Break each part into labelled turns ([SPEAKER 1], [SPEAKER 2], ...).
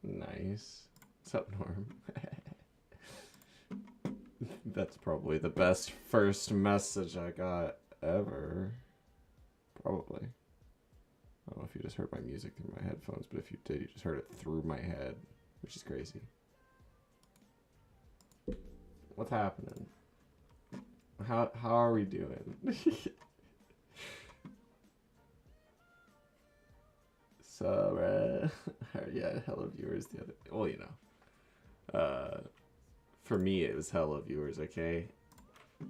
[SPEAKER 1] Nice. What's up, Norm? That's probably the best first message I got ever. Probably. I don't know if you just heard my music through my headphones, but if you did, you just heard it through my head, which is crazy. What's happening? How are we doing? So, yeah, hello viewers. The other, well, you know, for me it was hello viewers. Okay,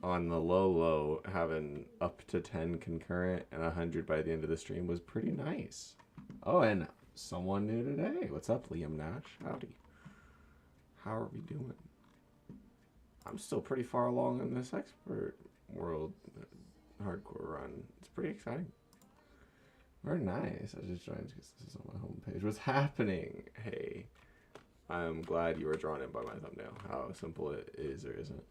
[SPEAKER 1] on the low, having up to 10 concurrent and 100 by the end of the stream was pretty nice. Oh, and someone new today. What's up, Liam Nash? Howdy. How are we doing? I'm still pretty far along in this expert world hardcore run. It's pretty exciting. Very nice. I just joined because this is on my homepage. What's happening? Hey, I'm glad you were drawn in by my thumbnail. How simple it is or isn't.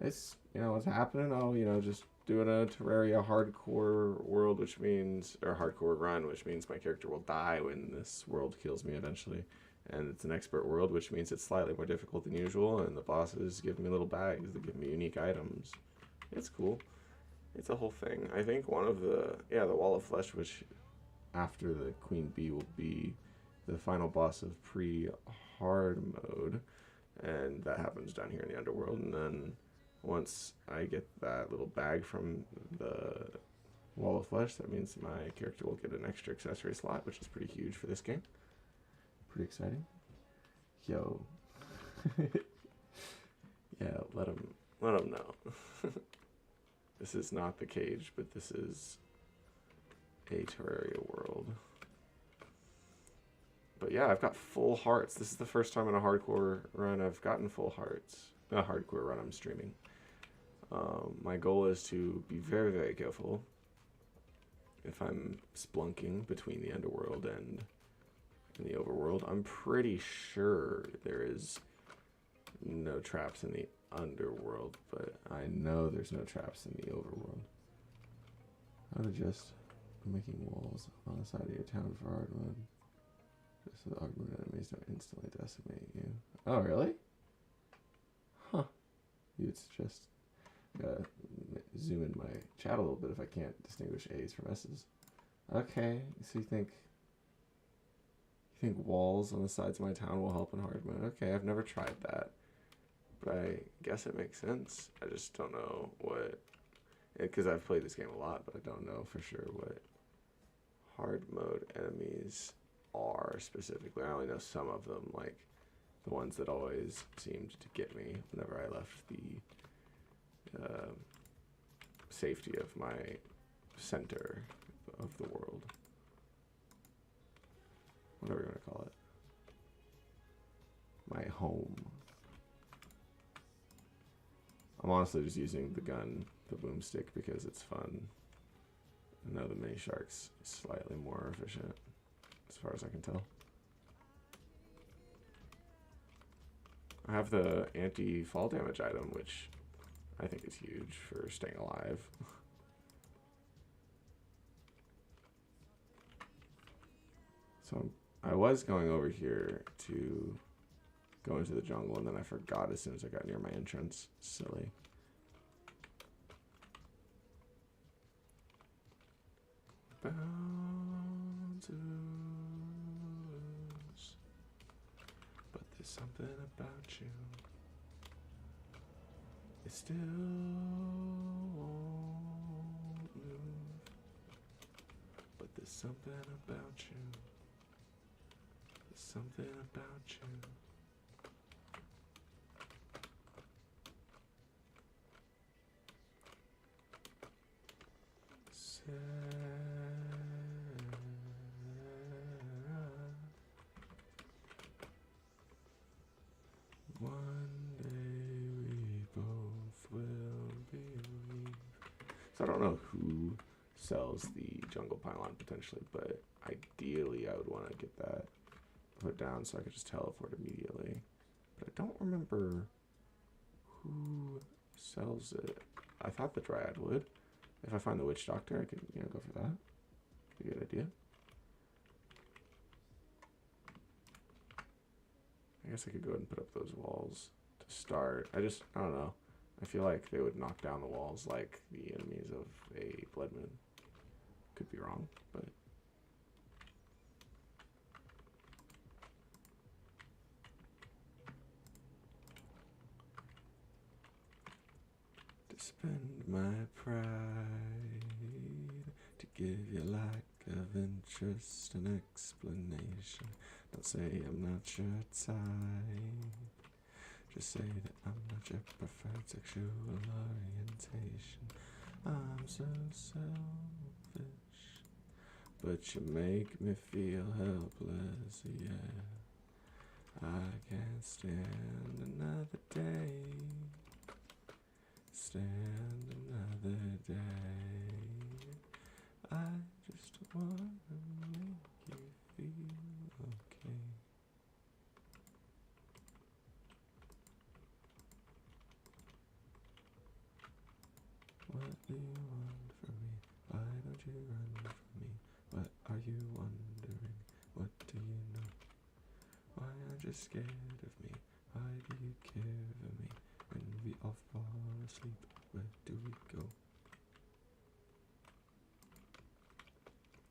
[SPEAKER 1] It's, you know, what's happening? Oh, you know, just doing a Terraria hardcore world, which means, or hardcore run, which means my character will die when this world kills me eventually. And it's an expert world, which means it's slightly more difficult than usual, and the bosses give me little bags that give me unique items. It's cool. It's a whole thing. I think one of the Wall of Flesh, which after the Queen Bee will be the final boss of pre-hard mode, and that happens down here in the underworld. And then once I get that little bag from the Wall of Flesh, that means my character will get an extra accessory slot, which is pretty huge for this game. Pretty exciting. Yo. Yeah, let him know. This is not the cage, but this is a Terraria world. But yeah, I've got full hearts. This is the first time in a hardcore run I've gotten full hearts. A hardcore run I'm streaming. My goal is to be very, very careful if I'm splunking between the underworld and the overworld. I'm pretty sure there is no traps in the underworld, but I know there's no traps in the overworld. How to just making walls on the side of your town for hard mode, just so the hard mode enemies don't instantly decimate you. Oh, really? Huh. It's just zoom in my chat a little bit if I can't distinguish A's from S's. Okay, so you think walls on the sides of my town will help in hard mode? Okay, I've never tried that, but I guess it makes sense. I just don't know what, because I've played this game a lot, but I don't know for sure what hard mode enemies are specifically. I only know some of them, like the ones that always seemed to get me whenever I left the safety of my center of the world. Whatever you want to call it. My home. I'm honestly just using the gun, the boomstick, because it's fun. I know the mini shark's slightly more efficient, as far as I can tell. I have the anti-fall damage item, which I think is huge for staying alive. So I was going over here to go into the jungle, and then I forgot as soon as I got near my entrance. Silly. Bound to lose, but there's something about you. It still won't move, but there's something about you. There's something about you. One day we both will So I don't know who sells the jungle pylon potentially, but ideally I would want to get that put down so I could just teleport immediately. But I don't remember who sells it. I thought the Dryad would. If I find the Witch Doctor, I could, go for that. Be a good idea. I guess I could go ahead and put up those walls to start. I don't know. I feel like they would knock down the walls like the enemies of a Blood Moon. Could be wrong, but... To spend my pride, to give you lack of interest and explanation. Don't say I'm not your type. Just say that I'm not your preferred sexual orientation. I'm so selfish, but you make me feel helpless, yeah. I can't stand another day. Stand another day. I just wanna make you feel okay. What do you want from me? Why don't you run from me? What are you wondering? What do you know? Why aren't you scared of me? Why do you care for me? When we all fall asleep, where do we go?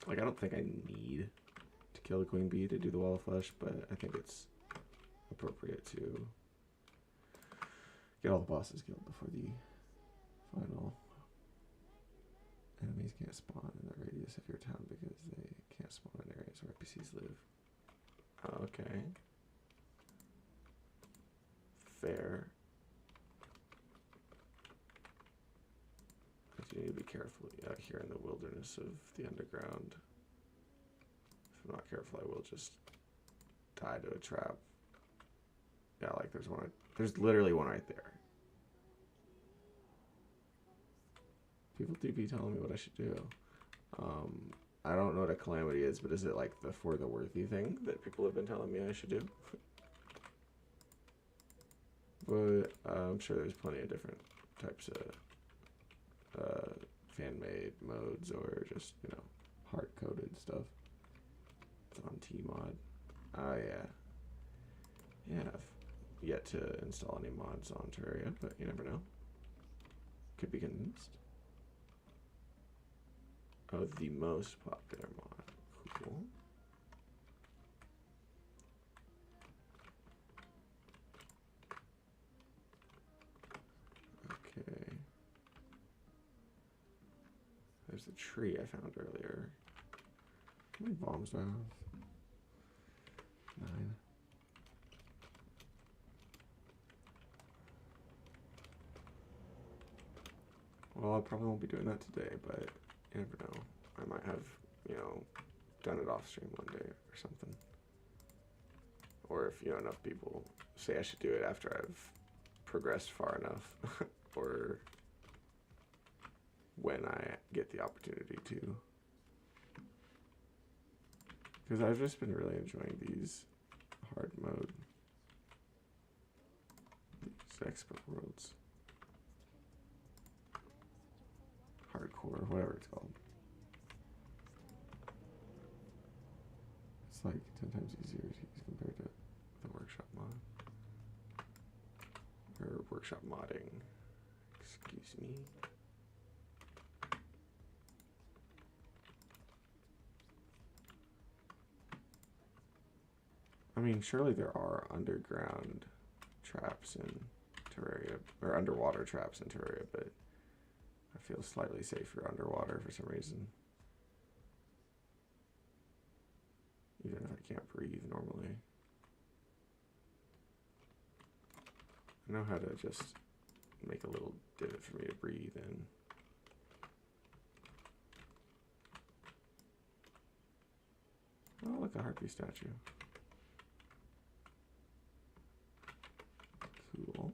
[SPEAKER 1] Like, I don't think I need to kill the queen bee to do the wall of flesh, but I think it's appropriate to get all the bosses killed before the final. Enemies can't spawn in the radius of your town because they can't spawn in areas where NPCs live. Okay. Fair. But you need to be careful out here in the wilderness of the underground. If I'm not careful, I will just die to a trap. Yeah, like there's one. There's literally one right there. People do be telling me what I should do. I don't know what a calamity is, but is it like the for the worthy thing that people have been telling me I should do? But I'm sure there's plenty of different types of fan-made modes or just, hard-coded stuff. It's on Tmod. Oh, yeah. Yeah, I've yet to install any mods on Terraria, but you never know. Could be convinced. Oh, the most popular mod. Cool. Okay. There's a tree I found earlier. How many bombs do I have? 9. Well, I probably won't be doing that today, but you never know. I might have, done it off stream one day or something. Or if, enough people say I should do it after I've progressed far enough. Or when I get the opportunity to. Because I've just been really enjoying these hard mode, these expert worlds. Hardcore, whatever it's called. It's like 10 times easier to use compared to the workshop mod. Or workshop modding. Excuse me. I mean, surely there are underground traps in Terraria, or underwater traps in Terraria, but I feel slightly safer underwater for some reason. Even if I can't breathe normally. I know how to just make a little divot for me to breathe in. Oh, look, a harpy statue. Cool.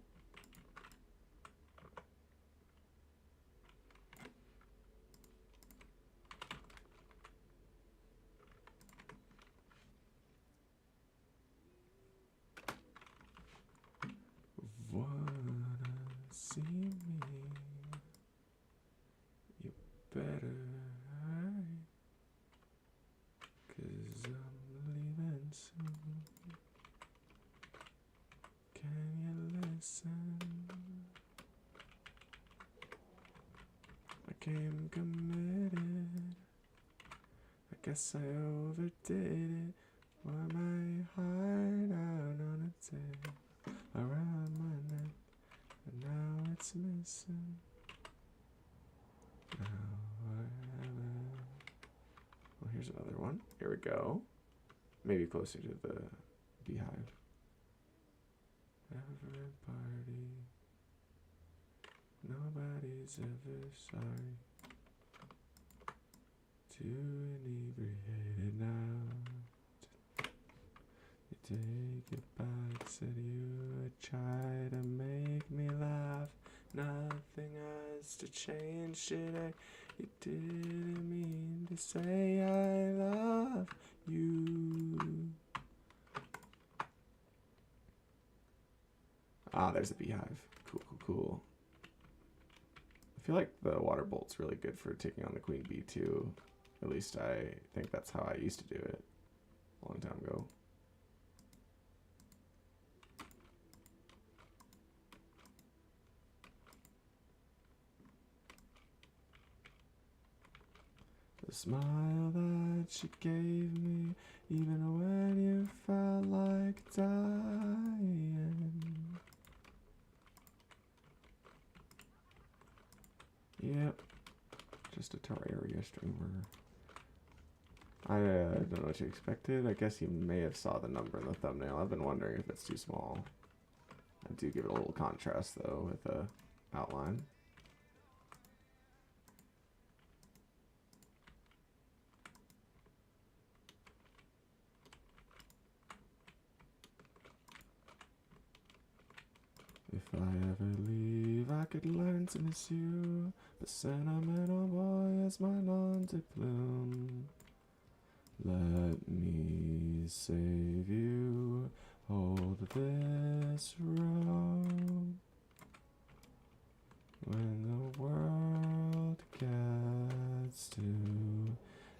[SPEAKER 1] see me, you better hurry, 'cause I'm leaving soon. Can you listen? I came committed. I guess I overdid it. Wore my heart out on a tail around my neck, and now it's missing. Now whatever. Well, here's another one. Here we go. Maybe closer to the beehive. Everybody, nobody's ever sorry. Too inebriated now. You take it back, said you would try to make me laugh. Nothing has to change today. You didn't mean to say I love you. Ah, there's a beehive. Cool, cool, cool. I feel like the water bolt's really good for taking on the queen bee too. At least I think that's how I used to do it a long time ago. The smile that she gave me, even when you felt like dying. Yep, just a Terraria streamer. I don't know what you expected. I guess you may have saw the number in the thumbnail. I've been wondering if it's too small. I do give it a little contrast though with the outline. If I ever leave, I could learn to miss you, but sentimental boy is my nom de plume. Let me save you, hold this rope. When the world gets too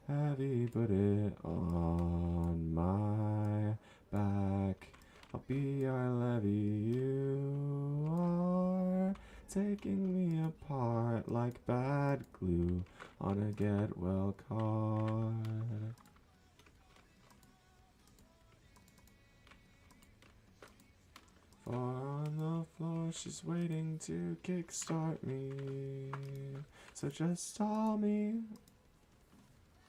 [SPEAKER 1] heavy, put it on my back. I'll be your levee, you are taking me apart like bad glue on a get well card. For on the floor she's waiting to kickstart me, so just stall me.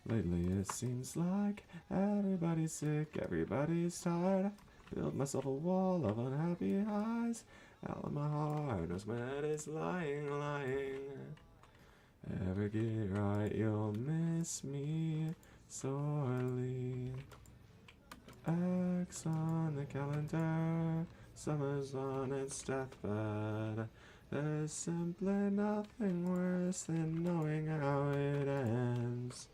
[SPEAKER 1] Lately it seems like everybody's sick, everybody's tired. Build myself a wall of unhappy eyes. Out of my heart knows my head is lying, lying. Ever get right, you'll miss me sorely. X on the calendar, summer's on its deathbed. There's simply nothing worse than knowing how it ends.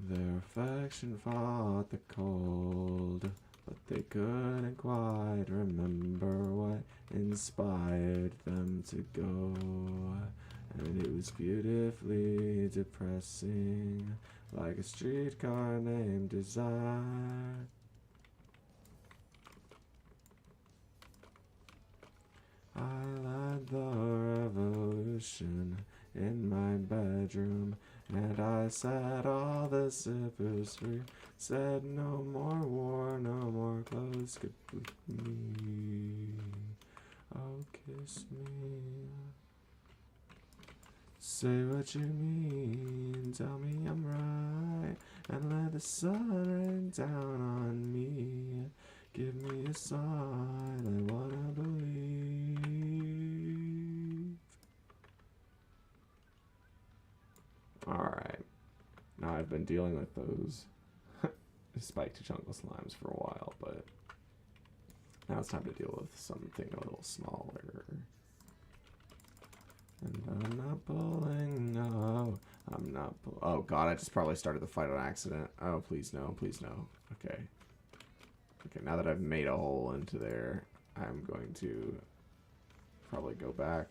[SPEAKER 1] Their affection fought the cold, but they couldn't quite remember what inspired them to go. And it was beautifully depressing, like a streetcar named Desire. I led the revolution in my bedroom, and I set all the zippers free. Said no more war, no more clothes could boot me. Oh, kiss me. Say what you mean, tell me I'm right, and let the sun rain down on me. Give me a sign, I wanna believe. Alright, now I've been dealing with those spiked jungle slimes for a while, but now it's time to deal with something a little smaller. And I'm not pulling, no, I'm not oh god, I just probably started the fight on accident. Oh, please no, please no. Okay. Okay, now that I've made a hole into there, I'm going to probably go back.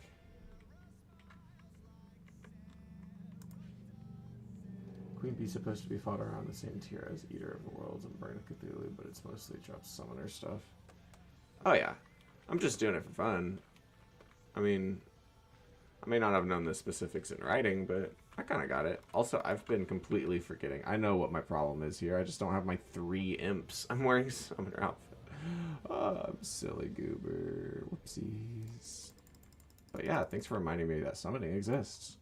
[SPEAKER 1] Queen Bee supposed to be fought around the same tier as Eater of Worlds and Burn of Cthulhu, but it's mostly drops summoner stuff. Oh yeah, I'm just doing it for fun. I mean, I may not have known the specifics in writing, but I kind of got it. Also, I've been completely forgetting. I know what my problem is here. I just don't have my 3 imps. I'm wearing summoner outfit. Oh, I'm silly goober. Whoopsies. But yeah, thanks for reminding me that summoning exists.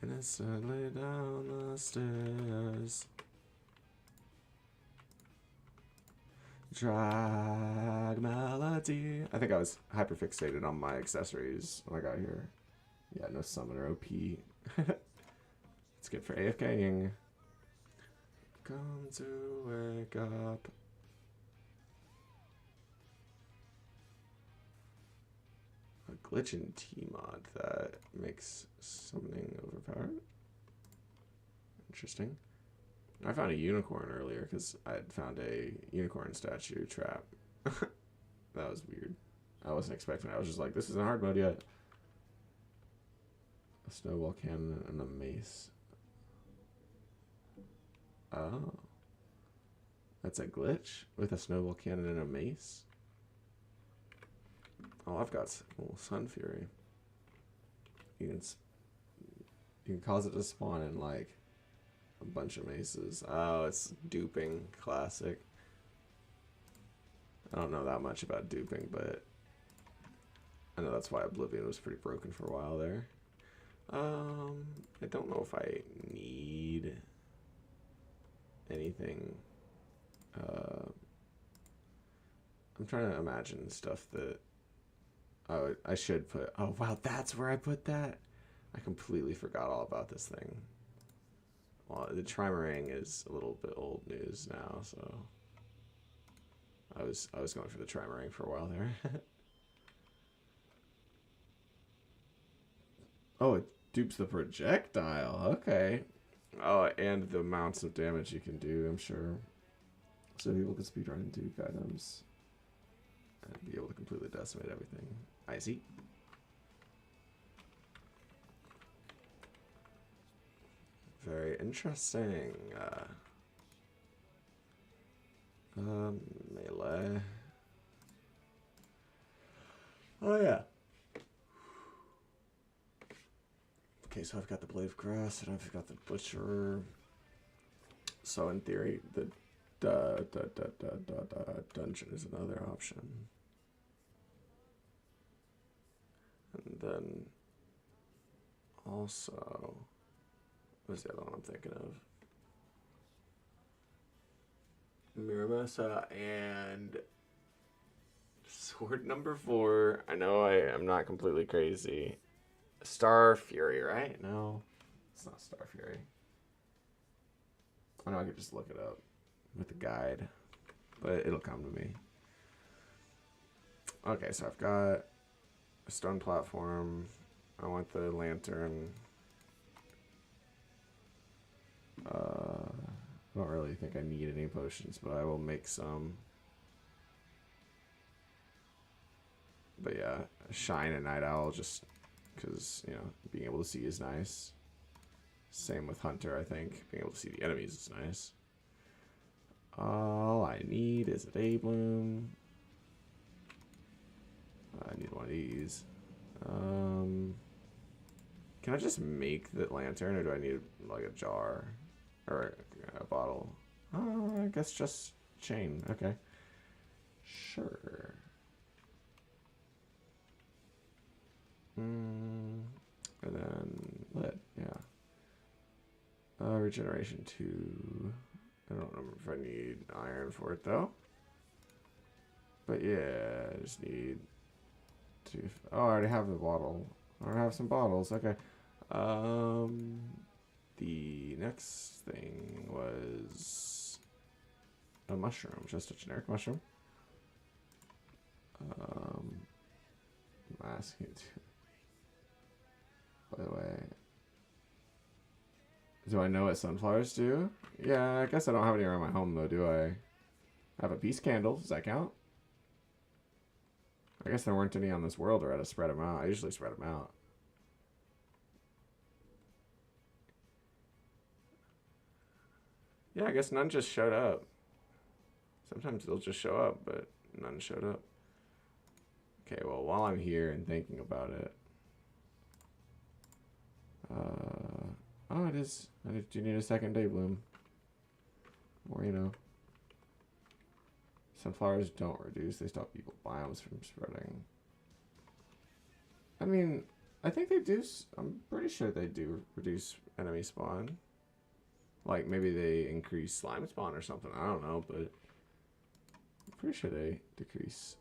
[SPEAKER 1] Innocently down the stairs. Drag melody. I think I was hyperfixated on my accessories when I got here. Yeah, no summoner OP. It's good for AFKing. Come to wake up. A glitch in Tmod that makes summoning overpowered. Interesting. I found a unicorn earlier because I had found a unicorn statue trap. That was weird. I wasn't expecting it. I was just like, this isn't hard mode yet. A snowball cannon and a mace. Oh. That's a glitch with a snowball cannon and a mace? Oh, I've got Sun Fury. You can cause it to spawn in like a bunch of maces. Oh, it's duping. Classic. I don't know that much about duping, but I know that's why Oblivion was pretty broken for a while there. I don't know if I need anything. I'm trying to imagine stuff that I should put. Oh wow, that's where I put that. I completely forgot all about this thing. Well, the Trimarang is a little bit old news now, so I was going for the Trimarang for a while there. Oh, it dupes the projectile. Okay. Oh, and the amounts of damage you can do, I'm sure. So people can speedrun and dupe items and be able to completely decimate everything. I see. Very interesting. Melee. Oh yeah. Okay, so I've got the Blade of Grass and I've got the Butcher. So in theory, the dungeon is another option. And then also, what's the other one I'm thinking of? Miramosa and sword number 4. I know I am not completely crazy. Star Fury, right? No, it's not Star Fury. I know I could just look it up with the guide, but it'll come to me. Okay, so I've got a stone platform. I want the lantern. I don't really think I need any potions, but I will make some. But yeah, Shine and Night Owl just because, you know, being able to see is nice. Same with Hunter, I think. Being able to see the enemies is nice. All I need is a Day Bloom. I need one of these. Can I just make the lantern, or do I need like a jar or a bottle? I guess just chain. Okay, sure. And then lit. Yeah. Regeneration 2. I don't remember if I need iron for it though. But yeah, I just need to. Oh, I already have the bottle. I already have some bottles. Okay. The next thing was a mushroom, just a generic mushroom. I'm asking to. By the way, do I know what sunflowers do? Yeah, I guess I don't have any around my home though, do I? I have a peace candle. Does that count? I guess there weren't any on this world, or I had to spread them out. I usually spread them out. Yeah, I guess none just showed up. Sometimes they'll just show up, but none showed up. Okay, well, while I'm here and thinking about it. Oh, it is. I do need a second day bloom. Or, you know. Sunflowers don't reduce. They stop evil biomes from spreading. I mean, I think they do. I'm pretty sure they do reduce enemy spawn. Like, maybe they increase slime spawn or something. I don't know, but I'm pretty sure they decrease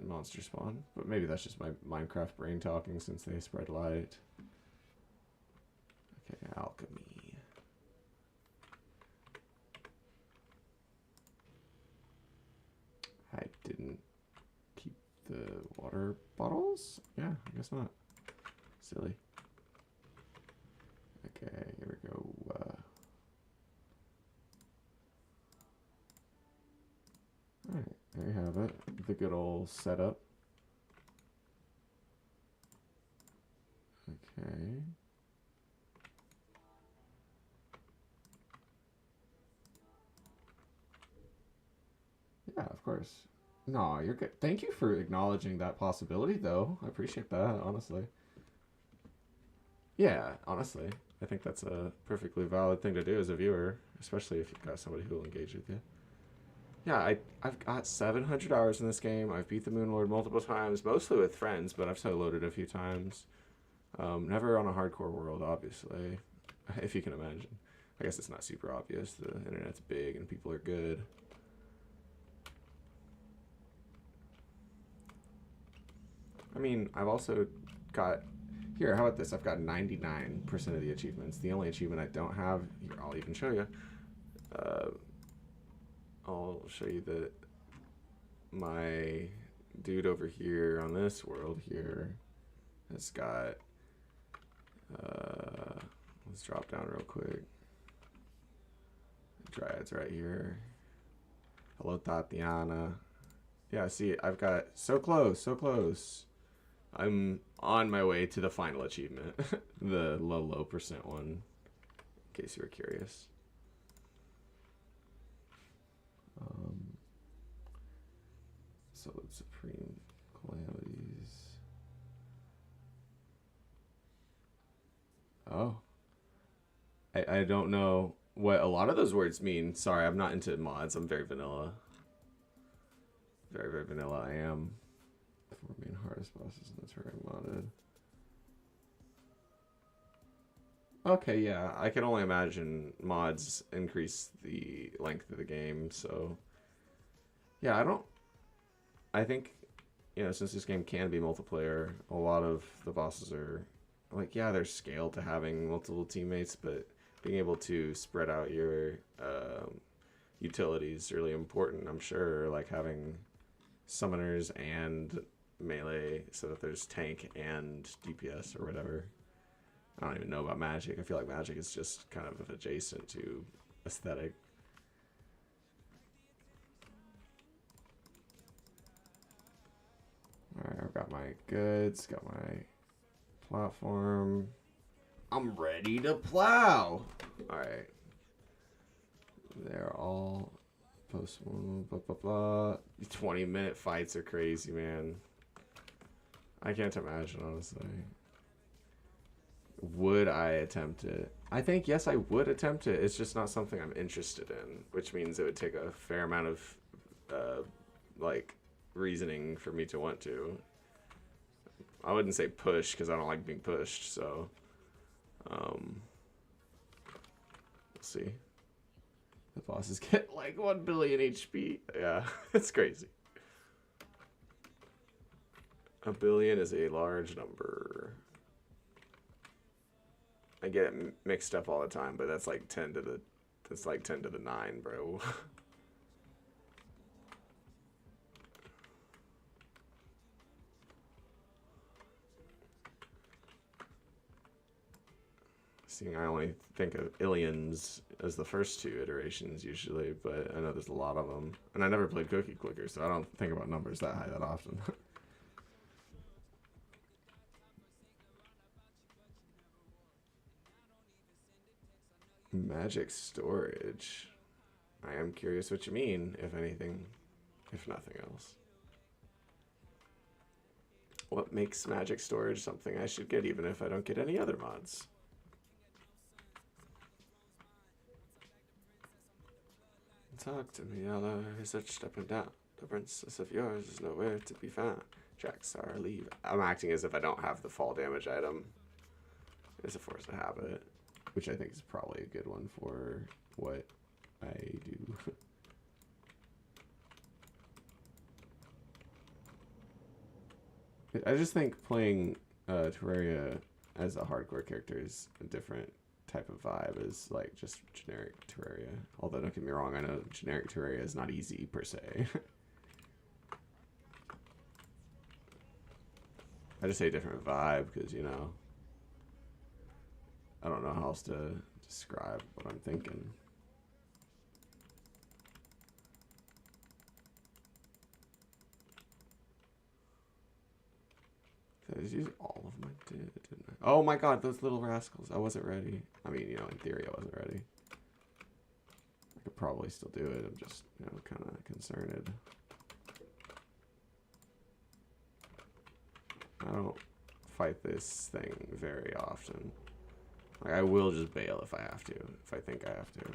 [SPEAKER 1] monster spawn. But maybe that's just my Minecraft brain talking since they spread light. Okay, alchemy. I didn't keep the water bottles? Yeah, I guess not. Silly. Okay, here we go. Alright, there you have it. The good old setup. Okay. Yeah, of course. No, you're good. Thank you for acknowledging that possibility, though. I appreciate that, honestly. Yeah, honestly. I think that's a perfectly valid thing to do as a viewer, especially if you've got somebody who will engage with you. Yeah, I've got 700 hours in this game. I've beat the Moon Lord multiple times, mostly with friends, but I've soloed it a few times. Never on a hardcore world, obviously, if you can imagine. I guess it's not super obvious. The internet's big and people are good. I mean, I've also got... Here, how about this? I've got 99% of the achievements. The only achievement I don't have... Here, I'll even show you. I'll show you that my dude over here on this world here has got... let's drop down real quick. Dryad's right here. Hello, Tatiana. Yeah, see, I've got... So close, so close. I'm on my way to the final achievement. The low percent one. In case you were curious. Solid Supreme Calamities. Oh. I don't know what a lot of those words mean. Sorry, I'm not into mods. I'm very vanilla. Very, very vanilla I am. 4 main hardest bosses in the Terraria modded. Okay, yeah. I can only imagine mods increase the length of the game, so... Yeah, I think, you know, since this game can be multiplayer, a lot of the bosses are... Like, yeah, they're scaled to having multiple teammates, but being able to spread out your utilities is really important, I'm sure. Like, having summoners and melee so that there's tank and DPS or whatever. I don't even know about magic. I feel like magic is just kind of adjacent to aesthetic. Alright, I've got my goods, got my platform. I'm ready to plow! Alright. They're all post blah blah blah. 20-minute fights are crazy, man. I can't imagine, honestly. Would I attempt it? I think, yes, I would attempt it. It's just not something I'm interested in, which means it would take a fair amount of, like, reasoning for me to want to. I wouldn't say push, because I don't like being pushed, so... we'll see. The bosses get, like, 1 billion HP. Yeah, it's crazy. 1 billion is a large number. I get it mixed up all the time, but that's like 10 to the... That's like 10 to the 9, bro. Seeing I only think of Illions as the first two iterations usually, but I know there's a lot of them. And I never played Cookie Clicker, so I don't think about numbers that high that often. Magic storage. I am curious what you mean, if anything, if nothing else. What makes magic storage something I should get even if I don't get any other mods? Talk to me, Allah is such stepping down. The princess of yours is nowhere to be found. Tracks are leave. I'm acting as if I don't have the fall damage item. It's a force of habit, which I think is probably a good one for what I do. I just think playing Terraria as a hardcore character is a different type of vibe as like just generic Terraria. Although don't get me wrong, I know generic Terraria is not easy per se. I just say different vibe because, you know, I don't know how else to describe what I'm thinking. I just used all of my didn't I? Oh my god, those little rascals. I wasn't ready. I mean, you know, in theory I wasn't ready. I could probably still do it. I'm just, you know, kind of concerned. I don't fight this thing very often. Like, I will just bail if I have to, if I think I have to.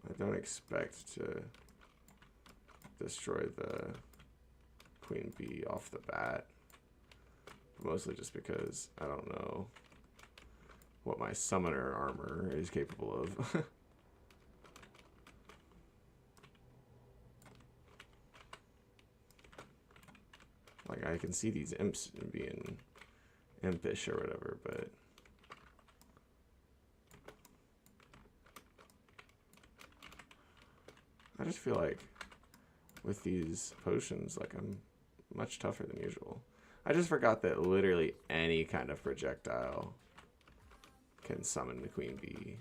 [SPEAKER 1] I don't expect to destroy the queen bee off the bat. Mostly just because I don't know what my summoner armor is capable of. Like, I can see these imps being impish or whatever, but I just feel like with these potions, like, I'm much tougher than usual. I just forgot that literally any kind of projectile can summon the queen bee.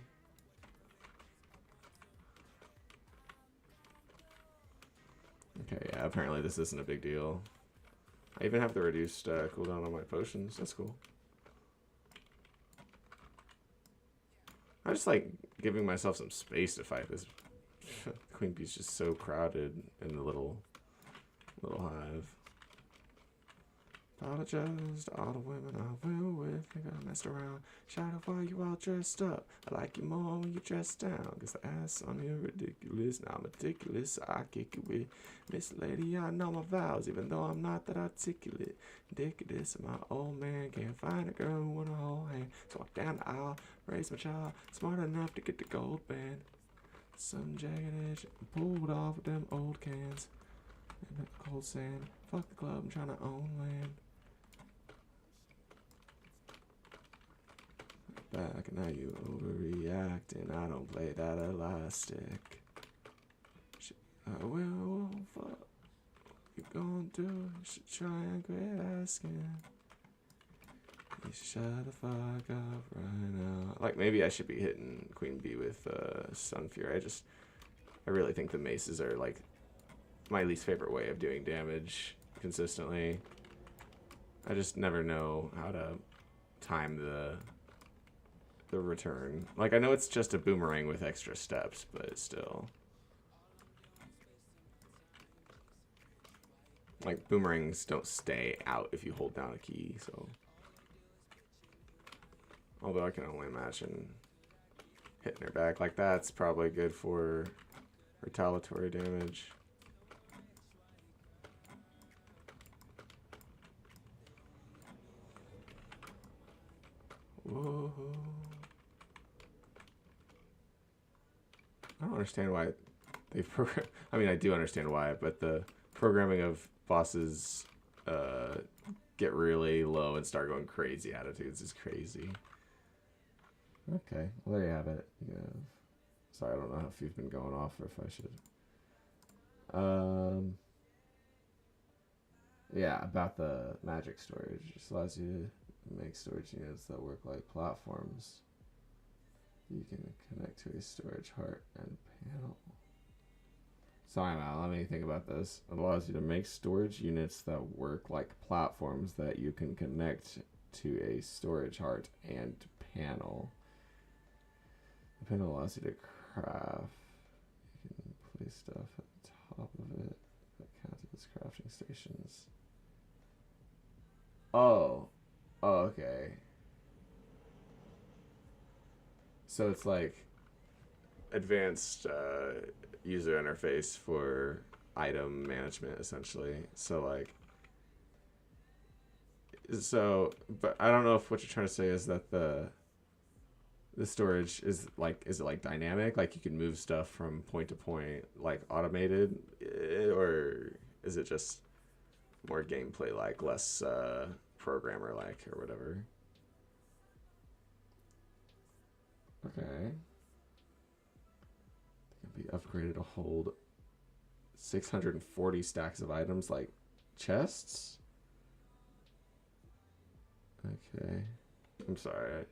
[SPEAKER 1] Okay, yeah, apparently this isn't a big deal. I even have the reduced cooldown on my potions. That's cool. I just like giving myself some space to fight this. Queen bee's just so crowded in the little hive. Apologize to all the women I will with. Think I messed around. Shadow, why you all dressed up? I like you more when you dress down. Cause the ass on you ridiculous. Now I'm meticulous. I kick it with Miss Lady. I know my vows, even though I'm not that articulate. Ridiculous. My old man can't find a girl who want a whole hand. So walk down the aisle, raise my child. Smart enough to get the gold band. Some jagged edge pulled off with them old cans. And the cold sand. Fuck the club, I'm trying to own land. Back, now you overreacting. I don't play that elastic. I will, fuck. You gonna do? You should try and quit asking. You shut the fuck up right now. Like, maybe I should be hitting Queen Bee with Sun Fury. I really think the maces are like my least favorite way of doing damage consistently. I just never know how to time the return. Like, I know it's just a boomerang with extra steps, but still. Like, boomerangs don't stay out if you hold down a key, so. Although I can only imagine hitting her back like that's probably good for retaliatory damage. Whoa. I don't understand why they've programmed. I mean, I do understand why, but the programming of bosses get really low and start going crazy attitudes is crazy. Okay, well, there you have it. Yeah. Sorry, I don't know if you've been going off or if I should. Um, yeah, about the magic storage. It just allows you to make storage units that work like platforms. You can connect to a storage heart and panel. Sorry, Mal, let me think about this. It allows you to make storage units that work like platforms that you can connect to a storage heart and panel. The panel allows you to craft. You can place stuff at the top of it that counts as crafting stations. Oh. Oh, okay. So it's like advanced user interface for item management, essentially. So like, but I don't know if what you're trying to say is that the storage is it like dynamic, like you can move stuff from point to point, like automated, or is it just more gameplay like, less programmer like, or whatever? Okay. It can be upgraded to hold 640 stacks of items like chests. Okay. I'm sorry.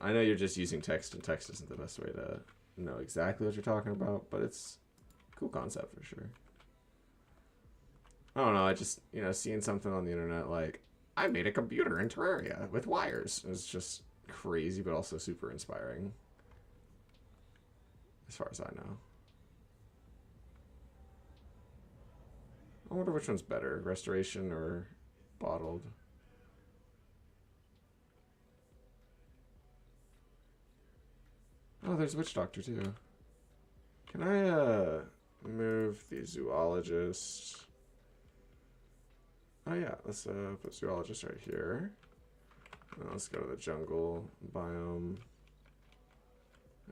[SPEAKER 1] I know you're just using text, and text isn't the best way to know exactly what you're talking about, but it's a cool concept for sure. I don't know. I just, seeing something on the internet like, I made a computer in Terraria with wires. It's just crazy, but also super inspiring. As far as I know. I wonder which one's better, restoration or bottled. Oh, there's Witch Doctor too. Can I move the zoologist? Oh yeah, let's put zoologist right here. Let's go to the jungle biome.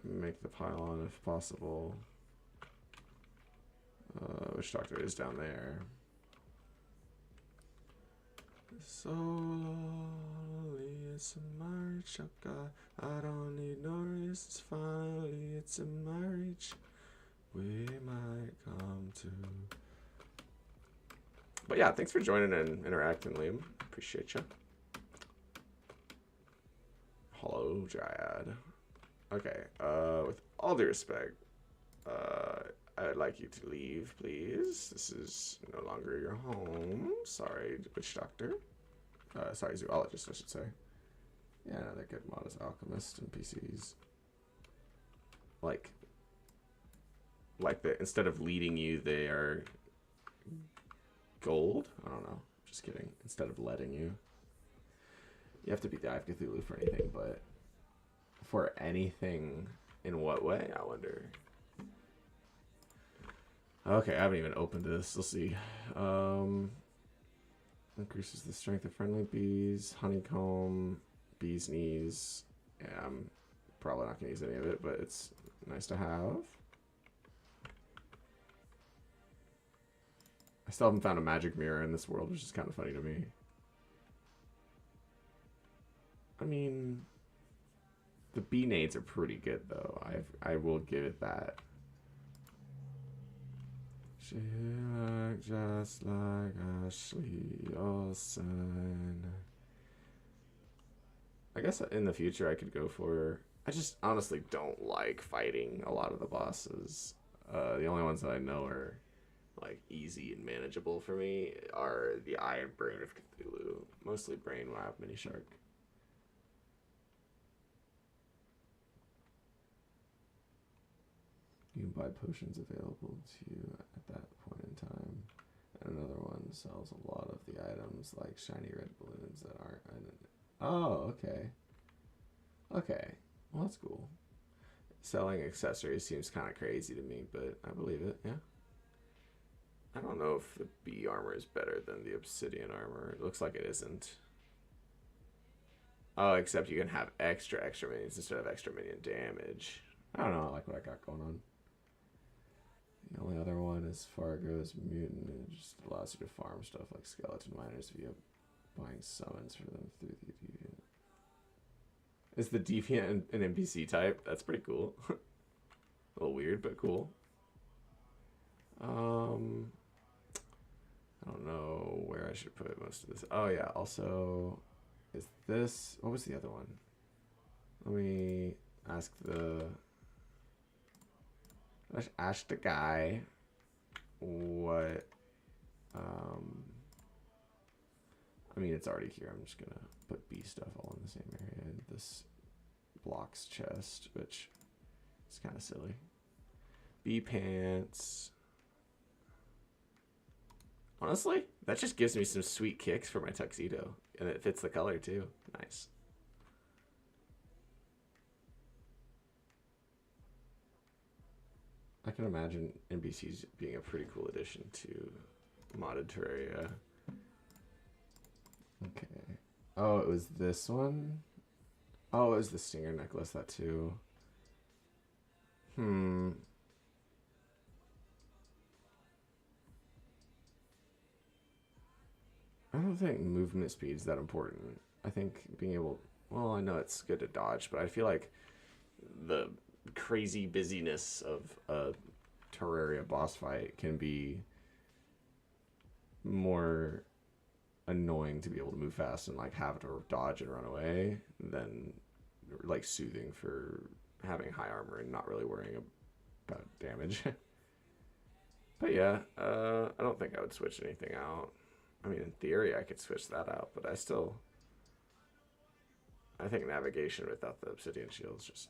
[SPEAKER 1] Make the pylon if possible. Witch Doctor is down there. So lonely, it's a march. I don't need no reasons. Finally, it's in my reach. We might come to. But yeah, thanks for joining and interacting, Liam. Appreciate you. Hello, Dryad. Okay, with all due respect, I'd like you to leave, please. This is no longer your home. Sorry, Witch Doctor. Sorry, Zoologist, I should say. Yeah, another good mod is Alchemist and PCs. Like instead of leading you, they are gold? I don't know. Just kidding. Instead of letting you. You have to beat the Eye of Cthulhu for anything, but for anything, in what way, I wonder. Okay, I haven't even opened this. We'll see. Increases the strength of friendly bees. Honeycomb. Bee's knees. Yeah, I'm probably not going to use any of it, but it's nice to have. I still haven't found a magic mirror in this world, which is kind of funny to me. I mean, the bee nades are pretty good, though. I will give it that. She looked just like Ashley Olsen. I guess in the future I could go for. I just honestly don't like fighting a lot of the bosses. The only ones that I know are like easy and manageable for me are the Eye and Brain of Cthulhu, mostly Brain when I have Mini Shark. You can buy potions available to you at that point in time. And another one sells a lot of the items like shiny red balloons that aren't. Oh, okay. Okay. Well, that's cool. Selling accessories seems kind of crazy to me, but I believe it, yeah. I don't know if the bee armor is better than the obsidian armor. It looks like it isn't. Oh, except you can have extra minions instead of extra minion damage. I don't know, I like what I got going on. The only other one is Fargo's Mutant. It just allows you to farm stuff like skeleton miners via buying summons for them through the Deviant. Is the Deviant an NPC type? That's pretty cool. A little weird, but cool. Um, I don't know where I should put most of this. Oh yeah, also, is this, what was the other one? Let me ask let's ask the guy what, I mean, it's already here. I'm just gonna put B stuff all in the same area. This blocks chest, which is kind of silly. B pants. Honestly, that just gives me some sweet kicks for my tuxedo. And it fits the color too. Nice. I can imagine NPCs being a pretty cool addition to modded Terraria. Okay. Oh, it was this one? Oh, it was the stinger necklace, that too. I don't think movement speed is that important. I think being able, well, I know it's good to dodge, but I feel like the crazy busyness of a Terraria boss fight can be more annoying to be able to move fast and like have to dodge and run away than like soothing for having high armor and not really worrying about damage. But yeah, I don't think I would switch anything out. I mean, in theory, I could switch that out, but I think navigation without the obsidian shield is just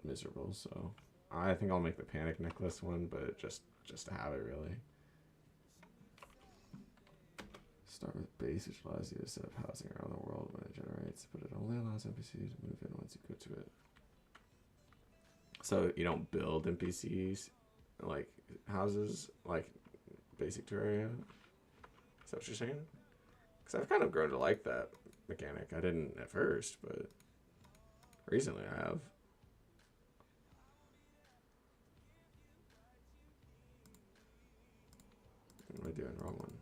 [SPEAKER 1] miserable. So I think I'll make the panic necklace one, but just to have it really. Start with base, which allows you to set up housing around the world when it generates, but it only allows NPCs to move in once you go to it. So you don't build NPCs like houses like basic Terraria? Is that what you're saying? Because I've kind of grown to like that mechanic. I didn't at first, but recently I have. What am I doing? Wrong one.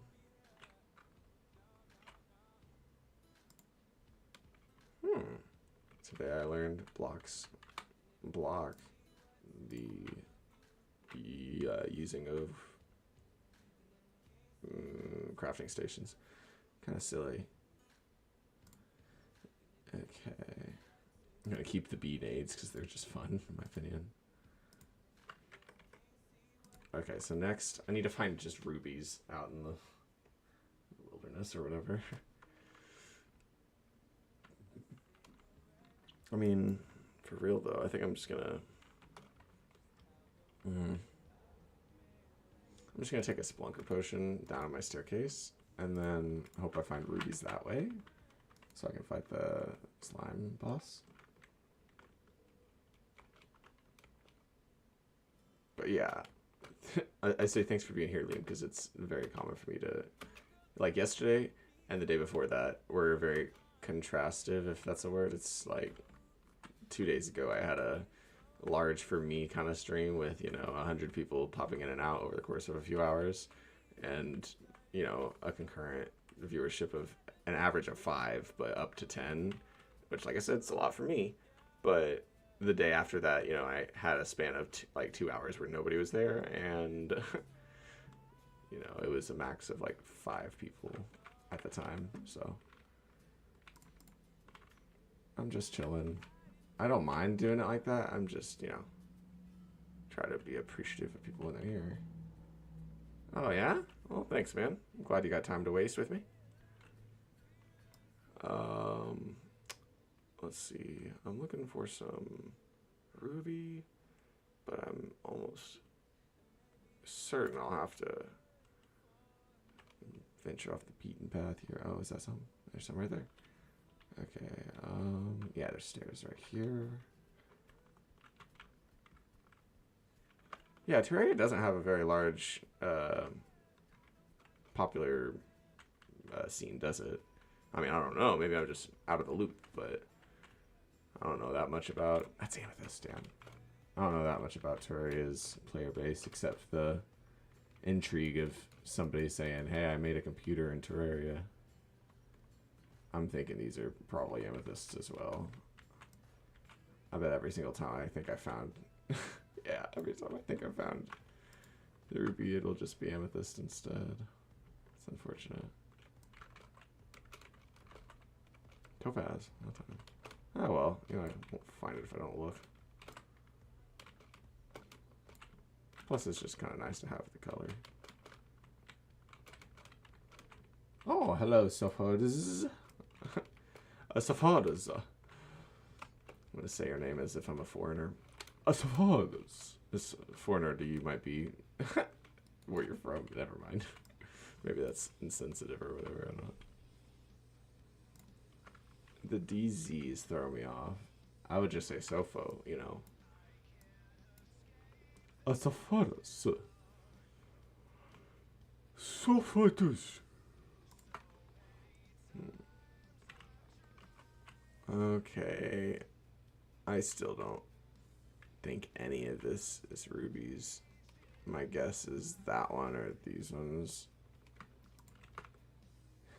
[SPEAKER 1] Today I learned blocks block the using of crafting stations. Kind of silly. Okay. I'm going to keep the bee nades because they're just fun, in my opinion. Okay, so next, I need to find just rubies out in the wilderness or whatever. I mean, for real though, I think I'm just gonna... I'm just gonna take a Splunker potion down my staircase, and then hope I find rubies that way, so I can fight the slime boss. But yeah, I say thanks for being here, Liam, because it's very common for me to, like yesterday and the day before that were very contrastive, if that's a word. It's like 2 days ago I had a large for me kind of stream with 100 people popping in and out over the course of a few hours, and a concurrent viewership of an average of 5 but up to 10, which, like I said, it's a lot for me. But the day after that, I had a span of 2 hours where nobody was there, and it was a max of like 5 people at the time. So I'm just chilling. I don't mind doing it like that. I'm just, try to be appreciative of people when they're here. Oh, yeah? Well, thanks, man. I'm glad you got time to waste with me. Let's see. I'm looking for some ruby, but I'm almost certain I'll have to venture off the beaten path here. Oh, is that some? There's some right there. Okay, yeah, there's stairs right here. Yeah, Terraria doesn't have a very large popular scene, does it? I mean, I don't know. Maybe I'm just out of the loop, but I don't know that much about... That's Amethyst, damn. I don't know that much about Terraria's player base, except the intrigue of somebody saying, hey, I made a computer in Terraria. I'm thinking these are probably amethysts as well. I bet every single time I think I found... yeah, every time I think I found ruby, it'll just be amethyst instead. It's unfortunate. Topaz. Oh well, you know, I won't find it if I don't look. Plus, it's just kind of nice to have the color. Oh, hello, Sophodas. Sophodas. I'm gonna say your name as if I'm a foreigner. Sophodas. This foreigner to you might be where you're from. Never mind. Maybe that's insensitive or whatever. I don't know. The DZs throw me off. I would just say Sopho, you know. Sophodas. Sophodas. Okay. I still don't think any of this is rubies. My guess is that one or these ones.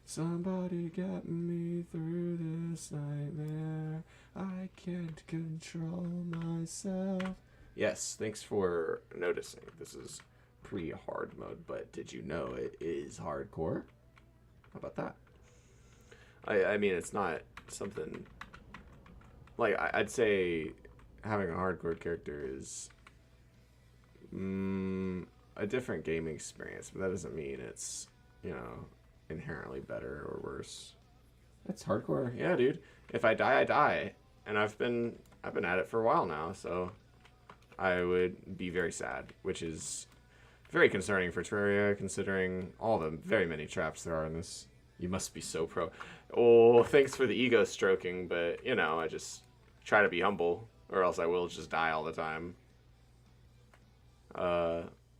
[SPEAKER 1] Somebody got me through this nightmare. I can't control myself. Yes, thanks for noticing. This is pre-hard mode, but did you know it is hardcore? How about that? I mean, it's not something... Like, I'd say having a hardcore character is a different gaming experience, but that doesn't mean it's, you know, inherently better or worse. That's hardcore. Yeah, dude. If I die, I die. And I've been at it for a while now, so I would be very sad, which is very concerning for Terraria, considering all the very many traps there are in this. You must be so pro. Oh, thanks for the ego stroking, but, you know, I just try to be humble, or else I will just die all the time.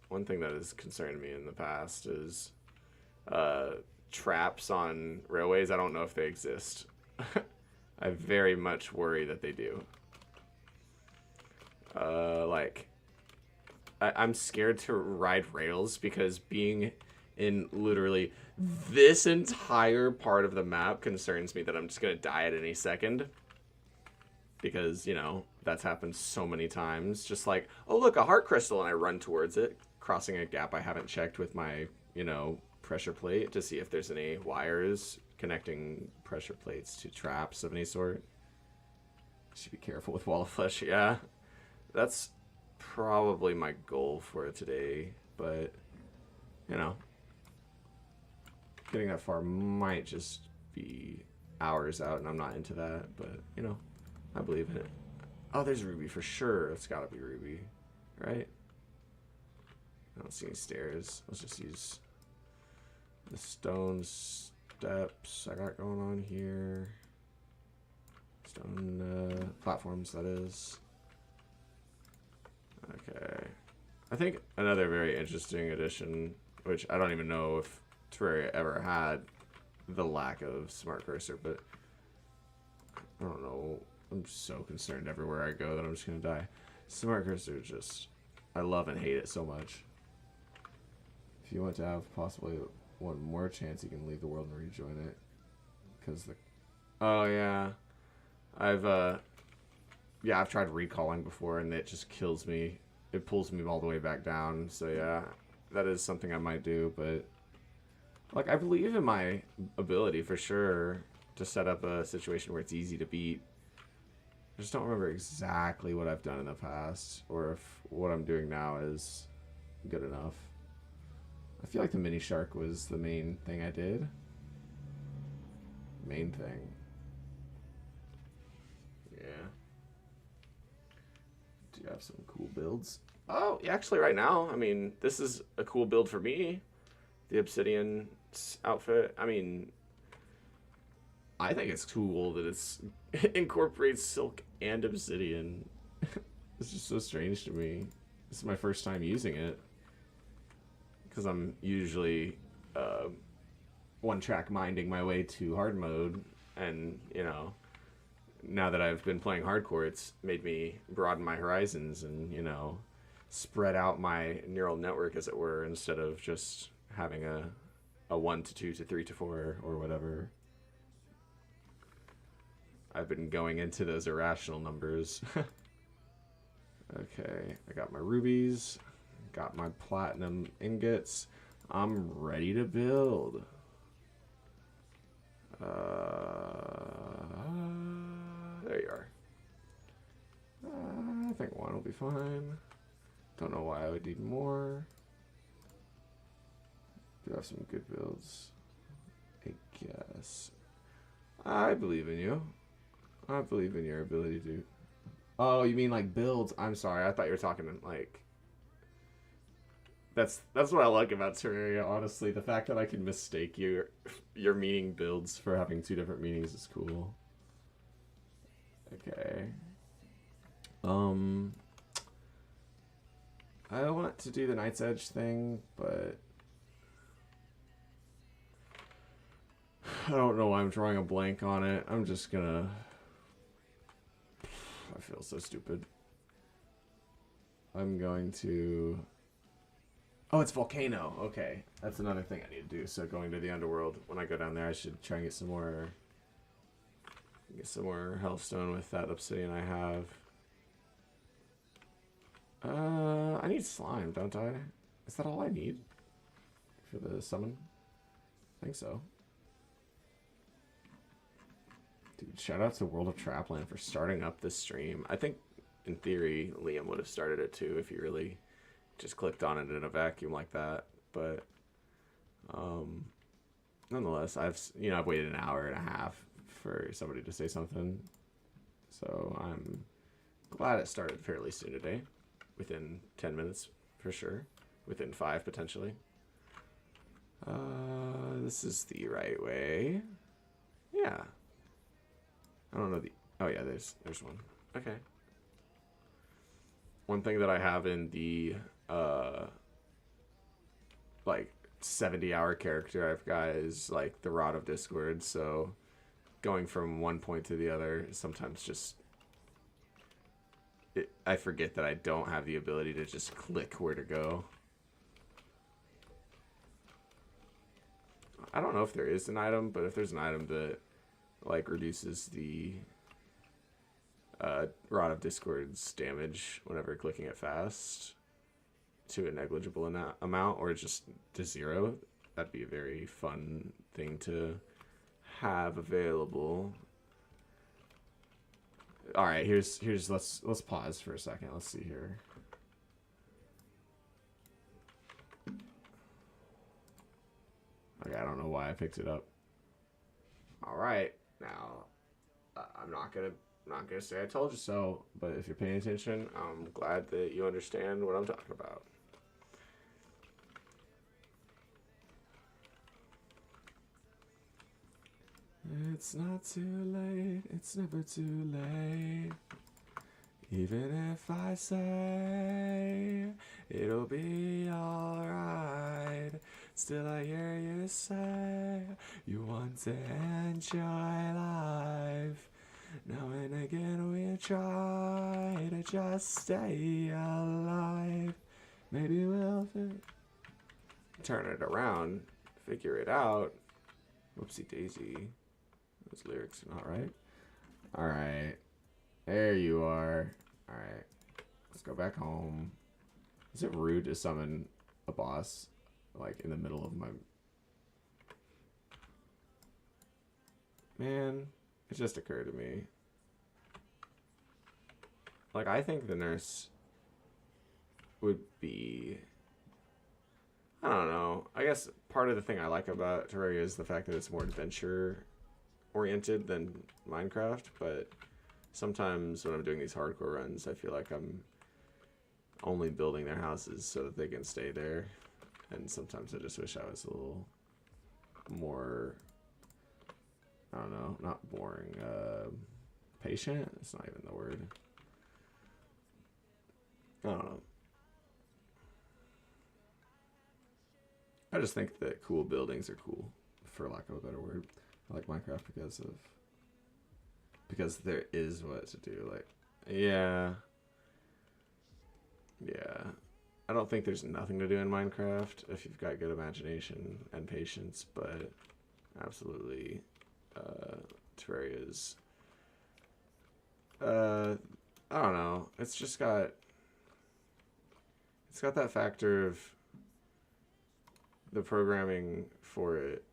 [SPEAKER 1] One thing that has concerned me in the past is traps on railways. I don't know if they exist. I very much worry that they do. I'm scared to ride rails because being in literally this entire part of the map concerns me that I'm just gonna die at any second. Because, you know, that's happened so many times. Just like, oh look, a heart crystal, and I run towards it, crossing a gap I haven't checked with my, you know, pressure plate to see if there's any wires connecting pressure plates to traps of any sort. Should be careful with Wall of Flesh, yeah. That's probably my goal for today, but, you know, getting that far might just be hours out, and I'm not into that, but, you know, I believe in it. Oh, there's Ruby for sure. It's gotta be Ruby, right? I don't see any stairs. Let's just use the stone steps I got going on here. Stone platforms, that is. Okay. I think another very interesting addition, which I don't even know if Terraria ever had the lack of smart cursor, but I don't know. I'm so concerned everywhere I go that I'm just gonna die. Smart cursor just, I love and hate it so much. If you want to have possibly one more chance, you can leave the world and rejoin it. Because the, oh yeah, I've tried recalling before and it just kills me. It pulls me all the way back down. So yeah, that is something I might do. But like, I believe in my ability for sure to set up a situation where it's easy to beat. I just don't remember exactly what I've done in the past, or if what I'm doing now is good enough. I feel like the mini shark was the main thing I did. Main thing. Yeah. Do you have some cool builds? Oh, yeah, actually right now, I mean, this is a cool build for me. The obsidian outfit. I mean, I think it's cool that it incorporates silk and obsidian. It's just so strange to me. This is my first time using it. Because I'm usually one-track minding my way to hard mode. And, you know, now that I've been playing hardcore, it's made me broaden my horizons and, you know, spread out my neural network, as it were, instead of just having a 1 to 2 to 3 to 4 or whatever. I've been going into those irrational numbers. Okay, I got my rubies. Got my platinum ingots. I'm ready to build. There you are. I think one will be fine. Don't know why I would need more. Do have some good builds, I guess. I believe in you. I believe in your ability to. Oh, you mean like builds? I'm sorry. I thought you were talking like. That's what I like about Terraria. Honestly, the fact that I can mistake your meaning builds for having two different meanings is cool. Okay. I want to do the Night's Edge thing, but I don't know why I'm drawing a blank on it. I'm just gonna. I feel so stupid. I'm going to. Oh, it's volcano. Okay, that's another thing I need to do. So going to the underworld, when I go down there, I should try and get some more hellstone with that obsidian I have. I need slime, don't I? Is that all I need for the summon? I think so. Dude, shout out to World of Trapland for starting up this stream. I think, in theory, Liam would have started it too if he really just clicked on it in a vacuum like that. But, nonetheless, I've waited an hour and a half for somebody to say something. So I'm glad it started fairly soon today. Within 10 minutes, for sure. Within 5, potentially. This is the right way. Yeah. I don't know the... Oh, yeah, there's one. Okay. One thing that I have in the, like, 70-hour character I've got is, like, the Rod of Discord, so going from one point to the other sometimes just... I forget that I don't have the ability to just click where to go. I don't know if there is an item, but if there's an item that like reduces the Rod of Discord's damage whenever clicking it fast to a negligible amount or just to 0, that'd be a very fun thing to have available. All right, here's let's pause for a second. Let's see here. Okay, I don't know why I picked it up. All right, now I'm not gonna say I told you so, but if you're paying attention, I'm glad that you understand what I'm talking about. It's not too late, it's never too late. Even if I say it'll be alright, still I hear you say you want to enjoy life. Now and again we try to just stay alive. Maybe we'll turn it around, figure it out. Whoopsie daisy. Those lyrics are not right. Alright. There you are. Alright. Let's go back home. Is it rude to summon a boss, like, in the middle of my... Man, it just occurred to me. Like, I think the nurse would be... I don't know. I guess part of the thing I like about Terraria is the fact that it's more adventure-oriented than Minecraft, but sometimes when I'm doing these hardcore runs, I feel like I'm only building their houses so that they can stay there, and sometimes I just wish I was a little more, I don't know, not boring, patient? It's not even the word. I don't know. I just think that cool buildings are cool, for lack of a better word. I like Minecraft because there is what to do. Like, yeah. I don't think there's nothing to do in Minecraft if you've got good imagination and patience, but absolutely, Terraria's. I don't know. It's It's got that factor of the programming for it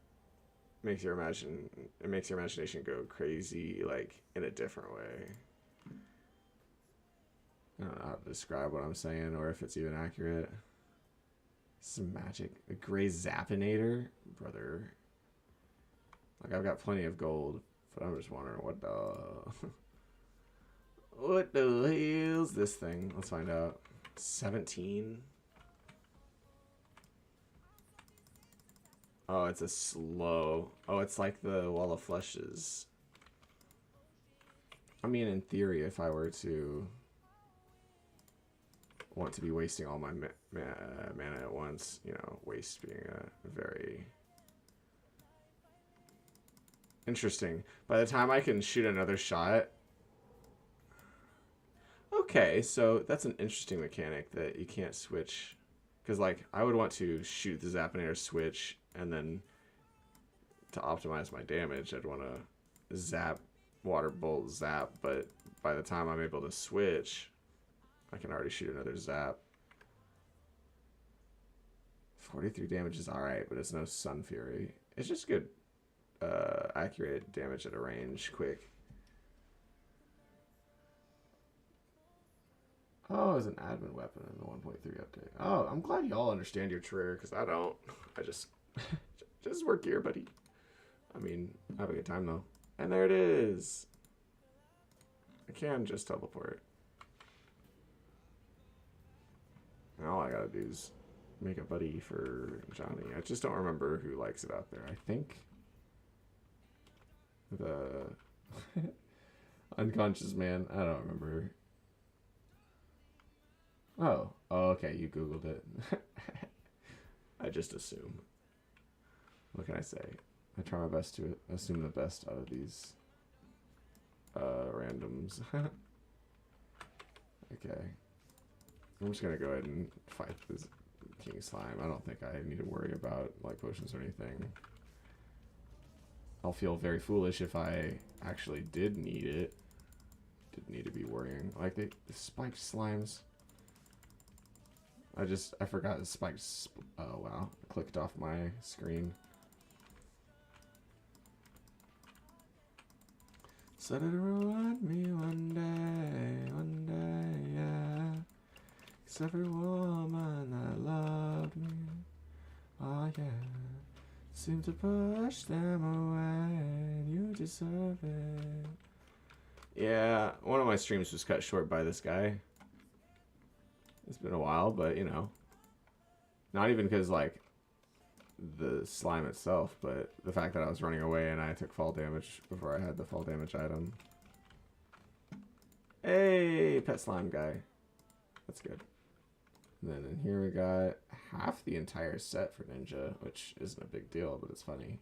[SPEAKER 1] makes your imagination go crazy, like in a different way. I don't know how to describe what I'm saying or if it's even accurate. Some magic. A gray Zappinator? Brother. Like, I've got plenty of gold, but I'm just wondering what the... what the hell's this thing? Let's find out. 17? Oh, it's a slow. Oh, it's like the Wall of Fleshes. I mean, in theory, if I were to want to be wasting all my mana at once, you know, waste being a very interesting. By the time I can shoot another shot, okay, so that's an interesting mechanic that you can't switch, because like I would want to shoot the Zappinator, switch, and then to optimize my damage, I'd want to zap, water bolt, zap, but by the time I'm able to switch, I can already shoot another zap. 43 damage is alright, but it's no Sun Fury. It's just good, accurate damage at a range, quick. Oh, it's an admin weapon in the 1.3 update. Oh, I'm glad y'all understand your Terraria, because I don't. I just work gear, buddy. I mean, have a good time, though. And there it is. I can just teleport. And all I gotta do is make a buddy for Johnny. I just don't remember who likes it out there. I think the unconscious man. I don't remember. Oh, okay. You Googled it. I just assume. What can I say? I try my best to assume the best out of these randoms. Okay. I'm just gonna go ahead and fight this King Slime. I don't think I need to worry about like potions or anything. I'll feel very foolish if I actually did need it. Didn't need to be worrying. Like the spiked slimes. I forgot the spiked. Oh wow! I clicked off my screen. Said it remind me one day, yeah. 'Cause every woman that loved me, oh yeah, seemed to push them away, and you deserve it. Yeah, one of my streams was cut short by this guy. It's been a while, but you know, not even because like the slime itself, but the fact that I was running away and I took fall damage before I had the fall damage item. Hey, pet slime guy. That's good. And then in here we got half the entire set for Ninja, which isn't a big deal, but it's funny.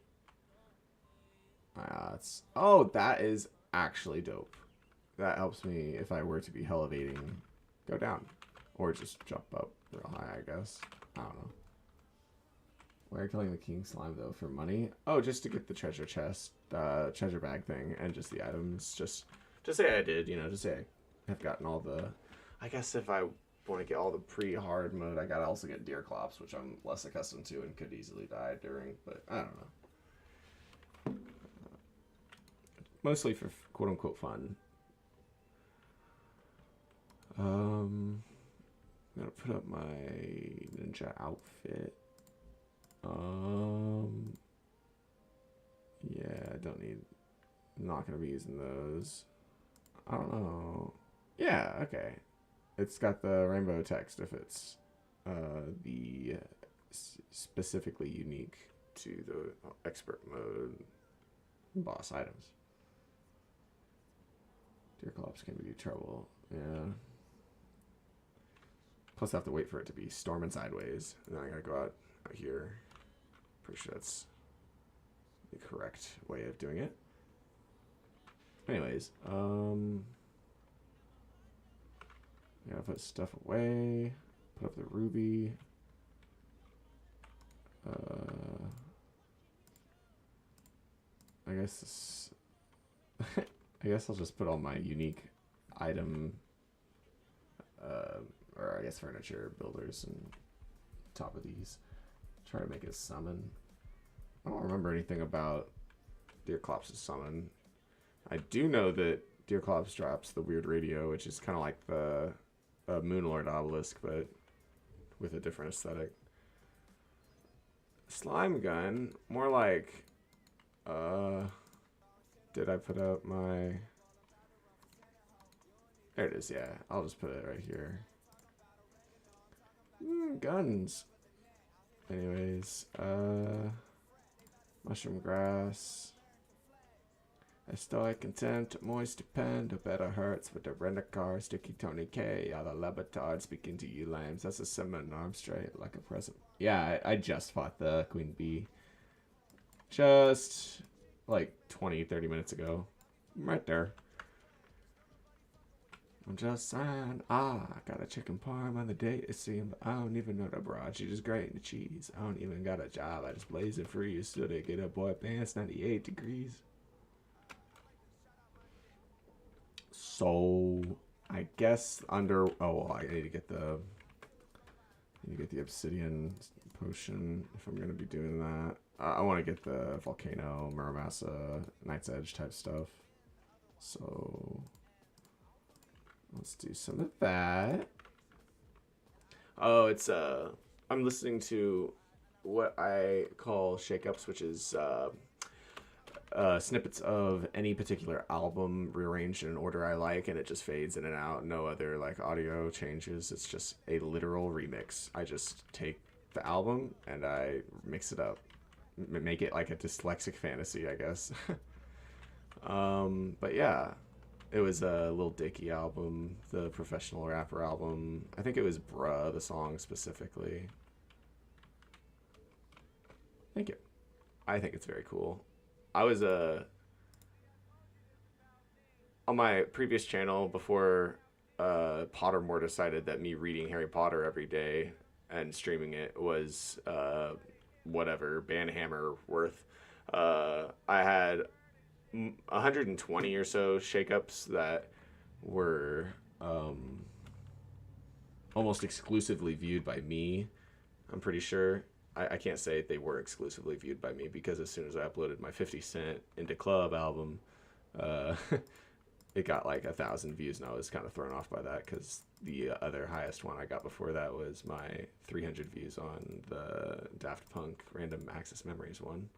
[SPEAKER 1] Oh, that is actually dope. That helps me if I were to be elevating, go down. Or just jump up real high, I guess. I don't know. Why are you killing the King Slime, though? For money? Oh, just to get the treasure chest, treasure bag thing, and just the items. Just say I did, you know, just say I have gotten all the... I guess if I want to get all the pre-hard mode, I gotta also get Deer Clops, which I'm less accustomed to and could easily die during, but I don't know. Mostly for quote-unquote fun. I'm gonna put up my ninja outfit. Yeah, I don't need... I'm not gonna be using those. I don't know. Yeah, okay. It's got the rainbow text if it's the specifically unique to the expert mode boss items. Deer Clops can be trouble. Yeah. Plus I have to wait for it to be storming sideways. And then I gotta go out here. Pretty sure that's the correct way of doing it. Anyways, gotta put stuff away. Put up the ruby. I guess this I guess I'll just put all my unique item or I guess furniture builders and top of these. Try to make it summon. I don't remember anything about Deerclops' summon. I do know that Deerclops drops the weird radio, which is kind of like the Moonlord obelisk, but with a different aesthetic. Slime gun, more like, did I put up my, there it is, yeah, I'll just put it right here. Guns. Anyways, mushroom grass. A stoic contempt, moist depend, a better hurts with the rent-a-car, sticky Tony K, all the Lebatard speaking to you lambs. That's a summon arm straight like a present. Yeah, I just fought the Queen Bee. Just like 20-30 minutes ago. Right there. I'm just saying, I got a chicken parm on the date, it seemed. I don't even know the broad, she just grating the cheese. I don't even got a job, I just blaze it free. You still did get up, boy, pants 98 degrees. So I guess under I need to get the obsidian potion if I'm gonna be doing that. I want to get the volcano, Muramasa, Night's Edge type stuff. So let's do some of that. Oh, it's I'm listening to what I call shake-ups, which is snippets of any particular album rearranged in an order I like, and it just fades in and out. No other like audio changes. It's just a literal remix. I just take the album and I mix it up, make it like a dyslexic fantasy, I guess. But yeah, it was a Lil Dicky album, the professional rapper album. I think it was Bruh, the song specifically. Thank you. I think it's very cool. I was on my previous channel before Pottermore decided that me reading Harry Potter every day and streaming it was whatever banhammer worth. I had 120 or so shakeups that were almost exclusively viewed by me. I'm pretty sure. I can't say they were exclusively viewed by me, because as soon as I uploaded my 50 Cent Into Club album, it got like 1,000 views, and I was kind of thrown off by that, because the other highest one I got before that was my 300 views on the Daft Punk Random Access Memories one.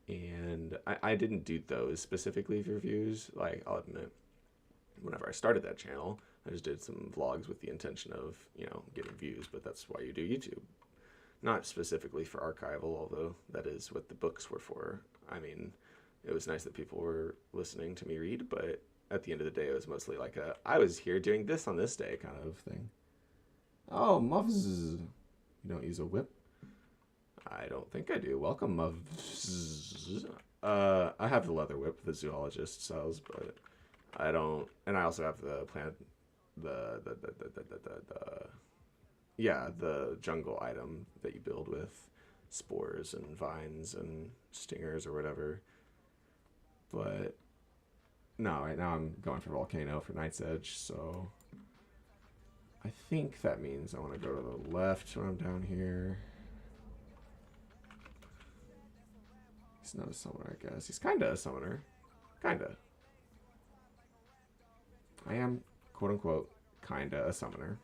[SPEAKER 1] And I didn't do those specifically for views. Like, I'll admit, whenever I started that channel, I just did some vlogs with the intention of, getting views, but that's why you do YouTube. Not specifically for archival, although that is what the books were for. I mean, it was nice that people were listening to me read, but at the end of the day, it was mostly like I was here doing this on this day kind of thing. Oh, Muffs. You don't use a whip? I don't think I do. Welcome, Muffs. I have the leather whip the zoologist sells, but I don't. And I also have the plant, the jungle item that you build with spores and vines and stingers or whatever. But no, right now I'm going for Volcano for Night's Edge, so I think that means I want to go to the left when I'm down here. He's not a summoner, I guess. He's kinda a summoner. Kinda. I am, quote unquote, kinda a summoner.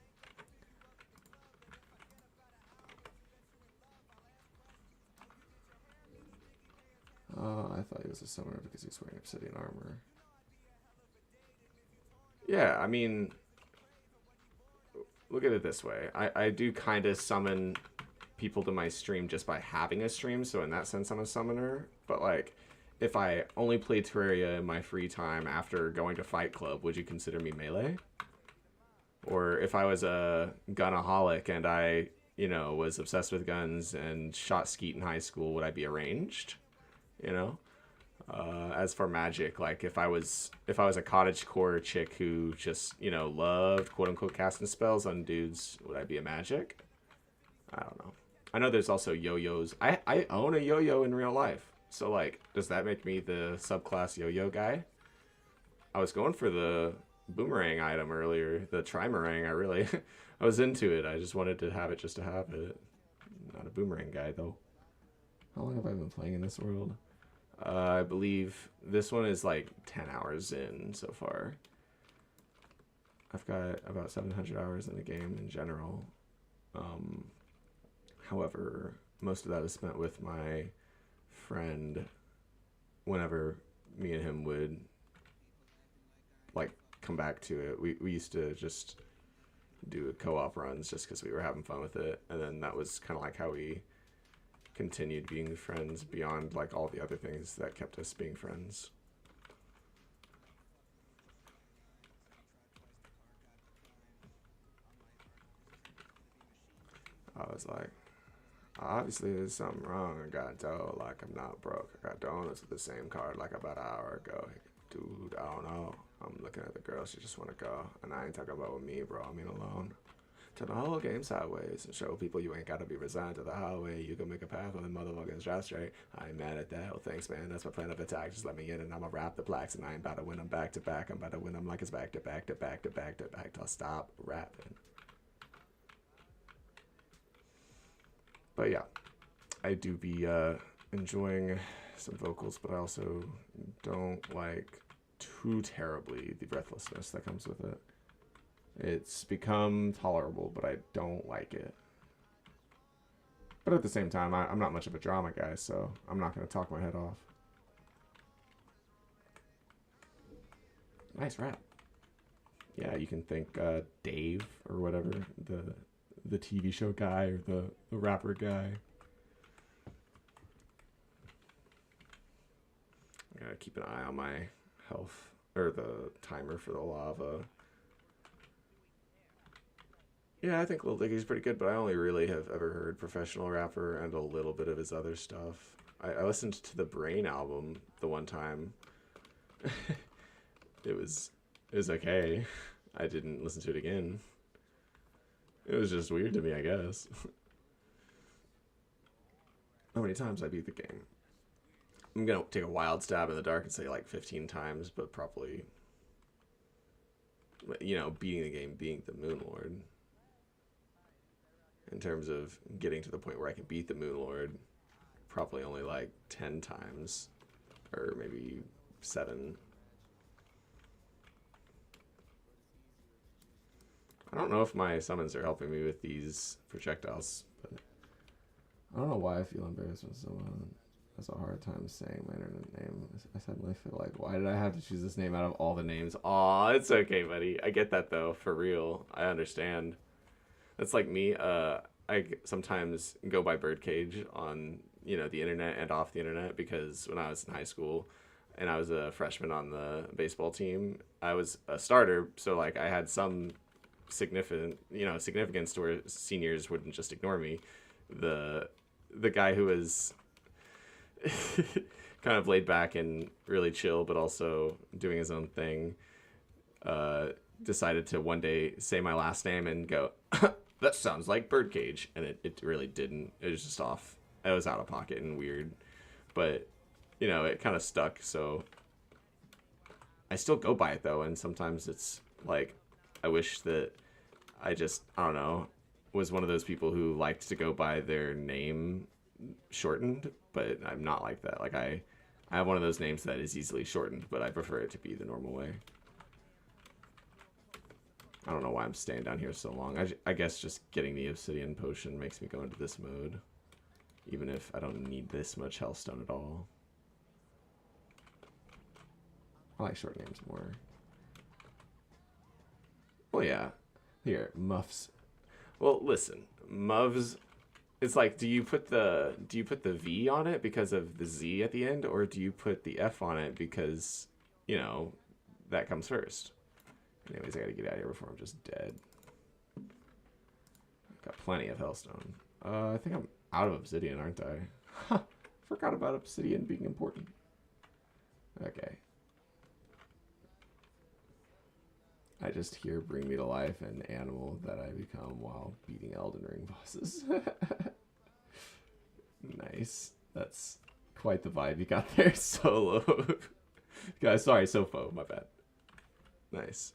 [SPEAKER 1] I thought he was a summoner because he's wearing obsidian armor. Yeah, I mean, look at it this way. I do kind of summon people to my stream just by having a stream, so in that sense I'm a summoner. But like, if I only played Terraria in my free time after going to Fight Club, would you consider me melee? Or if I was a gunaholic and I, was obsessed with guns and shot skeet in high school, would I be a ranged? As for magic, like if I was a cottagecore chick who just loved quote unquote casting spells on dudes, would I be a magic? I don't know. I know there's also yo-yos. I own a yo-yo in real life, so like, does that make me the subclass yo-yo guy? I was going for the boomerang item earlier, the trimarang. I really, I was into it. I just wanted to have it just to have it. Not a boomerang guy though. How long have I been playing in this world? I believe this one is like 10 hours in so far. I've got about 700 hours in the game in general. However, most of that is spent with my friend whenever me and him would like come back to it. We used to just do co-op runs just because we were having fun with it, and then that was kind of like how we continued being friends beyond like all the other things that kept us being friends. I was like, obviously there's something wrong. I got told like I'm not broke. I got donuts with the same card like about an hour ago. Dude, I don't know. I'm looking at the girl, she just wanna go. And I ain't talking about with me, bro, I mean alone. Turn the whole game sideways and show people you ain't gotta be resigned to the highway. You can make a path with a motherfucking drive straight. I ain't mad at that. Oh, thanks, man. That's my plan of attack. Just let me in and I'ma rap the plaques. And I ain't about to win them back to back. I'm about to win them like it's back to back to back to back to back till I stop rapping. But yeah, I do be enjoying some vocals, but I also don't like too terribly the breathlessness that comes with it. It's become tolerable, but I don't like it. But at the same time, I'm not much of a drama guy, so I'm not going to talk my head off. Nice rap. Yeah, you can thank Dave or whatever, the TV show guy or the rapper guy. I gotta keep an eye on my health, or the timer for the lava. Yeah, I think Lil Diggy's pretty good, but I only really have ever heard Professional Rapper and a little bit of his other stuff. I listened to the Brain album the one time. it was okay. I didn't listen to it again. It was just weird to me, I guess. How many times I beat the game? I'm gonna take a wild stab in the dark and say like 15 times, but probably, you know, beating the game, being the Moon Lord. In terms of getting to the point where I can beat the Moon Lord, probably only like 10 times, or maybe 7. I don't know if my summons are helping me with these projectiles, but I don't know why I feel embarrassed when someone has a hard time saying my internet name. I suddenly feel like, why did I have to choose this name out of all the names? Aw, it's okay, buddy. I get that, though, for real. I understand. That's like me. I sometimes go by Birdcage on, you know, the internet and off the internet, because when I was in high school and I was a freshman on the baseball team, I was a starter, so like I had some significance to where seniors wouldn't just ignore me. The guy who was kind of laid back and really chill, but also doing his own thing, decided to one day say my last name and go, that sounds like Birdcage. And it really didn't. It was just off. It was out of pocket and weird. But, you know, it kind of stuck. So I still go by it, though. And sometimes it's like, I wish that I don't know, was one of those people who liked to go by their name shortened. But I'm not like that. Like, I have one of those names that is easily shortened, but I prefer it to be the normal way. I don't know why I'm staying down here so long. I guess just getting the obsidian potion makes me go into this mode, even if I don't need this much hellstone at all. I like short names more. Well, yeah. Here, Muffs. Well, listen, Muvs. It's like, do you put the V on it because of the Z at the end, or do you put the F on it because, you know, that comes first? Anyways, I gotta get out of here before I'm just dead. Got plenty of hellstone. I think I'm out of obsidian, aren't I? Ha! Forgot about obsidian being important. Okay. I just hear bring me to life an animal that I become while beating Elden Ring bosses. Nice. That's quite the vibe you got there, Solo. Guys, sorry, Sofo, my bad. Nice.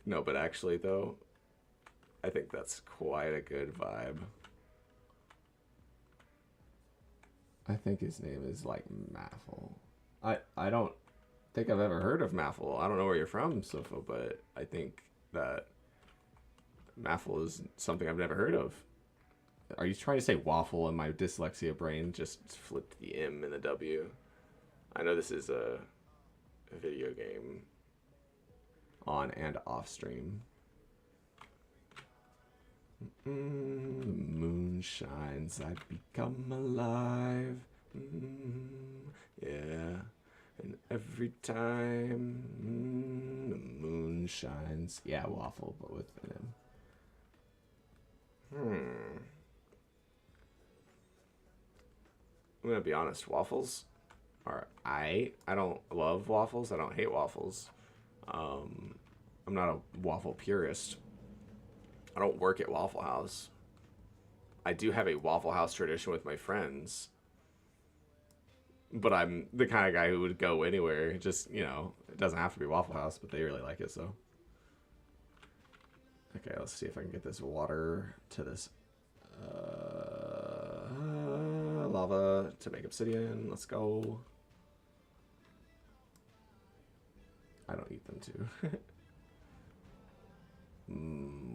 [SPEAKER 1] No, but actually, though, I think that's quite a good vibe. I think his name is like Maffle. I don't think I've ever heard of Maffle. I don't know where you're from, Sofa, but I think that Maffle is something I've never heard of. Are you trying to say waffle and my dyslexia brain just flipped the M and the W? I know this is a video game on and off stream. The moon shines, I become alive. Yeah. And every time the moon shines. Yeah, waffle, but with an M. I'm gonna be honest, waffles are I don't love waffles. I don't hate waffles. I'm not a waffle purist. I don't work at Waffle House. I do have a Waffle House tradition with my friends. But I'm the kind of guy who would go anywhere. Just, you know, it doesn't have to be Waffle House, but they really like it, so. Okay, let's see if I can get this water to this lava to make obsidian. Let's go. I don't eat them too.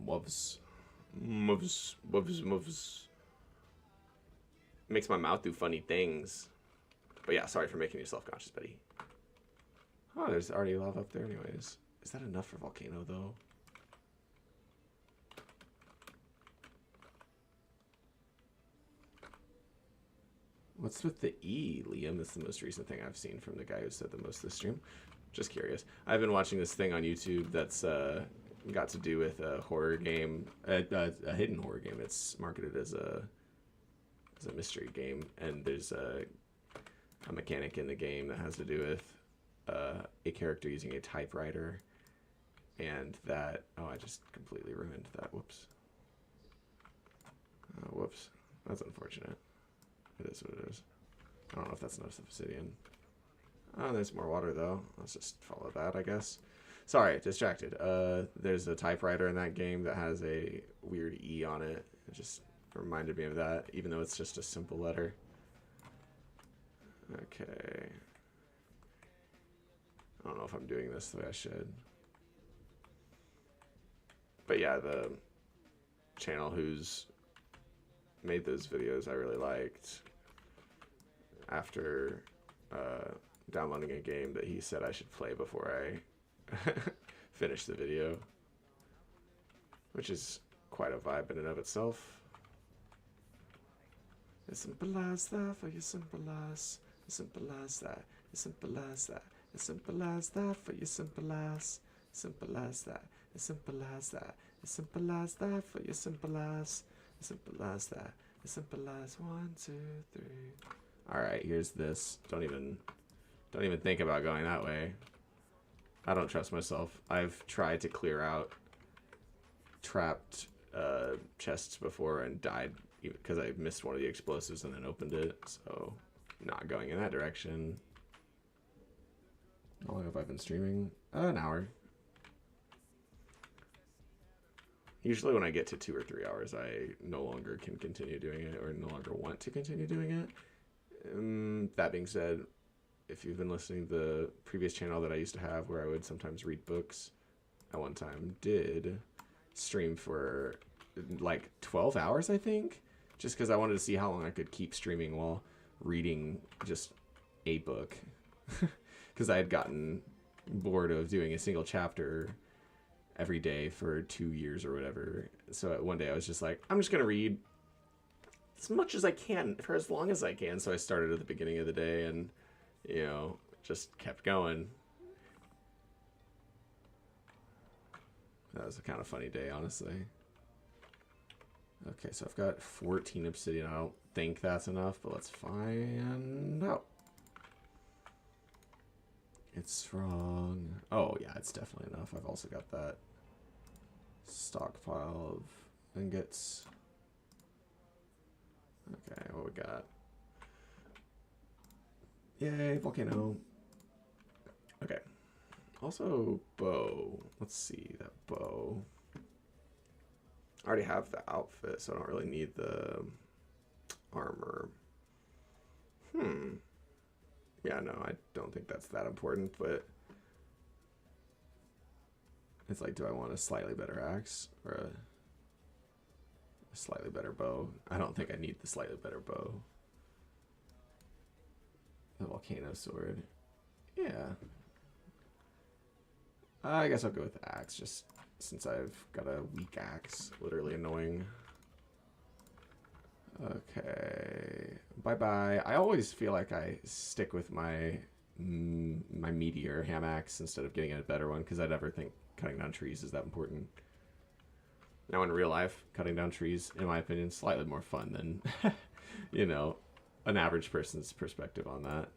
[SPEAKER 1] Woves. Makes my mouth do funny things. But yeah, sorry for making you self-conscious, Betty. Oh, there's already lava up there anyways. Is that enough for volcano, though? What's with the E, Liam? That's the most recent thing I've seen from the guy who said the most this stream. Just curious. I've been watching this thing on YouTube that's got to do with a horror game, a hidden horror game. It's marketed as a mystery game, and there's a mechanic in the game that has to do with a character using a typewriter, and that I just completely ruined that. Whoops. Whoops. That's unfortunate. It is what it is. I don't know if that's enough obsidian. Oh, there's more water though. Let's just follow that, I guess. Sorry, distracted. There's a typewriter in that game that has a weird E on it. It just reminded me of that, even though it's just a simple letter. Okay. I don't know if I'm doing this the way I should. But yeah, the channel who's made those videos I really liked, after downloading a game that he said I should play before I finish the video, which is quite a vibe in and of itself. As simple as that for you, simple as simple as that, as simple as that, as simple as that for you, simple as that, as simple as that, as simple as that for you, simple as that, as simple as 1, 2, 3. All right, here's this. Don't even think about going that way. I don't trust myself. I've tried to clear out trapped chests before and died because I missed one of the explosives and then opened it. So, not going in that direction. How long have I been streaming? An hour. Usually when I get to 2 or 3 hours, I no longer can continue doing it or no longer want to continue doing it. That being said, if you've been listening to the previous channel that I used to have where I would sometimes read books, I one time did stream for like 12 hours, I think, just because I wanted to see how long I could keep streaming while reading just a book. Because I had gotten bored of doing a single chapter every day for 2 years or whatever. So one day I was just like, I'm just going to read as much as I can for as long as I can. So I started at the beginning of the day and, you know, just kept going. That was a kind of funny day, honestly. Okay, so I've got 14 obsidian. I don't think that's enough, but let's find out. It's strong. Oh, yeah, it's definitely enough. I've also got that stockpile of ingots. Okay, what we got? Yay, volcano. Okay. Also, bow. Let's see, that bow. I already have the outfit, so I don't really need the armor. Yeah, no, I don't think that's that important, but it's like, do I want a slightly better axe or a slightly better bow? I don't think I need the slightly better bow. The volcano sword. Yeah. I guess I'll go with the axe, just since I've got a weak axe. Literally annoying. Okay. Bye-bye. I always feel like I stick with my meteor ham axe instead of getting a better one, because I never think cutting down trees is that important. Now in real life, cutting down trees, in my opinion, is slightly more fun than, you know, an average person's perspective on that.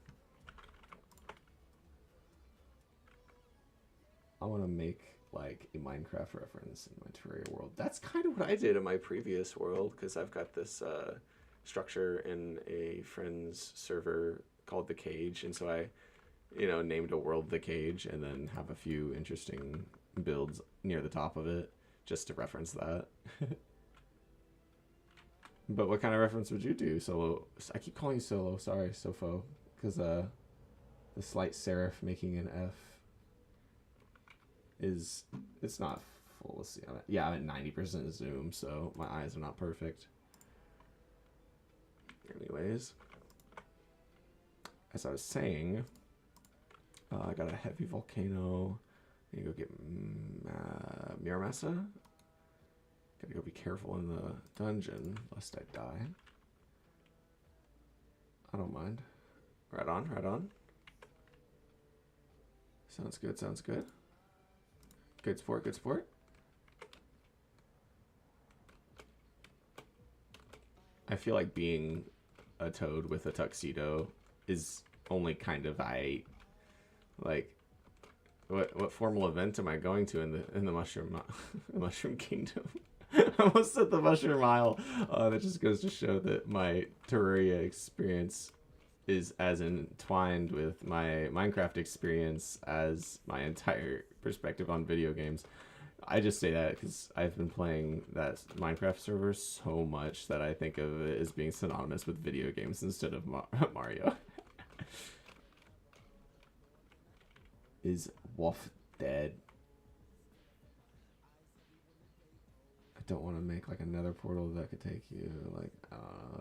[SPEAKER 1] I want to make like a Minecraft reference in my Terraria world. That's kind of what I did in my previous world, because I've got this structure in a friend's server called The Cage, and so I, you know, named a world The Cage and then have a few interesting builds near the top of it just to reference that. But what kind of reference would you do, Solo? I keep calling you Solo, sorry, Sofo, because the slight serif making an F is, it's not full. Let's see. Yeah, I'm at 90% zoom, so my eyes are not perfect. Anyways, as I was saying, I got a heavy volcano. I need to go get Miramasa. Gotta go be careful in the dungeon, lest I die. I don't mind. Right on, right on. Sounds good, sounds good. Good sport, good sport. I feel like being a toad with a tuxedo is only kind of like what formal event am I going to in the mushroom kingdom? I almost said the mushroom isle. That just goes to show that my Terraria experience is as entwined with my Minecraft experience as my entire perspective on video games. I just say that because I've been playing that Minecraft server so much that I think of it as being synonymous with video games instead of Mario. Is Wolf dead? I don't want to make like another portal that could take you like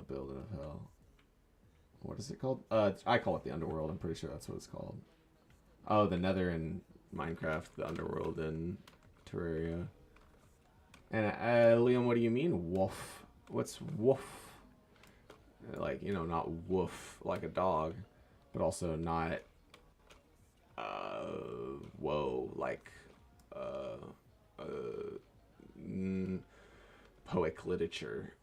[SPEAKER 1] building of hell. What is it called? I call it the Underworld. I'm pretty sure that's what it's called. Oh, the Nether in Minecraft, the Underworld in Terraria. And Liam, what do you mean wolf? What's wolf? Like, you know, not woof like a dog, but also not whoa like poetic literature.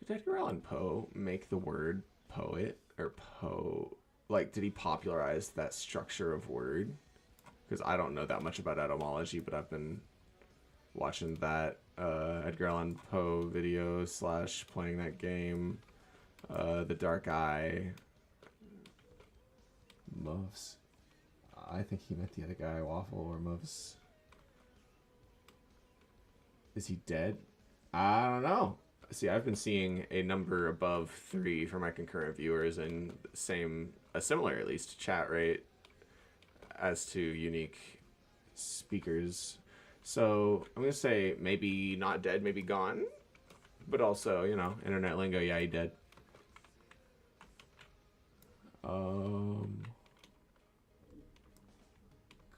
[SPEAKER 1] Did Edgar Allan Poe make the word poet or like, did he popularize that structure of word? Because I don't know that much about etymology, but I've been watching that Edgar Allan Poe video / playing that game, The Dark Eye. Muffs. I think he meant the other guy, Waffle or Muffs. Is he dead? I don't know. See, I've been seeing a number above 3 for my concurrent viewers and a similar at least chat rate as to unique speakers. So I'm gonna say maybe not dead, maybe gone, but also, you know, internet lingo. Yeah, he dead.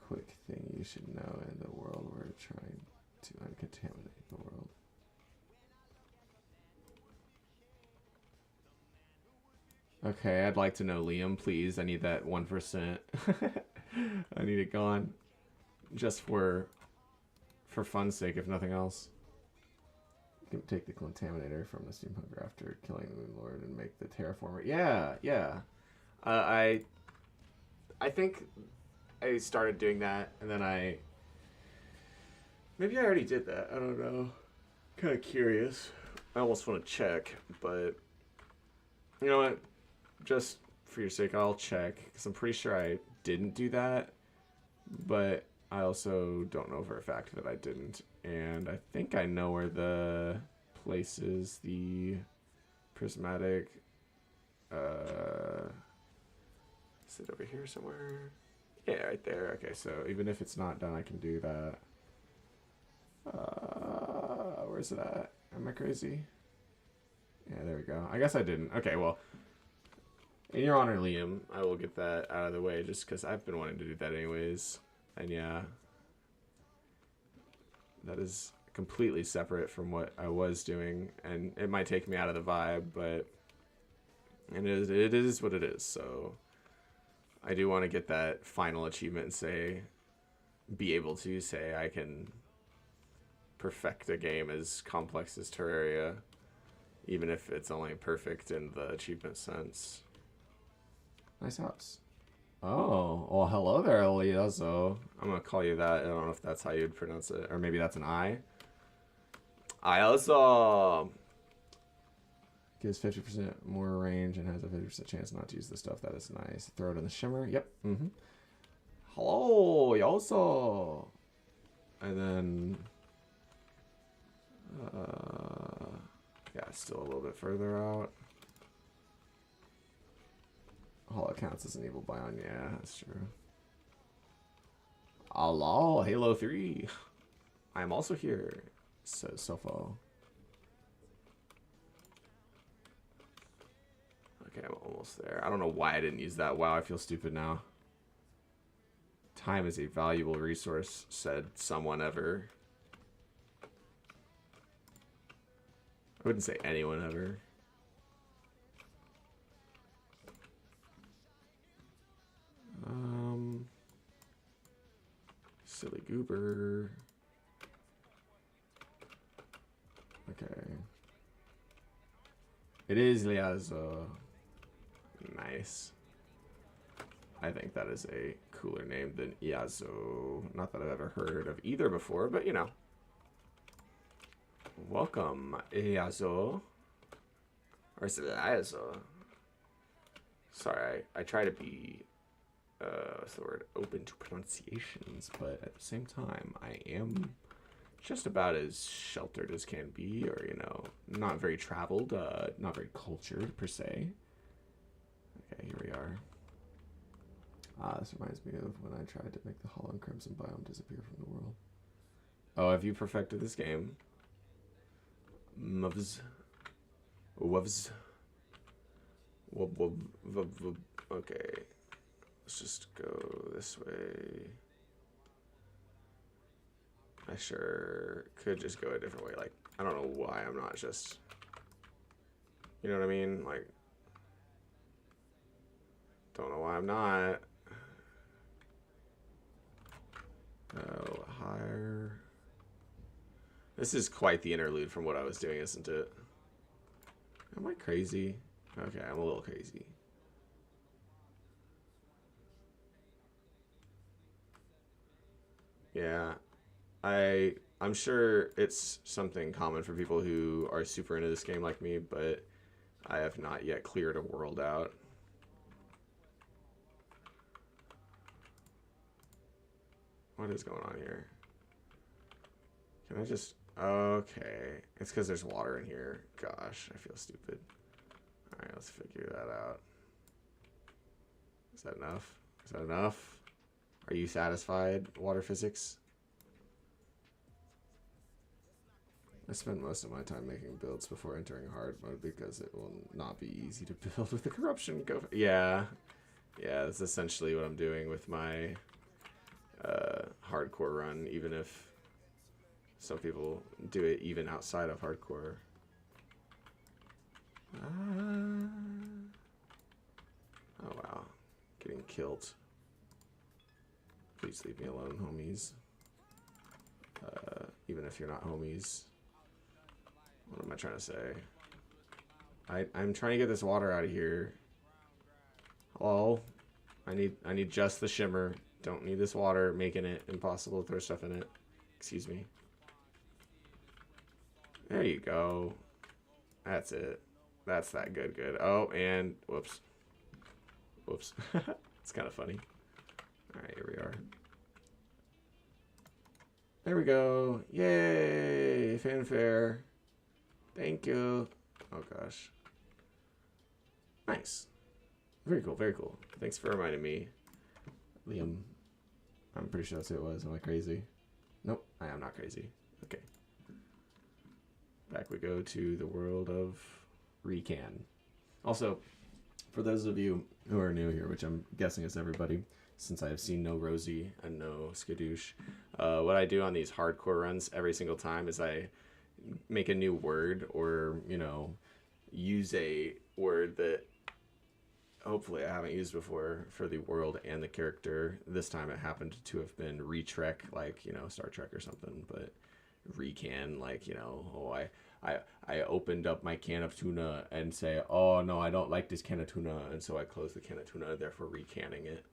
[SPEAKER 1] Quick thing you should know: in the world, we're trying to uncontaminate the world. Okay, I'd like to know, Liam, please. I need that 1%. I need it gone. Just for fun's sake, if nothing else. You can take the contaminator from the steampunk rafter, killing the Moon Lord, and make the terraformer. Yeah, yeah. I think I started doing that, and then maybe I already did that. I don't know. Kind of curious. I almost want to check, but you know what? Just for your sake, I'll check, because I'm pretty sure I didn't do that, but I also don't know for a fact that I didn't. And I think I know where the place is. The prismatic. Is it over here somewhere? Yeah, right there. Okay, so even if it's not done, I can do that. Where's it at? Am I crazy? Yeah, there we go. I guess I didn't. Okay, well, in your honor, Liam, I will get that out of the way just because I've been wanting to do that anyways. And yeah, that is completely separate from what I was doing, and it might take me out of the vibe, but it is what it is. So I do want to get that final achievement and be able to say I can perfect a game as complex as Terraria, even if it's only perfect in the achievement sense. Nice house. Oh, well, hello there, Eliezo. I'm gonna call you that. I don't know if that's how you'd pronounce it, or maybe that's an I. I also gives 50% more range and has a 50% chance not to use the stuff. That is nice. Throw it in the shimmer. Yep. Hello, Yoso. And then, yeah, still a little bit further out. All it counts as an evil biome. Yeah, that's true. Hello, Halo 3. I am also here, says Sofo. Okay, I'm almost there. I don't know why I didn't use that. Wow, I feel stupid now. Time is a valuable resource, said someone ever. I wouldn't say anyone ever. Silly goober. Okay. It is Liazo. Nice. I think that is a cooler name than Iazo. Not that I've ever heard of either before, but you know. Welcome, Iazo. Or is it Iazo? Sorry, I try to be, what's the word, open to pronunciations, but at the same time, I am just about as sheltered as can be, or, you know, not very traveled, not very cultured, per se. Okay, here we are. This reminds me of when I tried to make the Hollow and Crimson biome disappear from the world. Oh, have you perfected this game? Muvs. Wuvs. Wub wub wub wub. Okay. Let's just go this way. I sure could just go a different way. Like, I don't know why I'm not just... You know what I mean? Like... Don't know why I'm not. Oh, higher. This is quite the interlude from what I was doing, isn't it? Am I crazy? Okay, I'm a little crazy. Yeah. I'm sure it's something common for people who are super into this game like me, but I have not yet cleared a world out. What is going on here? Can I just... Okay. It's because there's water in here. Gosh, I feel stupid. Alright, let's figure that out. Is that enough? Is that enough? Are you satisfied, water physics? I spend most of my time making builds before entering hard mode because it will not be easy to build with the corruption. Yeah. Yeah, that's essentially what I'm doing with my hardcore run, even if some people do it even outside of hardcore. Oh wow, getting killed. Please leave me alone, homies. Even if you're not homies. What am I trying to say? I'm trying to get this water out of here. Hello? I need just the shimmer. Don't need this water making it impossible to throw stuff in it. Excuse me. There you go. That's it. That's that good. Oh, and whoops. Whoops. It's kind of funny. Alright, here we are. There we go. Yay! Fanfare. Thank you. Oh gosh. Nice. Very cool, very cool. Thanks for reminding me, Liam. I'm pretty sure that's who it was. Am I crazy? Nope, I am not crazy. Okay. Back we go to the world of Recan. Also, for those of you who are new here, which I'm guessing is everybody, since I have seen no Rosie and no Skadoosh, what I do on these hardcore runs every single time is I make a new word or, you know, use a word that hopefully I haven't used before for the world and the character. This time it happened to have been Retrek, like, you know, Star Trek or something, but Recan, like, you know, oh, I opened up my can of tuna and say, oh no, I don't like this can of tuna, and so I close the can of tuna, therefore recanning it.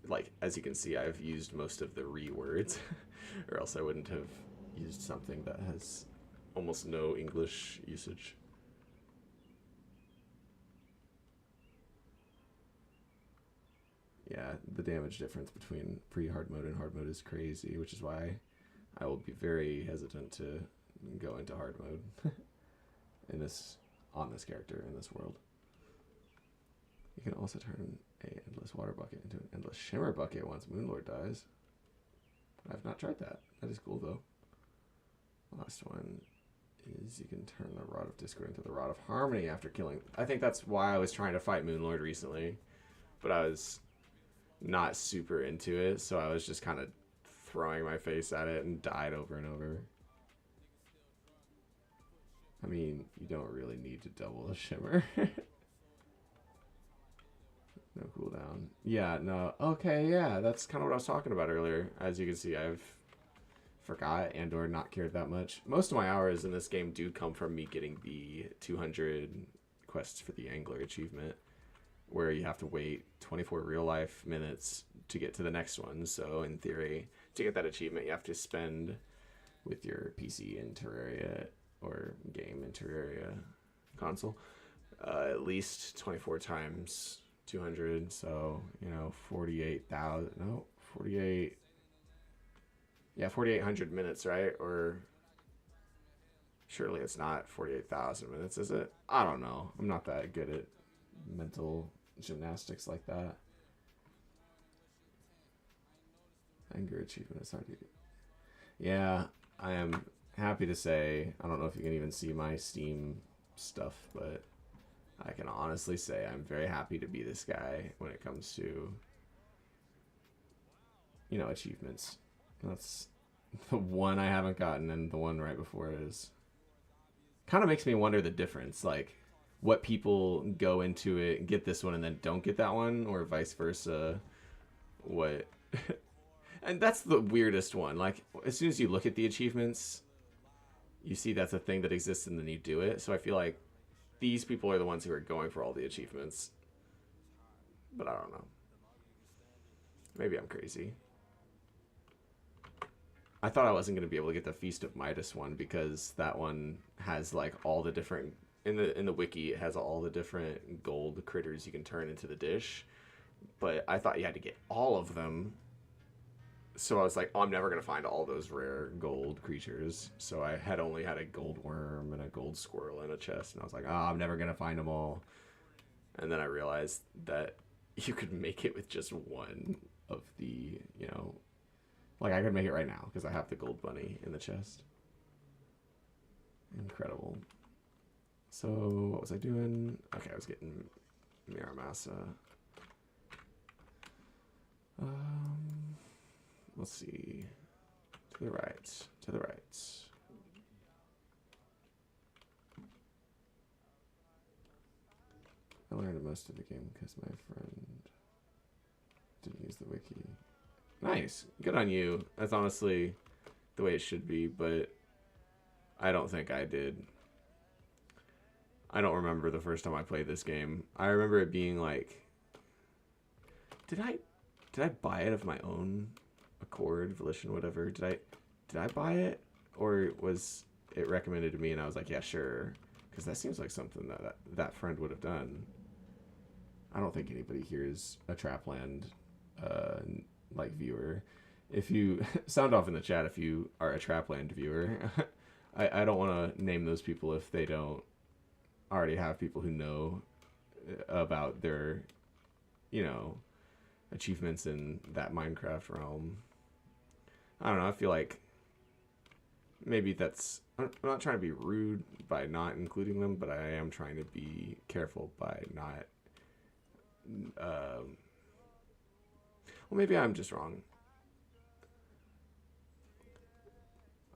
[SPEAKER 1] Like, as you can see, I've used most of the words, or else I wouldn't have used something that has almost no English usage. Yeah, the damage difference between pre-hard mode and hard mode is crazy, which is why I will be very hesitant to go into hard mode on this character in this world. You can also turn an endless water bucket into an endless shimmer bucket once Moonlord dies. I've not tried that. That is cool though. Last one is you can turn the Rod of Discord into the Rod of Harmony after killing. I think that's why I was trying to fight Moonlord recently, but I was not super into it, so I was just kind of throwing my face at it and died over and over. I mean, you don't really need to double the shimmer. No cooldown. Yeah, no. Okay, yeah, that's kind of what I was talking about earlier. As you can see, I've forgot and or not cared that much. Most of my hours in this game do come from me getting the 200 quests for the Angler achievement, where you have to wait 24 real life minutes to get to the next one. So in theory, to get that achievement, you have to spend with your PC in Terraria or game in Terraria console at least 24 times 200. So, you know, 48,000. No, 48. Yeah, 4,800 minutes, right? Or surely it's not 48,000 minutes, is it? I don't know. I'm not that good at mental gymnastics like that. Anger achievement is hard to get. Yeah, I am happy to say, I don't know if you can even see my Steam stuff, but I can honestly say I'm very happy to be this guy when it comes to, you know, achievements. That's the one I haven't gotten, and the one right before it is. Kind of makes me wonder the difference, like what people go into it, get this one, and then don't get that one, or vice versa. What? And that's the weirdest one. Like, as soon as you look at the achievements, you see that's a thing that exists, and then you do it. So I feel like these people are the ones who are going for all the achievements. But I don't know. Maybe I'm crazy. I thought I wasn't going to be able to get the Feast of Midas one because that one has like all the different in the wiki. It has all the different gold critters you can turn into the dish, but I thought you had to get all of them. So I was like, oh, I'm never going to find all those rare gold creatures. So I had only had a gold worm and a gold squirrel in a chest, and I was like, oh, I'm never going to find them all. And then I realized that you could make it with just one of the, you know, like I could make it right now because I have the gold bunny in the chest. Incredible. So what was I doing? Okay, I was getting Miramasa. Let's see. To the right. To the right. I learned most of the game because my friend didn't use the wiki. Nice. Good on you. That's honestly the way it should be, but I don't think I did. I don't remember the first time I played this game. I remember it being like, did I buy it of my own accord, volition, whatever? Did I buy it, or was it recommended to me and I was like, yeah, sure, because that seems like something that friend would have done. I don't think anybody here is a Trapland uh, like viewer. If you sound off in the chat if you are a Trapland viewer. I don't want to name those people if they don't already have people who know about their, you know, achievements in that Minecraft realm. I don't know. I feel like maybe that's. I'm not trying to be rude by not including them, but I am trying to be careful by not. Well, maybe I'm just wrong.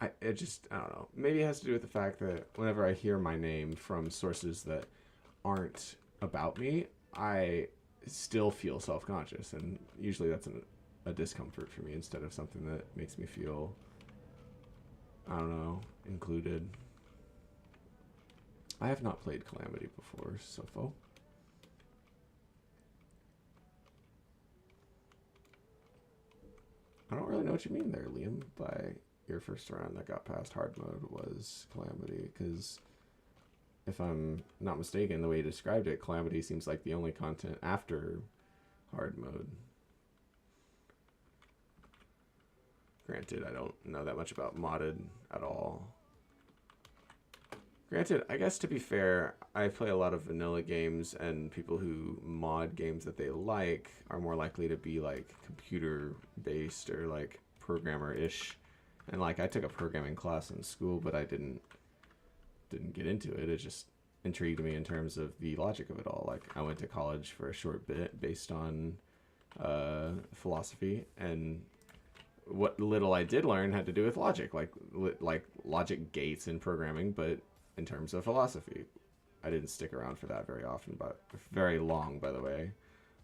[SPEAKER 1] I don't know. Maybe it has to do with the fact that whenever I hear my name from sources that aren't about me, I still feel self-conscious, and usually that's a discomfort for me instead of something that makes me feel, I don't know, included. I have not played Calamity before, Sofo. I don't really know what you mean there, Liam, by your first round that got past hard mode was Calamity, because if I'm not mistaken, the way you described it, Calamity seems like the only content after hard mode. Granted, I don't know that much about modded at all. Granted, I guess to be fair, I play a lot of vanilla games, and people who mod games that they like are more likely to be like computer-based or like programmer-ish. And like I took a programming class in school, but I didn't get into it. It just intrigued me in terms of the logic of it all. Like I went to college for a short bit based on philosophy, and what little I did learn had to do with logic, like logic gates in programming, but in terms of philosophy. I didn't stick around for that very often, but very long, by the way.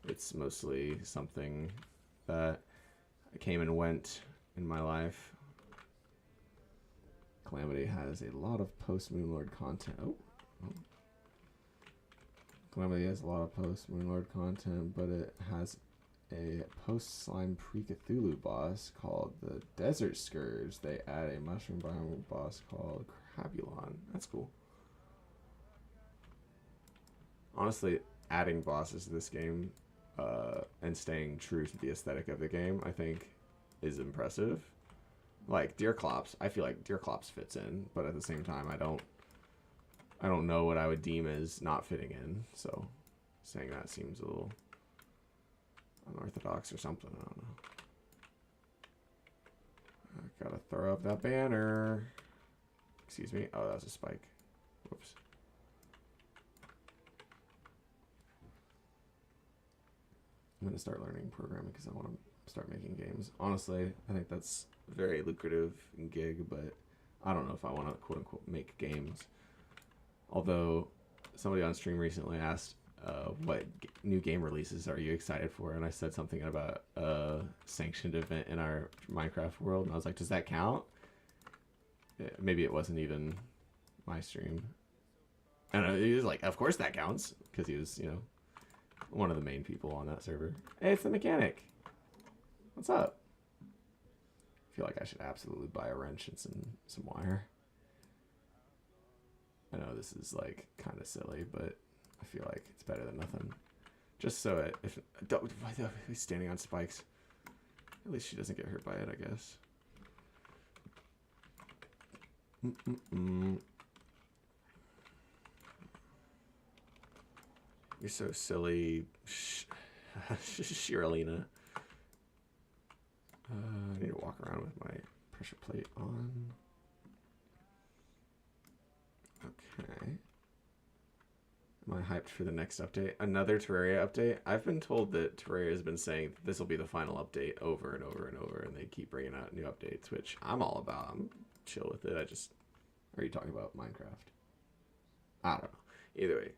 [SPEAKER 1] It's mostly something that came and went in my life. Calamity has a lot of post-Moonlord content. Oh. Calamity has a lot of post-Moonlord content, but it has a post-slime pre-Cthulhu boss called the Desert Scourge. They add a mushroom biome boss called Crabulon. That's cool. Honestly, adding bosses to this game and staying true to the aesthetic of the game, I think, is impressive. Like Deerclops, I feel like Deerclops fits in, but at the same time, I don't know what I would deem as not fitting in. So, saying that seems a little unorthodox or something. I don't know. I gotta throw up that banner. Excuse me. Oh, that was a spike. Whoops. I'm gonna start learning programming because I want to start making games. Honestly, I think that's a very lucrative gig, but I don't know if I want to quote unquote make games. Although somebody on stream recently asked, what new game releases are you excited for? And I said something about a sanctioned event in our Minecraft world, and I was like, does that count? Maybe it wasn't even my stream. And he was like, of course that counts, because he was, you know, one of the main people on that server. Hey, it's the mechanic. What's up? I feel like I should absolutely buy a wrench and some wire. I know this is like kind of silly, but I feel like it's better than nothing. Just so if he's standing on spikes, at least she doesn't get hurt by it, I guess. You're so silly, Shirlina. I need to walk around with my pressure plate on. Okay. Am I hyped for the next update? Another Terraria update? I've been told that Terraria has been saying this will be the final update over and over and over, and they keep bringing out new updates, which I'm all about. I'm chill with it. Are you talking about Minecraft? I don't know. Either way,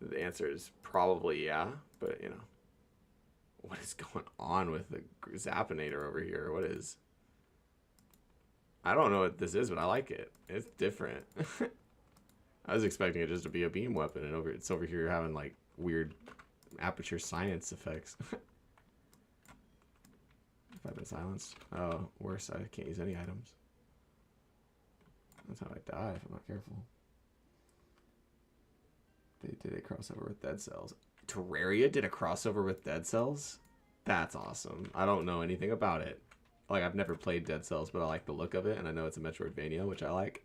[SPEAKER 1] the answer is probably yeah, but you know. What is going on with the Zappinator over here? What is... I don't know what this is, but I like it. It's different. I was expecting it just to be a beam weapon, and it's over here having like weird aperture science effects. If I've been silenced. Oh, worse, I can't use any items. That's how I die if I'm not careful. They did a crossover with Dead Cells. Terraria did a crossover with Dead Cells? That's awesome. I don't know anything about it. Like, I've never played Dead Cells, but I like the look of it, and I know it's a Metroidvania, which I like.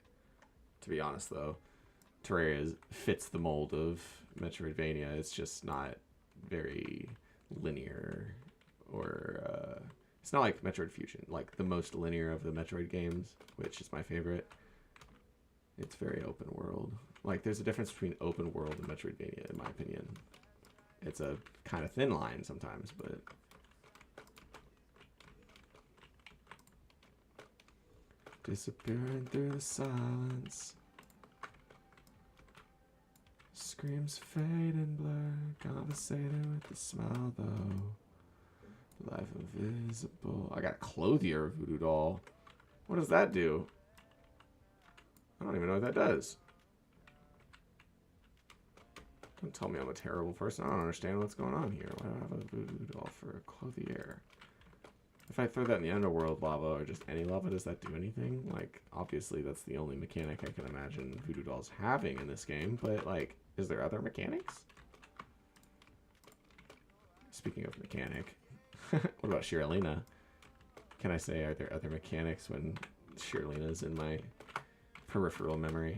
[SPEAKER 1] To be honest, though, Terraria fits the mold of Metroidvania. It's just not very linear, or it's not like Metroid Fusion, like the most linear of the Metroid games, which is my favorite. It's very open world. Like, there's a difference between open world and Metroidvania, in my opinion. It's a kind of thin line sometimes, but... Disappearing through the silence. Screams fade and blur. Conversating with the smile, though. Life invisible. I got a clothier voodoo doll. What does that do? I don't even know what that does. Don't tell me I'm a terrible person. I don't understand what's going on here. Why do I have a voodoo doll for a clothier? If I throw that in the underworld lava or just any lava, does that do anything? Like, obviously that's the only mechanic I can imagine voodoo dolls having in this game, but like, is there other mechanics? Speaking of mechanic, what about Shirlena? Can I say, are there other mechanics when Shirlena's in my peripheral memory?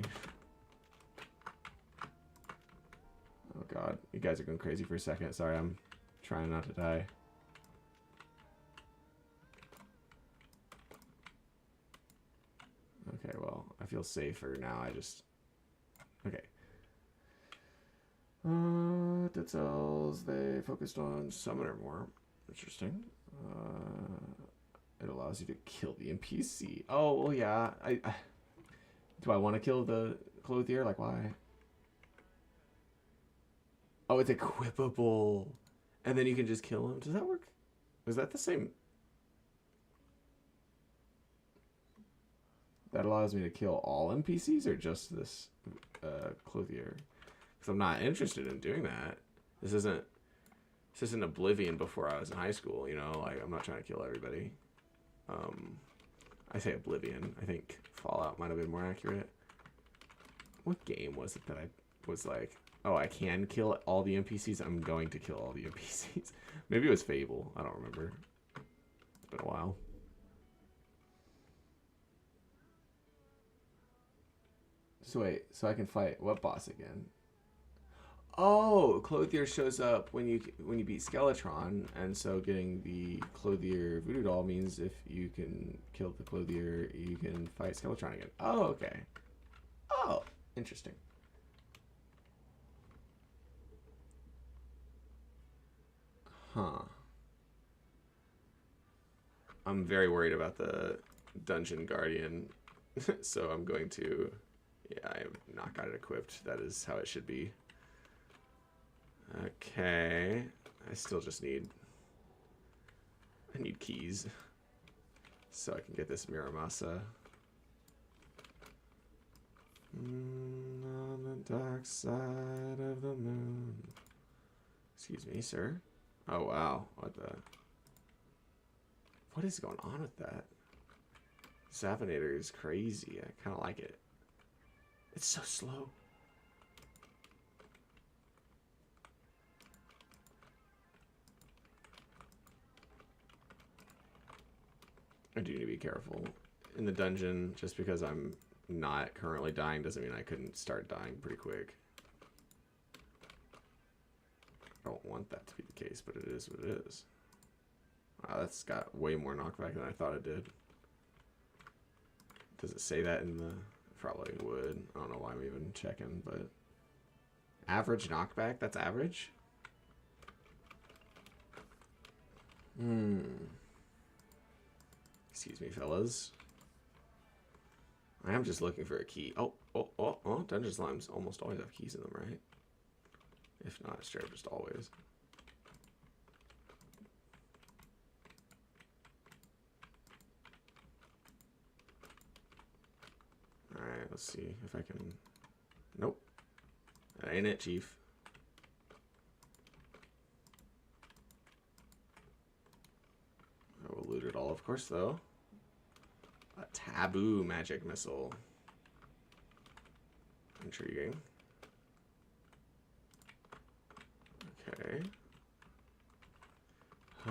[SPEAKER 1] Oh god, you guys are going crazy for a second. Sorry, I'm trying not to die. Okay, well, I feel safer now. Okay. Dead Cells, they focused on summoner more. Interesting. It allows you to kill the NPC. Oh, well, yeah. Do I want to kill the clothier? Like, why? Oh, it's equipable. And then you can just kill him. Does that work? Is that the same? That allows me to kill all NPCs or just this clothier? Because I'm not interested in doing that. This isn't Oblivion before I was in high school, you know? Like, I'm not trying to kill everybody. I say Oblivion. I think Fallout might have been more accurate. What game was it that I was like, oh, I can kill all the NPCs? I'm going to kill all the NPCs. Maybe it was Fable. I don't remember. It's been a while. So wait, so I can fight what boss again? Oh, Clothier shows up when you beat Skeletron, and so getting the Clothier voodoo doll means if you can kill the Clothier, you can fight Skeletron again. Oh, okay. Oh, interesting. Huh. I'm very worried about the Dungeon Guardian, so I'm going to... Yeah, I have not got it equipped. That is how it should be. Okay. I still just need... I need keys. So I can get this Miramasa. On the dark side of the moon. Excuse me, sir. Oh, wow. What is going on with that? Zavinator is crazy. I kind of like it. It's so slow. I do need to be careful. In the dungeon, just because I'm not currently dying doesn't mean I couldn't start dying pretty quick. I don't want that to be the case, but it is what it is. Wow, that's got way more knockback than I thought it did. Does it say that in the... Probably would. I don't know why I'm even checking, but... Average knockback? That's average? Excuse me, fellas. I am just looking for a key. Oh. Dungeon Slimes almost always have keys in them, right? If not, straight up just always. Alright, let's see if I can... Nope. That ain't it, Chief. I will loot it all, of course, though. A taboo magic missile. Intriguing.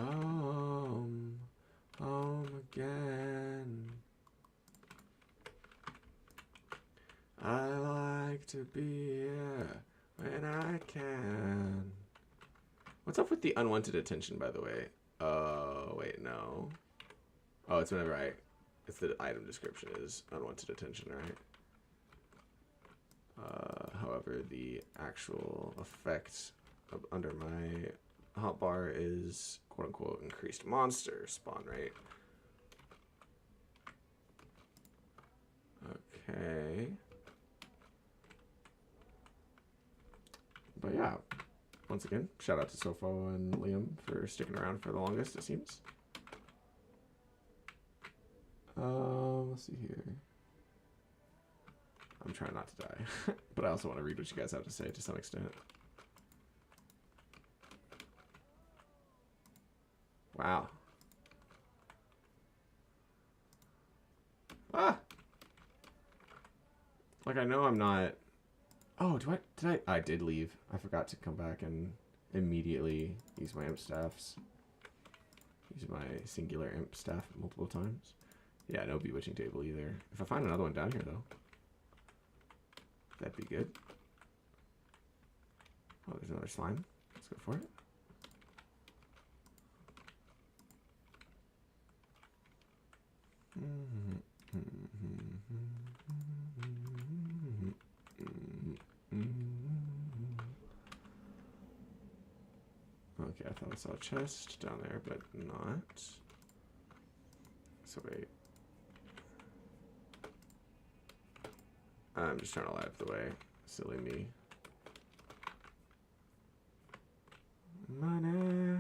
[SPEAKER 1] home, home again. I like to be here when I can. What's up with the unwanted attention, by the way? Oh, wait, no. Oh, it's whenever it's the item description is unwanted attention, right? However, the actual effect under my hotbar is quote-unquote increased monster spawn rate. Okay. But yeah, once again, shout out to Sofo and Liam for sticking around for the longest, it seems. Let's see here. I'm trying not to die, but I also want to read what you guys have to say to some extent. Wow. Ah! Like, I know I'm not... Oh, I did leave. I forgot to come back and immediately use my imp staffs. Use my singular imp staff multiple times. Yeah, no bewitching table either. If I find another one down here, though, that'd be good. Oh, there's another slime. Let's go for it. Okay, I thought I saw a chest down there, but not. So wait. I'm just trying to light up the way. Silly me. Money.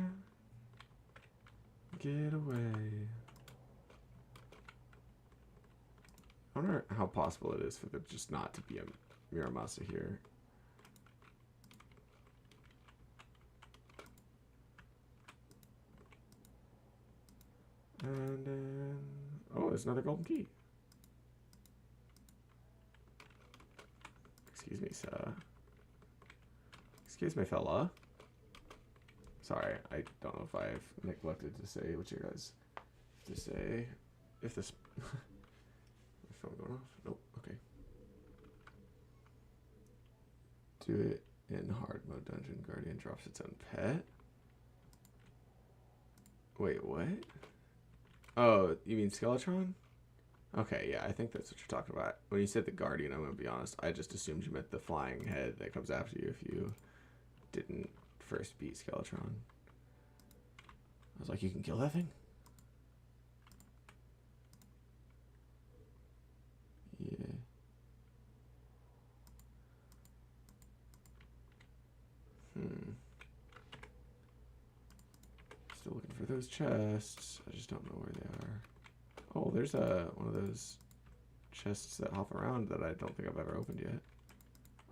[SPEAKER 1] Get away. I wonder how possible it is for there just not to be a Miramasa here. And then... Oh, there's another golden key. Excuse me, sir. Excuse me, fella. Sorry, I don't know if I've neglected to say what you guys have to say. If this... My phone going off? Nope, okay. Do it in hard mode dungeon. Guardian drops its own pet. Wait, what? Oh, you mean Skeletron? Okay, yeah, I think that's what you're talking about. When you said the Guardian, I'm going to be honest, I just assumed you meant the flying head that comes after you if you didn't first beat Skeletron. I was like, you can kill that thing? Yeah. Still looking for those chests. I just don't know where they are. Oh, there's one of those chests that hop around that I don't think I've ever opened yet.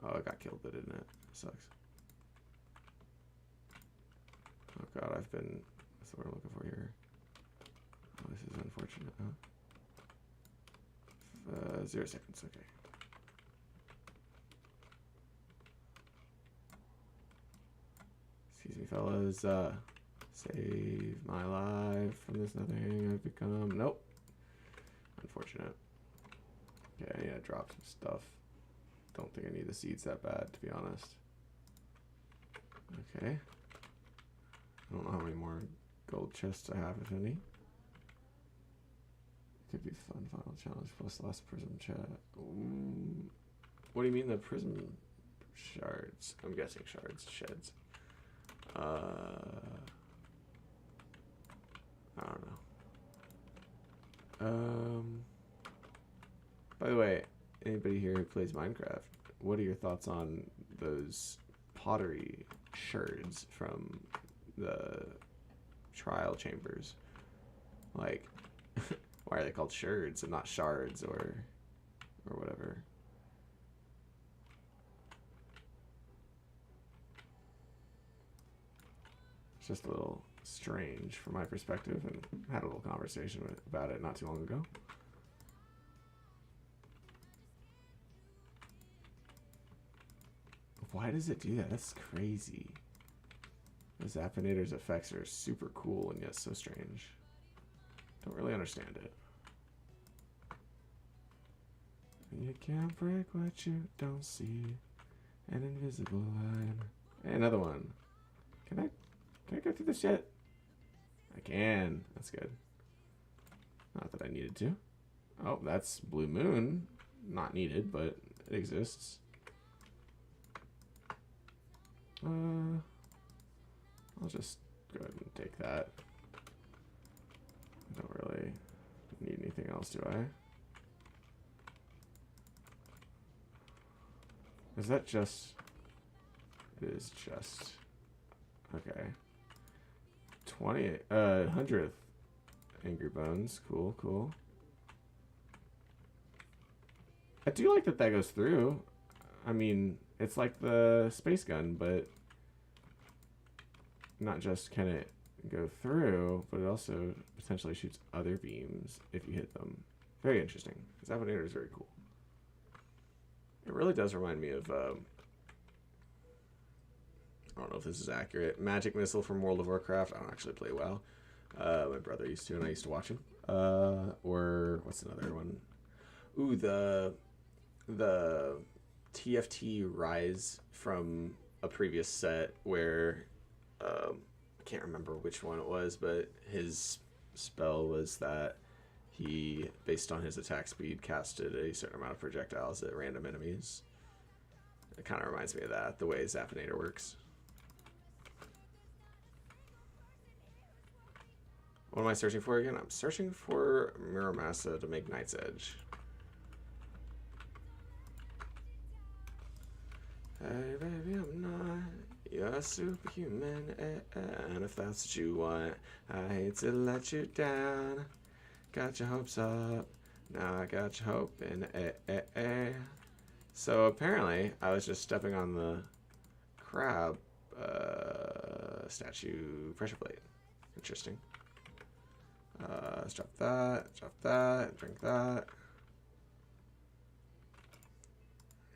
[SPEAKER 1] Oh, it got killed, though, didn't it? That sucks. Oh god, that's what I'm looking for here. Oh, this is unfortunate. Oh. 0 seconds, okay. Excuse me, fellas. Save my life from this nothing I've become. Nope. Unfortunate. Okay, I need to drop some stuff. Don't think I need the seeds that bad, to be honest. Okay. I don't know how many more gold chests I have, if any. Could be fun final challenge plus last prism chat. What do you mean the prism shards? I'm guessing shards, sheds. I don't know. By the way, anybody here who plays Minecraft, what are your thoughts on those pottery shards from the trial chambers? Like, why are they called shards and not shards or whatever? It's just a little strange from my perspective, and had a little conversation about it not too long ago. Why does it do that? That's crazy. The Zappinator's effects are super cool and yet so strange. Don't really understand it. You can't break what you don't see. An invisible line. Hey, another one. Can I go through this yet? I can. That's good. Not that I needed to. Oh, that's Blue Moon. Not needed, but it exists. I'll just go ahead and take that. I don't really need anything else, do I? Is that just... It is just... Okay. 100th Angry Bones. Cool, cool. I do like that that goes through. I mean, it's like the space gun, but not just can it go through, but it also potentially shoots other beams if you hit them. Very interesting. Zappinator is very cool. It really does remind me of, I don't know if this is accurate, Magic Missile from World of Warcraft. I don't actually play WoW. My brother used to, and I used to watch him. Or what's another one? Ooh, the TFT Rise from a previous set where I can't remember which one it was, but his spell was that he, based on his attack speed, casted a certain amount of projectiles at random enemies. It kind of reminds me of that, the way Zappinator works. What am I searching for again? I'm searching for Muramasa to make Knight's Edge. Hey baby, I'm not your superhuman, and if that's what you want, I hate to let you down. Got your hopes up, now I got your hope in, So apparently, I was just stepping on the crab statue pressure plate. Interesting. Let's drop that, drink that.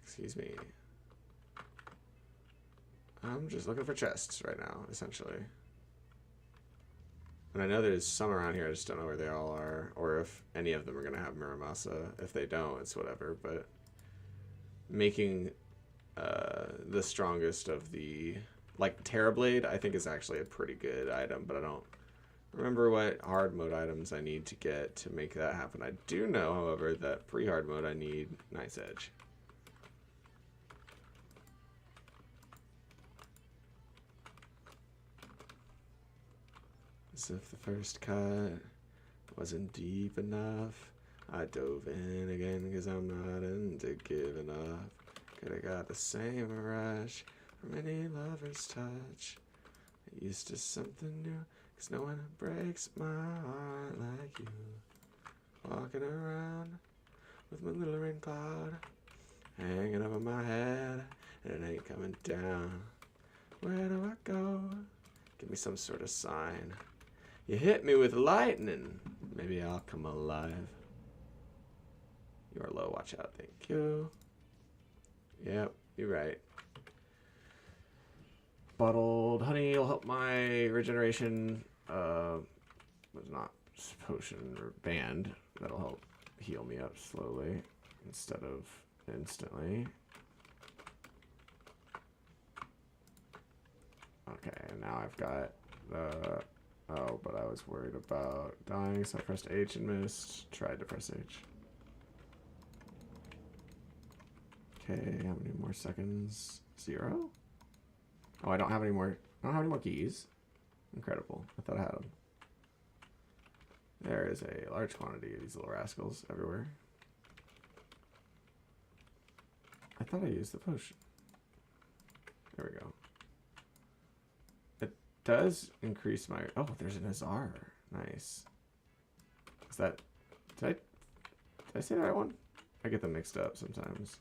[SPEAKER 1] Excuse me. I'm just looking for chests right now, essentially. And I know there's some around here, I just don't know where they all are, or if any of them are going to have Muramasa. If they don't, it's whatever, but making the strongest of the, like, Terrablade, I think is actually a pretty good item, but I don't remember what hard mode items I need to get to make that happen. I do know, however, that pre-hard mode I need Knight's Edge. As if the first cut wasn't deep enough, I dove in again because I'm not into giving up. Could've got the same rush from any lover's touch. Used to something new, cause no one breaks my heart like you. Walking around with my little rain cloud hanging over my head, and it ain't coming down. Where do I go? Give me some sort of sign. You hit me with lightning, maybe I'll come alive. You are low, watch out, thank you. Yep, you're right. Bottled honey will help my regeneration. Was not potion or band. That'll help heal me up slowly instead of instantly. Okay, now I've got the... Oh, but I was worried about dying, so I pressed H and missed. Tried to press H. Okay, how many more seconds? 0? Oh, I don't have any more. I don't have any more keys. Incredible. I thought I had them. There is a large quantity of these little rascals everywhere. I thought I used the potion. There we go. It does increase my... Oh, there's an Azar. Nice. Is that... Did I say the right one? I get them mixed up sometimes.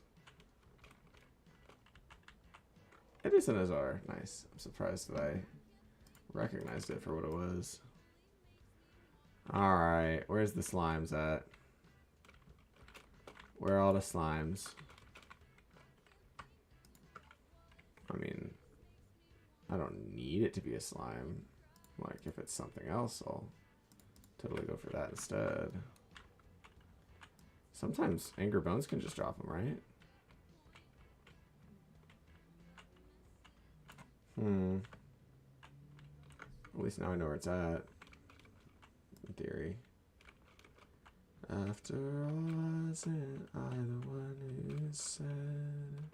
[SPEAKER 1] It is an Azar. Nice. I'm surprised that I recognized it for what it was. Alright, where's the slimes at? Where are all the slimes? I mean, I don't need it to be a slime. Like, if it's something else, I'll totally go for that instead. Sometimes Angry Bones can just drop them, right? At least now I know where it's at. In theory. After all, wasn't I the one who said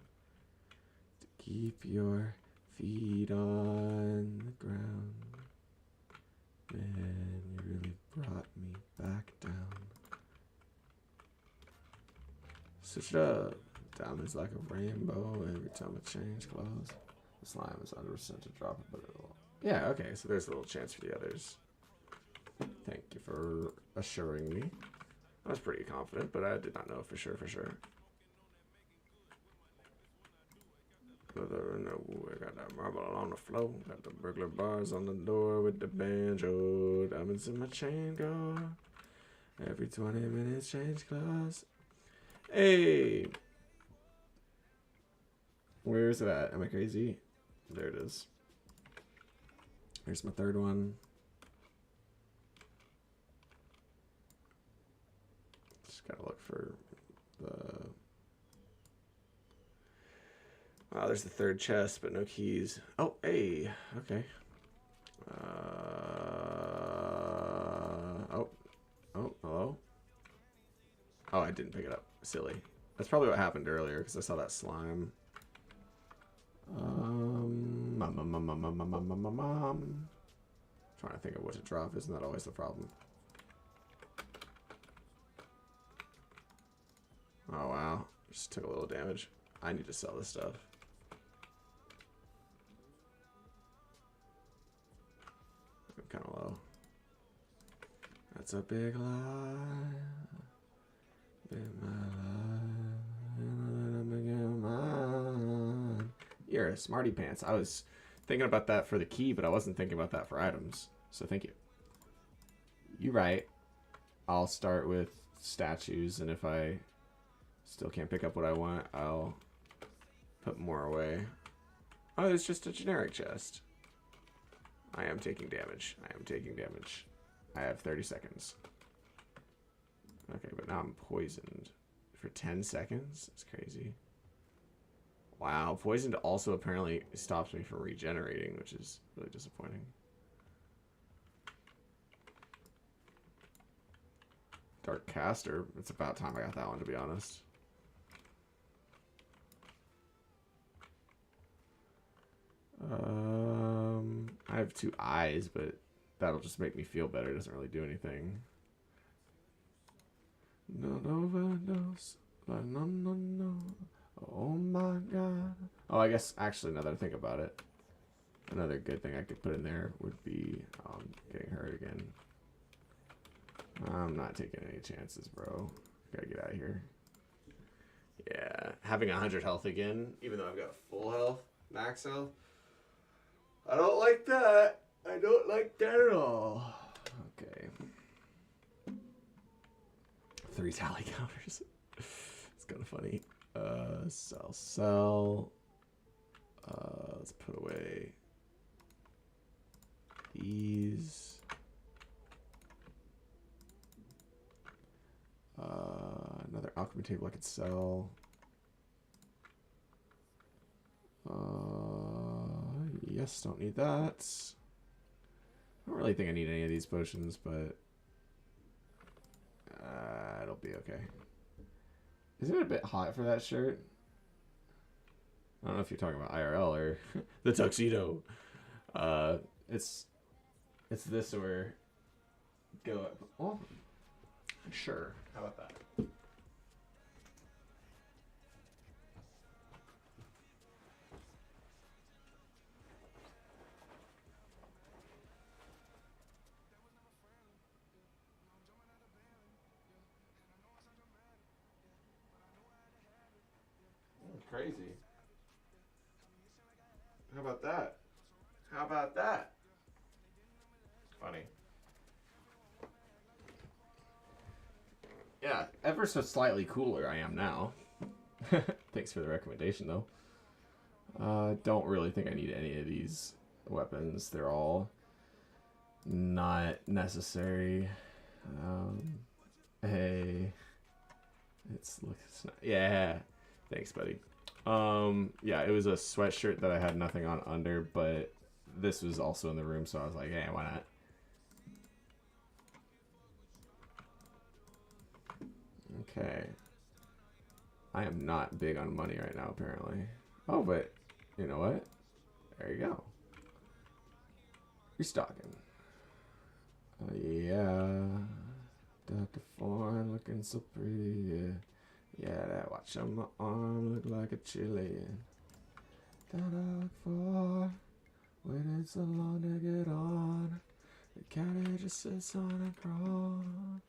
[SPEAKER 1] to keep your feet on the ground? Man, you really brought me back down. Switch it up. Diamonds like a rainbow every time I change clothes. The slime is 100% to drop it, but it'll... Yeah, okay, so there's a little chance for the others. Thank you for assuring me. I was pretty confident, but I did not know for sure. I got that marble on the floor. Got the burglar bars on the door with the banjo. Diamonds in my chain go. Every 20 minutes change clothes. Hey! Where is it at? Am I crazy? There it is. Here's my third one. Just gotta look for the... Wow, there's the third chest, but no keys. Oh, hey, okay. Oh, hello? Oh, I didn't pick it up. Silly. That's probably what happened earlier, because I saw that slime. Trying to think of what to drop. Isn't that always the problem? Oh, wow. Just took a little damage. I need to sell this stuff. I'm kind of low. That's a big lie. Big lie. You're a smarty pants. I was thinking about that for the key, but I wasn't thinking about that for items. So thank you. You're right. I'll start with statues, and if I still can't pick up what I want, I'll put more away. Oh, it's just a generic chest. I am taking damage. I am taking damage. I have 30 seconds. Okay, but now I'm poisoned for 10 seconds. That's crazy. Wow, poisoned also apparently stops me from regenerating, which is really disappointing. Dark Caster. It's about time I got that one, to be honest. I have 2 eyes, but that'll just make me feel better. It doesn't really do anything. No overdose. No. Oh my god. Oh, I guess actually, now that I think about it, another good thing I could put in there would be getting hurt again. I'm not taking any chances, bro. Gotta get out of here. Yeah, having 100 health again, even though I've got full health, max health. I don't like that. I don't like that at all. Okay. 3 tally counters. It's kind of funny. Sell. Let's put away these. Another alchemy table I could sell. Yes, don't need that. I don't really think I need any of these potions, but it'll be okay. Isn't it a bit hot for that shirt? I don't know if you're talking about IRL or the tuxedo. It's this or go. Well, sure. How about that? Crazy. How about that? How about that? Funny. Yeah, ever so slightly cooler I am now. Thanks for the recommendation, though. Don't really think I need any of these weapons. They're all not necessary. Hey, it's not, yeah. Thanks, buddy. Yeah, it was a sweatshirt that I had nothing on under, but this was also in the room, so I was like, hey, why not? Okay. I am not big on money right now, apparently. Oh, but you know what? There you go. Restocking. Yeah. Dr. Foreign looking so pretty, yeah. Yeah, that watch on my arm look like a Chilean. That I look for, waited so long to get on. The carriage just sits on a cross.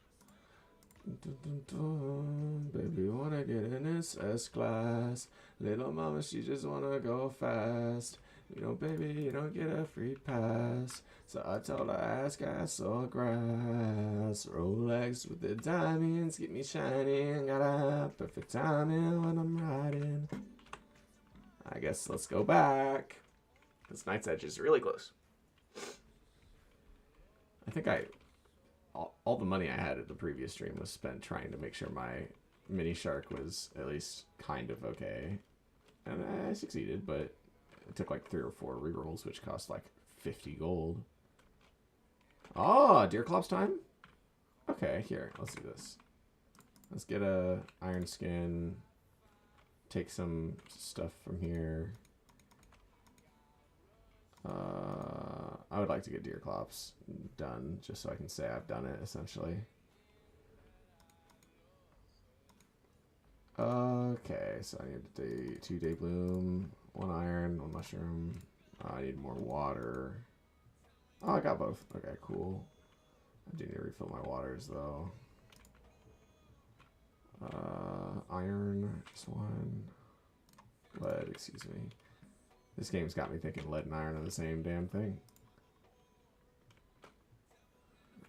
[SPEAKER 1] Dun, dun, dun. Baby wanna get in this S-class. Little mama, she just wanna go fast. You know, baby, you don't get a free pass. So I told her, ask gas or grass. Rolex with the diamonds, get me shining. Got a perfect timing when I'm riding. I guess let's go back. This Night's Edge is really close. I think all the money I had at the previous stream was spent trying to make sure my mini shark was at least kind of okay. And I succeeded, but it took like 3 or 4 rerolls, which cost like 50 gold. Oh, Deerclops time? Okay, here, let's do this. Let's get a iron skin. Take some stuff from here. I would like to get Deerclops done, just so I can say I've done it, essentially. Okay, so I need 2 day bloom, 1 iron, 1 mushroom. I need more water. Oh, I got both. Okay, cool. I do need to refill my waters, though. Iron, just 1. Lead, excuse me. This game's got me thinking lead and iron are the same damn thing.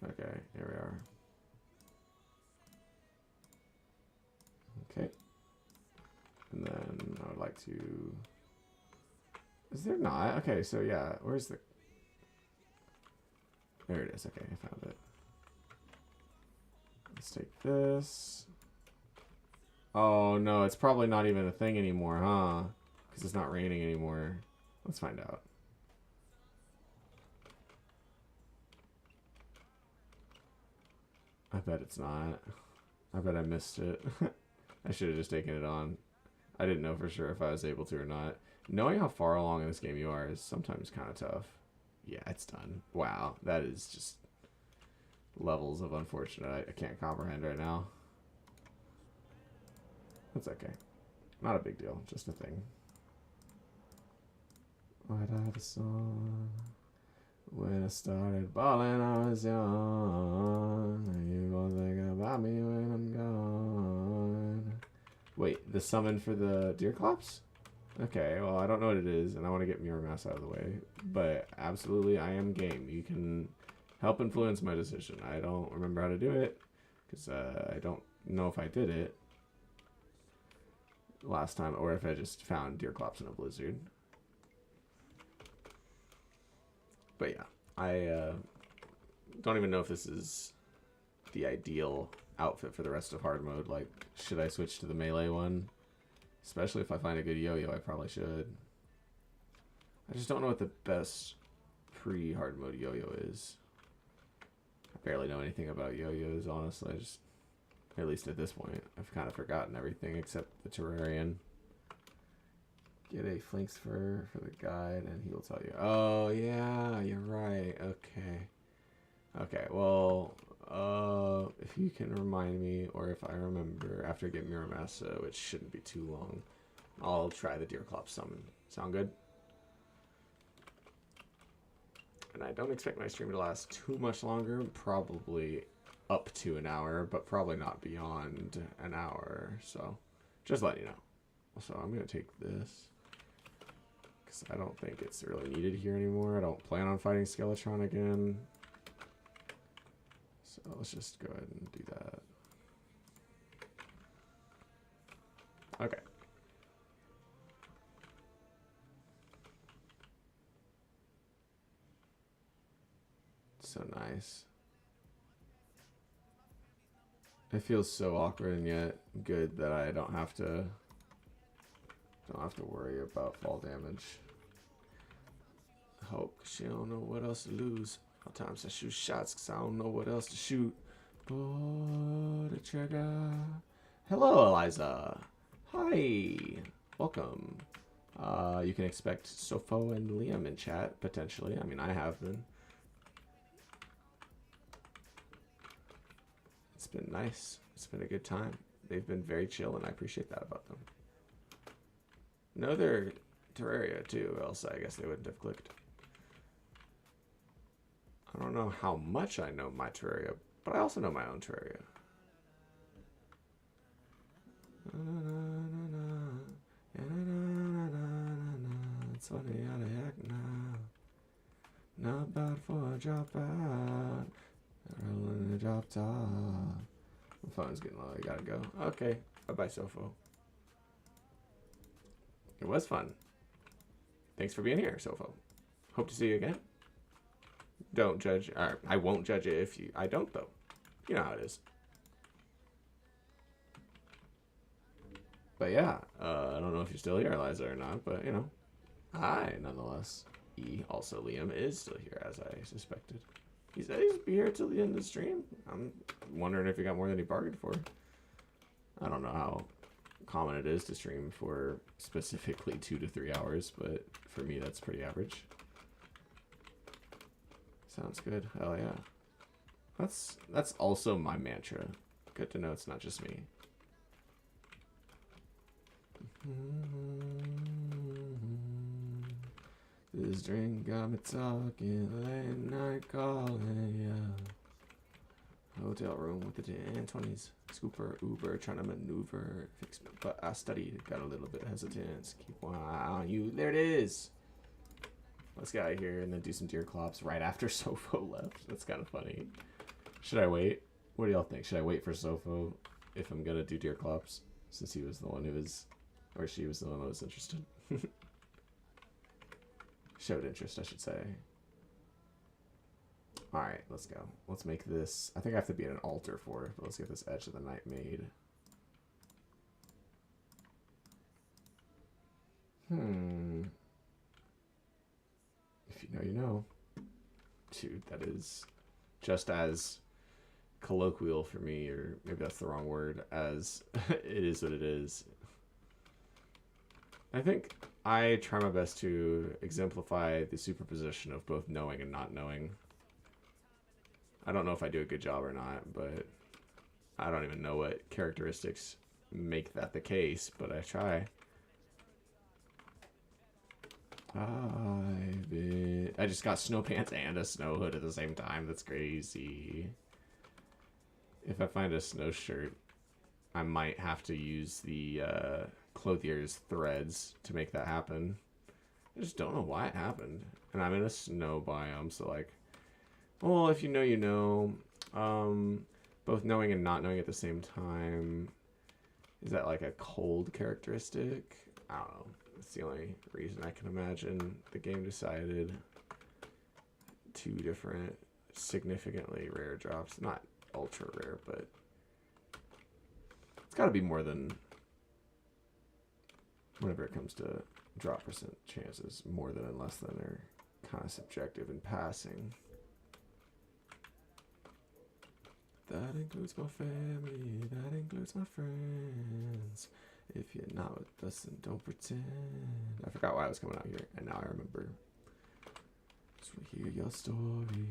[SPEAKER 1] Okay, here we are. Okay. And then I would like to... Is there not? Okay, so yeah, where's the... There it is. Okay, I found it. Let's take this. Oh, no, it's probably not even a thing anymore, huh? Because it's not raining anymore. Let's find out. I bet it's not. I bet I missed it. I should have just taken it on. I didn't know for sure if I was able to or not. Knowing how far along in this game you are is sometimes kind of tough. Yeah, it's done. Wow, that is just levels of unfortunate I can't comprehend right now. That's okay. Not a big deal, just a thing. I'd have a song. When I started balling, I was young. You gon' think about me when I'm gone. Wait, the summon for the Deerclops? Okay, well, I don't know what it is, and I want to get Mirror Mass out of the way. But absolutely, I am game. You can help influence my decision. I don't remember how to do it, because I don't know if I did it last time, or if I just found Deerclops in a blizzard. But yeah, I don't even know if this is the ideal outfit for the rest of hard mode. Like, should I switch to the melee one? Especially if I find a good yo-yo, I probably should. I just don't know what the best pre-hard mode yo-yo is. I barely know anything about yo-yos, honestly. I just, at least at this point, I've kind of forgotten everything except the Terrarian. Get a flanks for the guide, and he'll tell you. Oh, yeah, you're right. Okay. Okay, well, if you can remind me, or if I remember after I get Mirror Mass, which shouldn't be too long, I'll try the Deerclops summon. Sound good? And I don't expect my stream to last too much longer. Probably up to an hour, but probably not beyond an hour. So, just letting you know. So I'm going to take this. I don't think it's really needed here anymore. I don't plan on fighting Skeletron again. So let's just go ahead and do that. Okay. So nice. It feels so awkward and yet good that I don't have to worry about fall damage. Hope, cause she don't know what else to lose. Sometimes I shoot shots cause I don't know what else to shoot. Pull the trigger. Hello, Eliza. Hi. Welcome. You can expect Sofo and Liam in chat, potentially. I mean, I have been. It's been nice. It's been a good time. They've been very chill, and I appreciate that about them. No, they're Terraria, too, else I guess they wouldn't have clicked. I don't know how much I know my Terraria, but I also know my own Terraria. It's funny how they act now. Not bad for a dropout. Rolling the drop top. My phone's getting low. I gotta go. Okay. Bye-bye, Sofo. It was fun. Thanks for being here, Sofo. Hope to see you again. Don't judge. I won't judge it if you... I don't, though. You know how it is. But yeah, I don't know if you're still here, Eliza, or not, but, you know. Hi, nonetheless. Also, Liam is still here, as I suspected. He said he'd be here till the end of the stream. I'm wondering if he got more than he bargained for. I don't know how common it is to stream for specifically 2 to 3 hours, but for me, that's pretty average. Sounds good. Hell yeah. That's also my mantra. Good to know it's not just me. This drink got me talking, late night calling, yeah. Hotel room with the 1020s. Scooper, Uber, trying to maneuver. But I studied, got a little bit hesitant. Keep one eye on you. There it is. Let's get out of here and then do some deer clops right after Sofo left. That's kind of funny. Should I wait? What do y'all think? Should I wait for Sofo if I'm going to do deer clops? Since he was the one who was, or she was the one that was interested. Showed interest, I should say. Alright, let's go. Let's make this... I think I have to be in an altar for it, but let's get this Edge of the Night made. If you know, you know. Dude, that is just as colloquial for me, or maybe that's the wrong word, as it is what it is. I think I try my best to exemplify the superposition of both knowing and not knowing. I don't know if I do a good job or not, but I don't even know what characteristics make that the case, but I try. I just got snow pants and a snow hood at the same time. That's crazy. If I find a snow shirt, I might have to use the clothier's threads to make that happen. I just don't know why it happened. And I'm in a snow biome, so like, well, if you know, you know. Both knowing and not knowing at the same time. Is that like a cold characteristic? I don't know. That's the only reason I can imagine the game decided 2 different significantly rare drops. Not ultra rare, but it's got to be more than, whenever it comes to drop percent chances, more than and less than are kind of subjective in passing. That includes my family, that includes my friends. If you're not with us, then don't pretend. I forgot why I was coming out here, and now I remember. Just to hear your story,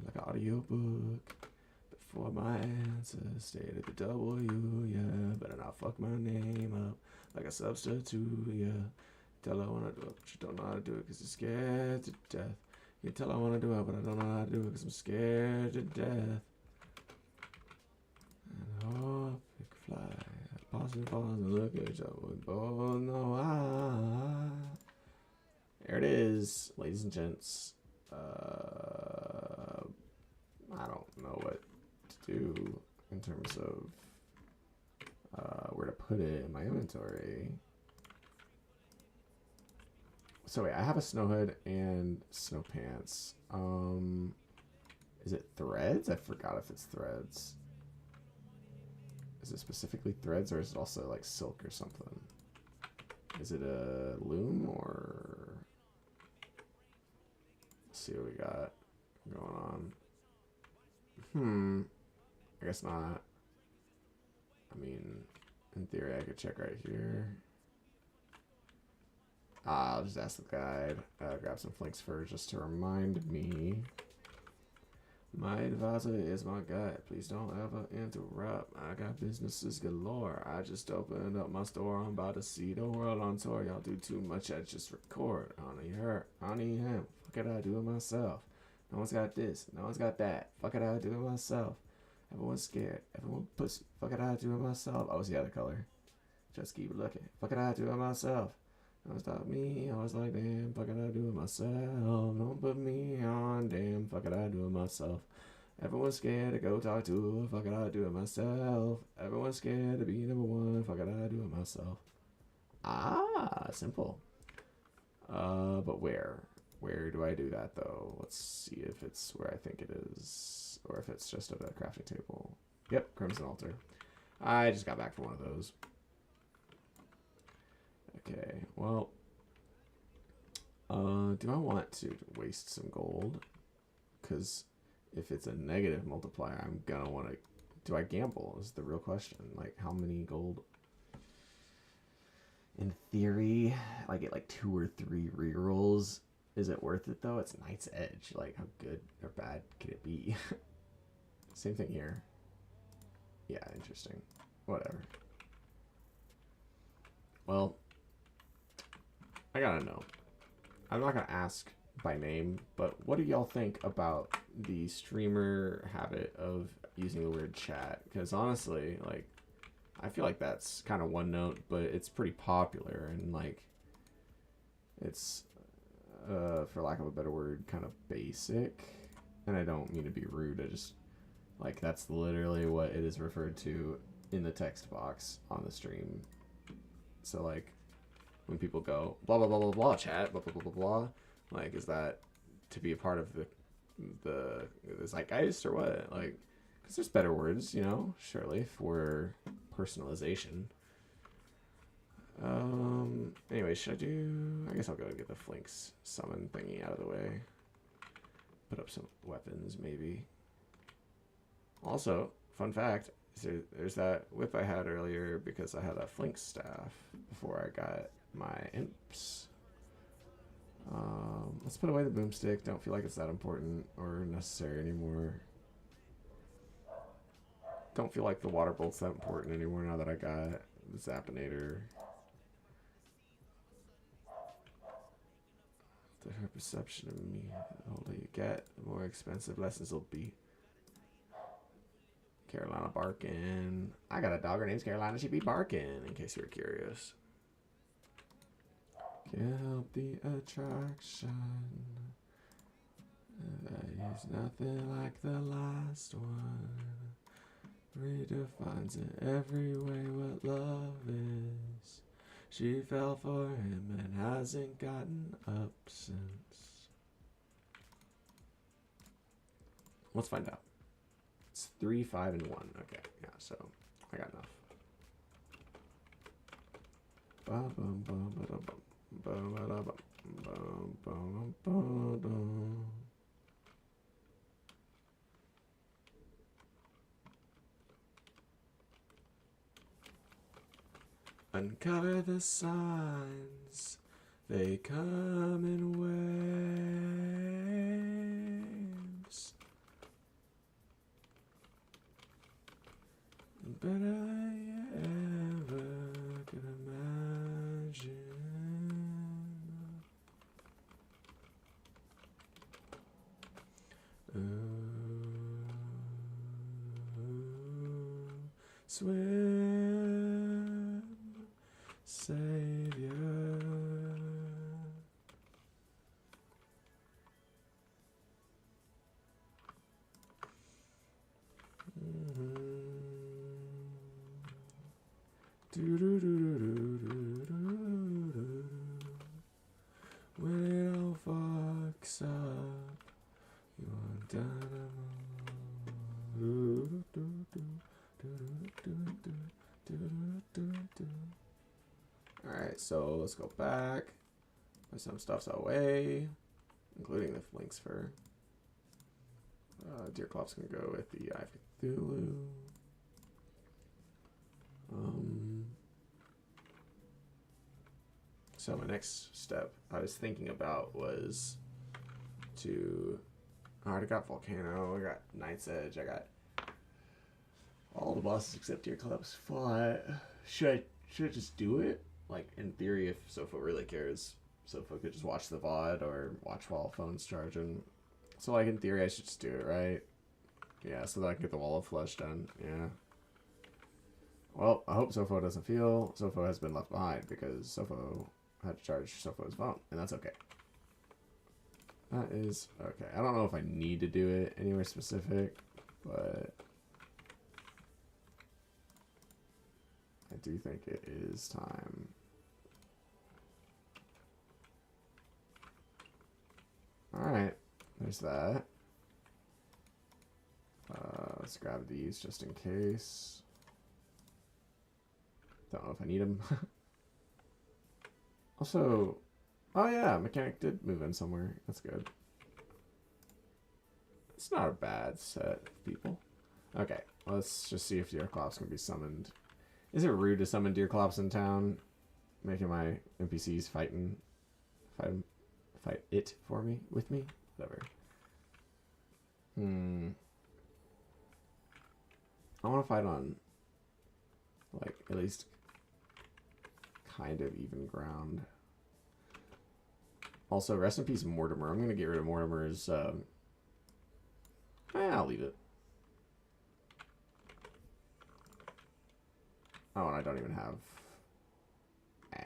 [SPEAKER 1] like an audiobook. Before my answer, stayed at the W, yeah. Better not fuck my name up like a substitute, yeah. Tell I wanna do it, but you don't know how to do it, cause you're scared to death. You tell I wanna do it, but I don't know how to do it, cause I'm scared to death. And hope you can fly. Pause and pause and look at each other. We both know why. There it is, ladies and gents. I don't know what to do in terms of where to put it in my inventory. So wait, I have a snow hood and snow pants. Is it threads? I forgot if it's threads. Is it specifically threads, or is it also like silk or something? Is it a loom, or... Let's see what we got going on. I guess not. I mean, in theory, I could check right here. I'll just ask the guide. Grab some flinks first just to remind me. My advisor is my guide. Please don't ever interrupt. I got businesses galore. I just opened up my store. I'm about to see the world on tour. Y'all do too much. I just record. I need her. I need him. Fuck it, I do it myself. No one's got this. No one's got that. Fuck it, I do it myself. Everyone's scared. Everyone pussy. Fuck it, I do it myself. Oh, it's the other color. Just keep looking. Fuck it, I do it myself. Don't stop me. I was like, damn, fuck it, I do it myself. Don't put me on. Damn, fuck it, I do it myself. Everyone's scared to go talk to her. Fuck it, I do it myself. Everyone's scared to be number one. Fuck it, I do it myself. Ah, simple. But where? Where do I do that, though? Let's see if it's where I think it is. Or if it's just at a crafting table. Yep, Crimson Altar. I just got back from one of those. Okay, well, do I want to waste some gold? Because if it's a negative multiplier, I'm gonna want to... Do I gamble is the real question. Like, how many gold? In theory, I get like 2 or 3 rerolls. Is it worth it, though? It's Knight's Edge. Like, how good or bad could it be? Same thing here. Yeah, interesting. Whatever. Well... I gotta know. I'm not gonna ask by name, but what do y'all think about the streamer habit of using the word chat? Because honestly, like, I feel like that's kind of one note, but it's pretty popular, and like, it's, for lack of a better word, kind of basic. And I don't mean to be rude. I just, like, that's literally what it is referred to in the text box on the stream. So like, when people go blah blah blah blah blah chat blah blah blah blah blah, like, is that to be a part of the zeitgeist or what? Like, because there's better words, you know, surely, for personalization. Anyway, should I do... I guess I'll go get the flinks summon thingy out of the way. Put up some weapons, maybe. Also, fun fact, there's that whip I had earlier because I had a flink staff before I got my imps. Let's put away the boomstick. Don't feel like it's that important or necessary anymore. Don't feel like the water bolt's that important anymore now that I got the Zappinator. To her perception of me, the older you get, the more expensive lessons will be. Carolina barking. I got a dog, her name's Carolina, she be barking, in case you were curious. Can't help the attraction. That is nothing like the last one. Redefines in every way what love is. She fell for him and hasn't gotten up since. Let's find out. It's 3, 5, and 1. Okay, yeah, so I got enough. Bum, bum, bum, ba, da, bum. Uncover the signs, they come in waves. Better than you ever could imagine. Swim, Savior. When it all fucks up, you want dynamite. Alright, so let's go back. Put some stuffs away, including the links for Deer Clops can go with the Eye of Cthulhu. So my next step I was thinking about was to... I already got Volcano, I got Night's Edge, I got all the bosses except Deer Clops fought. Should I just do it? Like, in theory, if Sofo really cares, Sofo could just watch the VOD or watch while phone's charging. So, like, in theory, I should just do it, right? Yeah, so that I can get the Wall of Flesh done. Yeah. Well, I hope Sofo doesn't feel Sofo has been left behind because Sofo had to charge Sofo's phone, and that's okay. That is okay. I don't know if I need to do it anywhere specific, but I do think it is time. Alright, there's that. Let's grab these just in case. Don't know if I need them. Also, oh yeah, Mechanic did move in somewhere. That's good. It's not a bad set of people. Okay, let's just see if Deer Clops can be summoned. Is it rude to summon Deer Clops in town? Making my NPCs fight it for me, with me? Whatever. I want to fight on, like, at least kind of even ground. Also, rest in peace, Mortimer. I'm going to get rid of Mortimer's, I'll leave it. Oh, and I don't even have...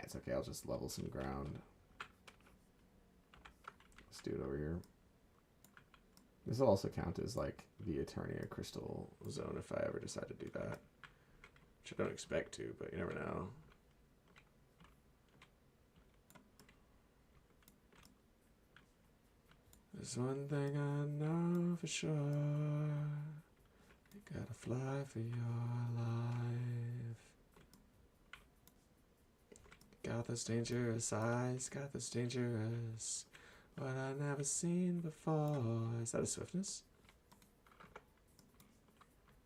[SPEAKER 1] it's okay, I'll just level some ground. Let's do it over here. This will also count as, like, the Eternia Crystal Zone if I ever decide to do that. Which I don't expect to, but you never know. There's one thing I know for sure. You gotta fly for your life. Got those dangerous eyes, got those dangerous... what I never seen before. Is that a swiftness?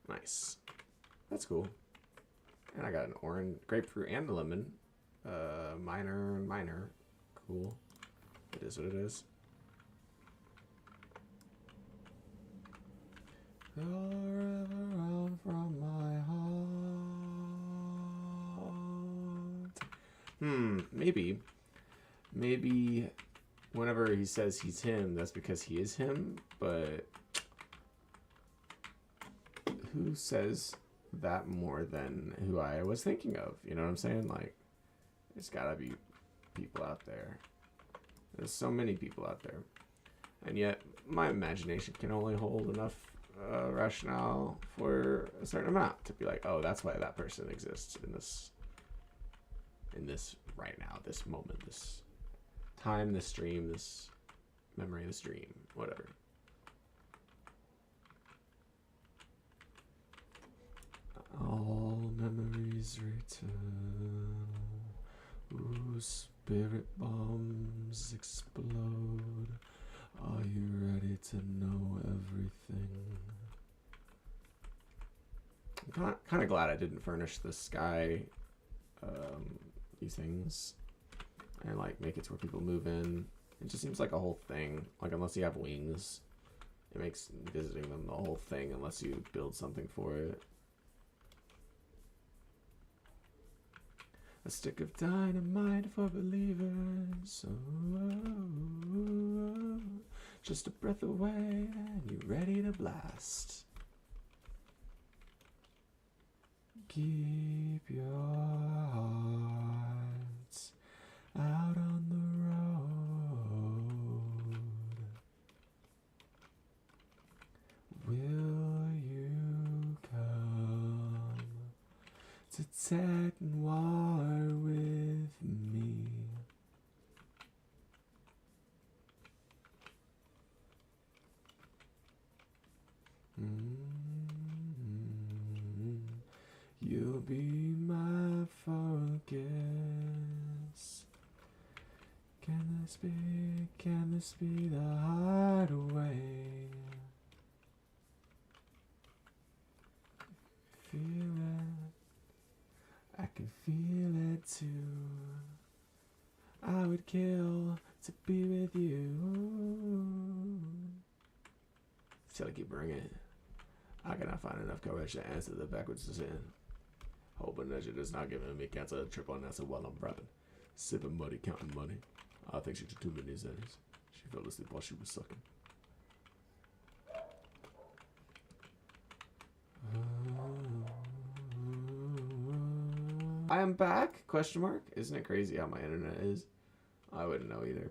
[SPEAKER 1] Nice. That's cool. And I got an orange, grapefruit, and a lemon. Minor and minor. Cool. It is what it is. Forever on from my heart. Maybe. Maybe whenever he says he's him, that's because he is him, but who says that more than who I was thinking of? You know what I'm saying? Like, there's gotta be people out there. There's so many people out there. And yet, my imagination can only hold enough rationale for a certain amount to be like, oh, that's why that person exists in this right now, this moment, this time, this stream, this memory, this dream, whatever. All memories return. Ooh, spirit bombs explode. Are you ready to know everything? I'm kind of glad I didn't furnish the sky these things and like make it to where people move in. It just seems like a whole thing. Like, unless you have wings, it makes visiting them the whole thing unless you build something for it. A stick of dynamite for believers. Oh, just a breath away and you're ready to blast. Keep your hearts out on the road. Will you come to Technoir with me? be my focus. Can this be the hideaway? Feel it, I can feel it too. I would kill to be with you. Shall I keep ringing? I cannot find enough courage to answer the backwards sin. Hoping that she does not give me cancel a triple answer while I'm rapping. Sipping muddy, counting money. I think she took too many Xannies. She fell asleep while she was sucking. I am back? Question mark? Isn't it crazy how my internet is? I wouldn't know either.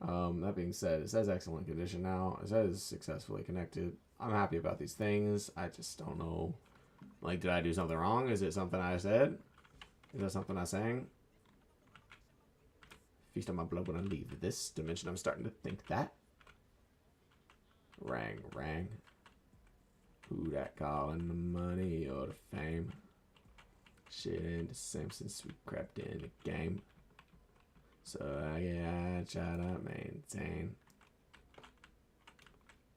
[SPEAKER 1] That being said, it says excellent condition now. It says successfully connected. I'm happy about these things. I just don't know. Like, did I do something wrong? Is it something I said? Is that something I sang? Feast on my blood when I leave this dimension. I'm starting to think that. Rang, rang. Who that calling the money or the fame? Shit ain't the same since we crept in the game. So I try to maintain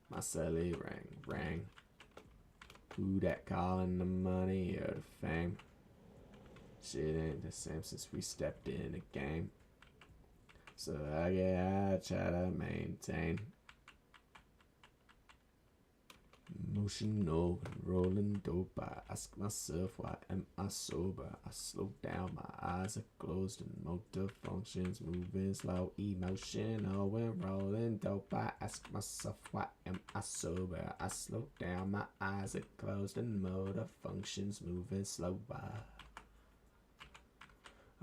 [SPEAKER 1] my celly rang, rang. Who that calling the money or the fame? Shit ain't the same since we stepped in the game. So I try to maintain emotional and rolling dope. I ask myself, why am I sober? I slow down, my eyes are closed and motor functions moving slow. Emotional and rolling dope. I ask myself, why am I sober? I slow down, my eyes are closed and motor functions moving slow.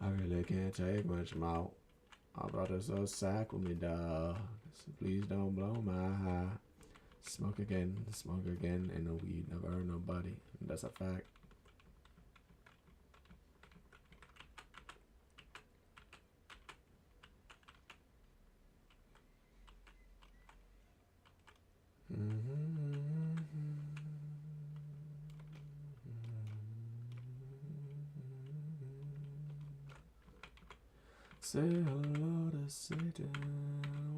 [SPEAKER 1] I really can't take much more. I brought this old sack with me, dog. So please don't blow my high. Smoke again, ain't no weed, never hurt nobody. That's a fact. Say hello to Satan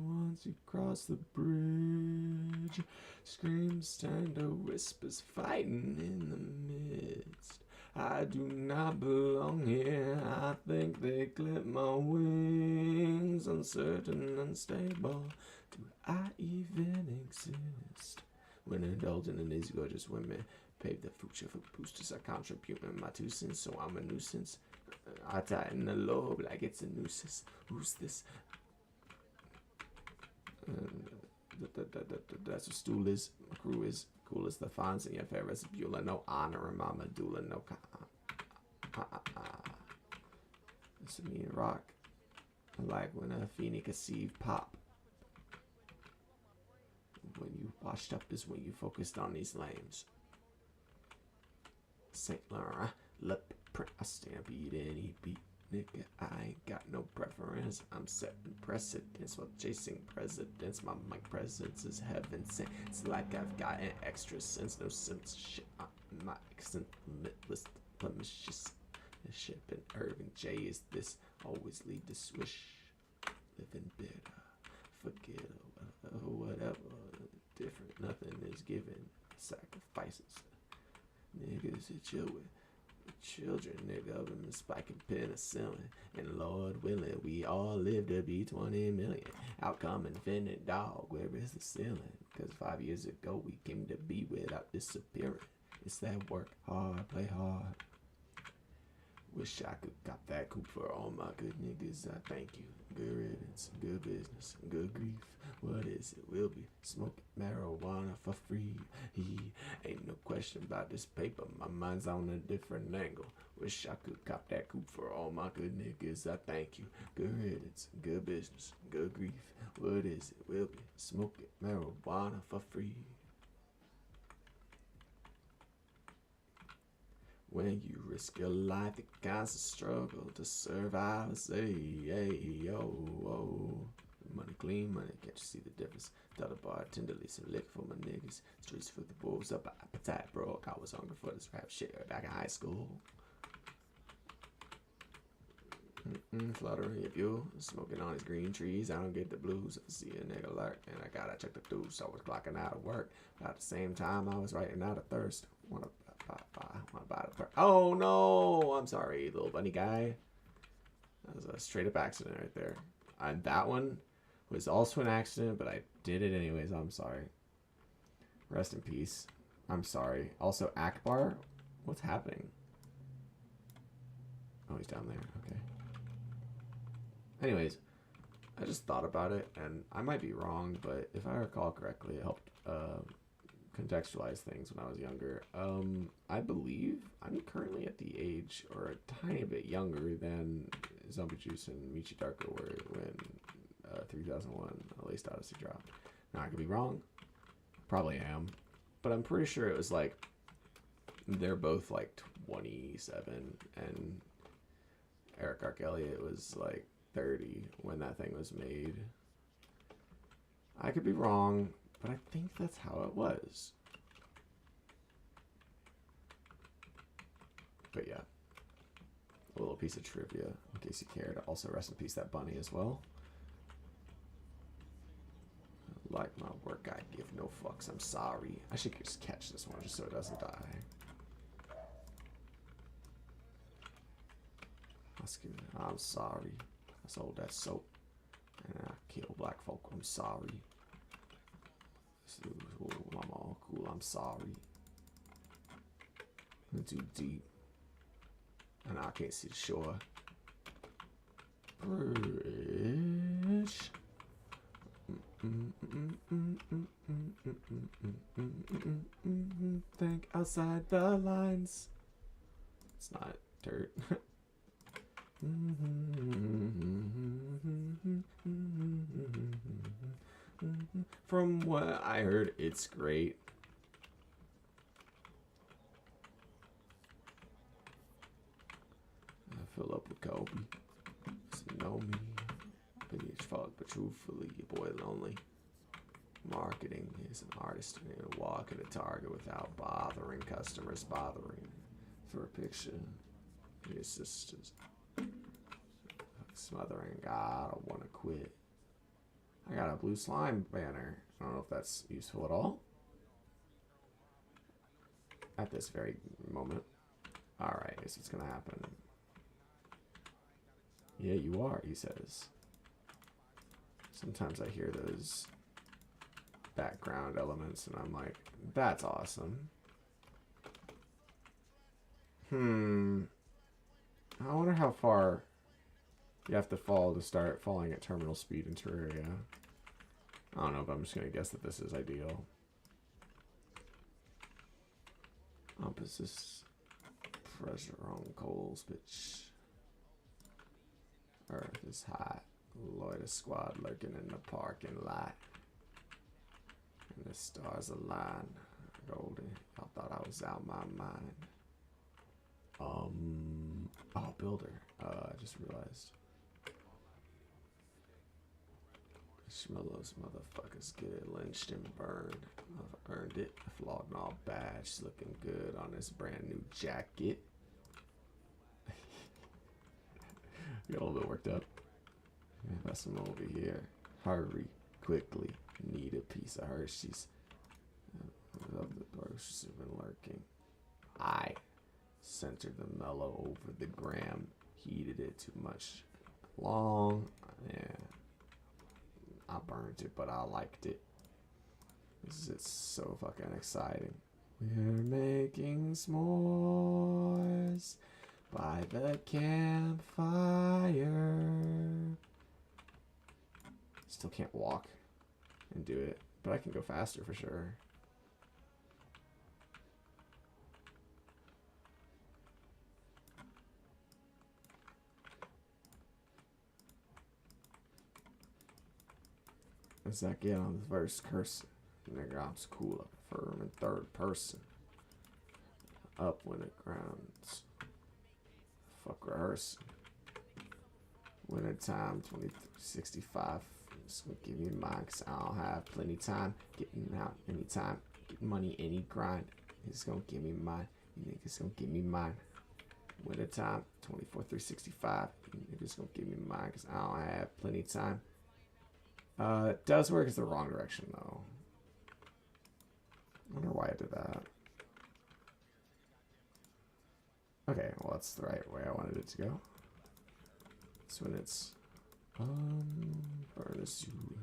[SPEAKER 1] once you cross the bridge. Screams, tender whispers, fighting in the midst. I do not belong here. I think they clip my wings. Uncertain, unstable. Do I even exist? When indulging in these gorgeous women, pave the future for boosters. I contribute in my 2 cents, so I'm a nuisance. I tighten the lobe like it's a nuisance. Who's this? That's what stool is. My crew is cool as the Fonz and your Ferris Bueller. No honor in my medulla. No This is me and rock. I like when a phoenix Eve pop. When you washed up is when you focused on these lames. Saint Laurent, lip print, I stampede any beat. Nigga, I ain't got no preference. I'm setting precedence while chasing presidents. My mic presence is heaven sent. It's like I've got an extra sense. No sense shit. I'm not accent limitless, blemishes. Ship and Irving J is this. Always lead to swish. Living bitter. Forget whatever. Different. Nothing is given. Sacrifices. Niggas that chill with children, nigga, been spiking penicillin. And Lord willing, we all live to be 20 million. Outcome infinite, dog, where is the ceiling? Cause 5 years ago we came to be without disappearing. It's that work hard, play hard. Wish I could cop that coupe for all my good niggas. I thank you. Good riddance, good business, good grief. What is it? Will be smoking marijuana for free. Ain't no question about this paper. My mind's on a different angle. Wish I could cop that coupe for all my good niggas. I thank you. Good riddance, good business, good grief. What is it? Will be smoking marijuana for free. When you risk your life, it counts a struggle to survive. Say, hey, yo, whoa. Money clean, money, can't you see the difference? Tell the bartender, leave some liquor for my niggas. Streets for the wolves up, appetite broke. I was hungry for this rap shit back in high school. Fluttering your view, smoking on his green trees. I don't get the blues. See a nigga lurk, and I gotta check the dudes. I was clocking out of work. About the same time, I was writing out of thirst. Wanna buy the thirst. Oh no! I'm sorry, little bunny guy. That was a straight up accident right there. And that one was also an accident, but I did it anyways. I'm sorry. Rest in peace. I'm sorry. Also, Akbar, what's happening? Oh, he's down there. Okay. Anyways, I just thought about it, and I might be wrong, but if I recall correctly, it helped contextualize things when I was younger. I believe I'm currently at the age, or a tiny bit younger than Zombie Juice and Michi Darko were when 3001 A Laced Odyssey dropped. Now, I could be wrong. Probably am. But I'm pretty sure it was like, they're both like 27, and Eric Ark Elliott was like 30 when that thing was made. I could be wrong, but I think that's how it was. But yeah, a little piece of trivia in case you cared. Also, rest in peace that bunny as well. Like my work, I give no fucks. I'm sorry. I should just catch this one just so it doesn't die. I'm sorry. I sold that soap and I killed black folk. I'm sorry. I'm all cool. I'm sorry. I'm too deep. And I can't see the shore. Bridge. Think outside the lines. It's not dirt. From what I heard, it's great. I fill up with Kobe. So you know me. Big as fuck, but truthfully, your boy lonely. Marketing is an artist and a walk at a Target without bothering customers, bothering for a picture. Your sisters smothering. God, I want to quit. I got a blue slime banner. I don't know if that's useful at all at this very moment. Alright, I guess what's gonna happen. Yeah, you are, he says. Sometimes I hear those background elements and I'm like, that's awesome. I wonder how far you have to fall to start falling at terminal speed in Terraria. I don't know, but I'm just going to guess that this is ideal. Opposites. Pressure on coals, bitch. Earth is hot. Loiter squad lurking in the parking lot. And the stars align. Golden. I thought I was out my mind. Oh, builder. I just realized. Schmillos motherfuckers get lynched and burned. I've earned it. Flogged all badge. Looking good on this brand new jacket. Got a little bit worked up. That's some over here. Hurry, quickly. Need a piece of Hershey's. Love the Hershey's have been lurking. I centered the mellow over the gram. Heated it too much. Long. Yeah. I burnt it, but I liked it. This is so fucking exciting. We're making s'mores by the campfire. Still can't walk and do it, but I can go faster for sure. What's that get on the verse curse? Nigga, I'm cool up firm in third person. Up when it grounds. Fuck rehearsing. Winter time 2365. Just gonna give me mine cause I don't have plenty time. Getting out anytime. Getting money any grind. He's gonna give me mine. You niggas gonna give me mine. Winter time, 24/365. You're just gonna give me mine because I don't have plenty of time. It does work as the wrong direction though. I wonder why I did that. Okay, well that's the right way I wanted it to go. That's when it's burn a zoo.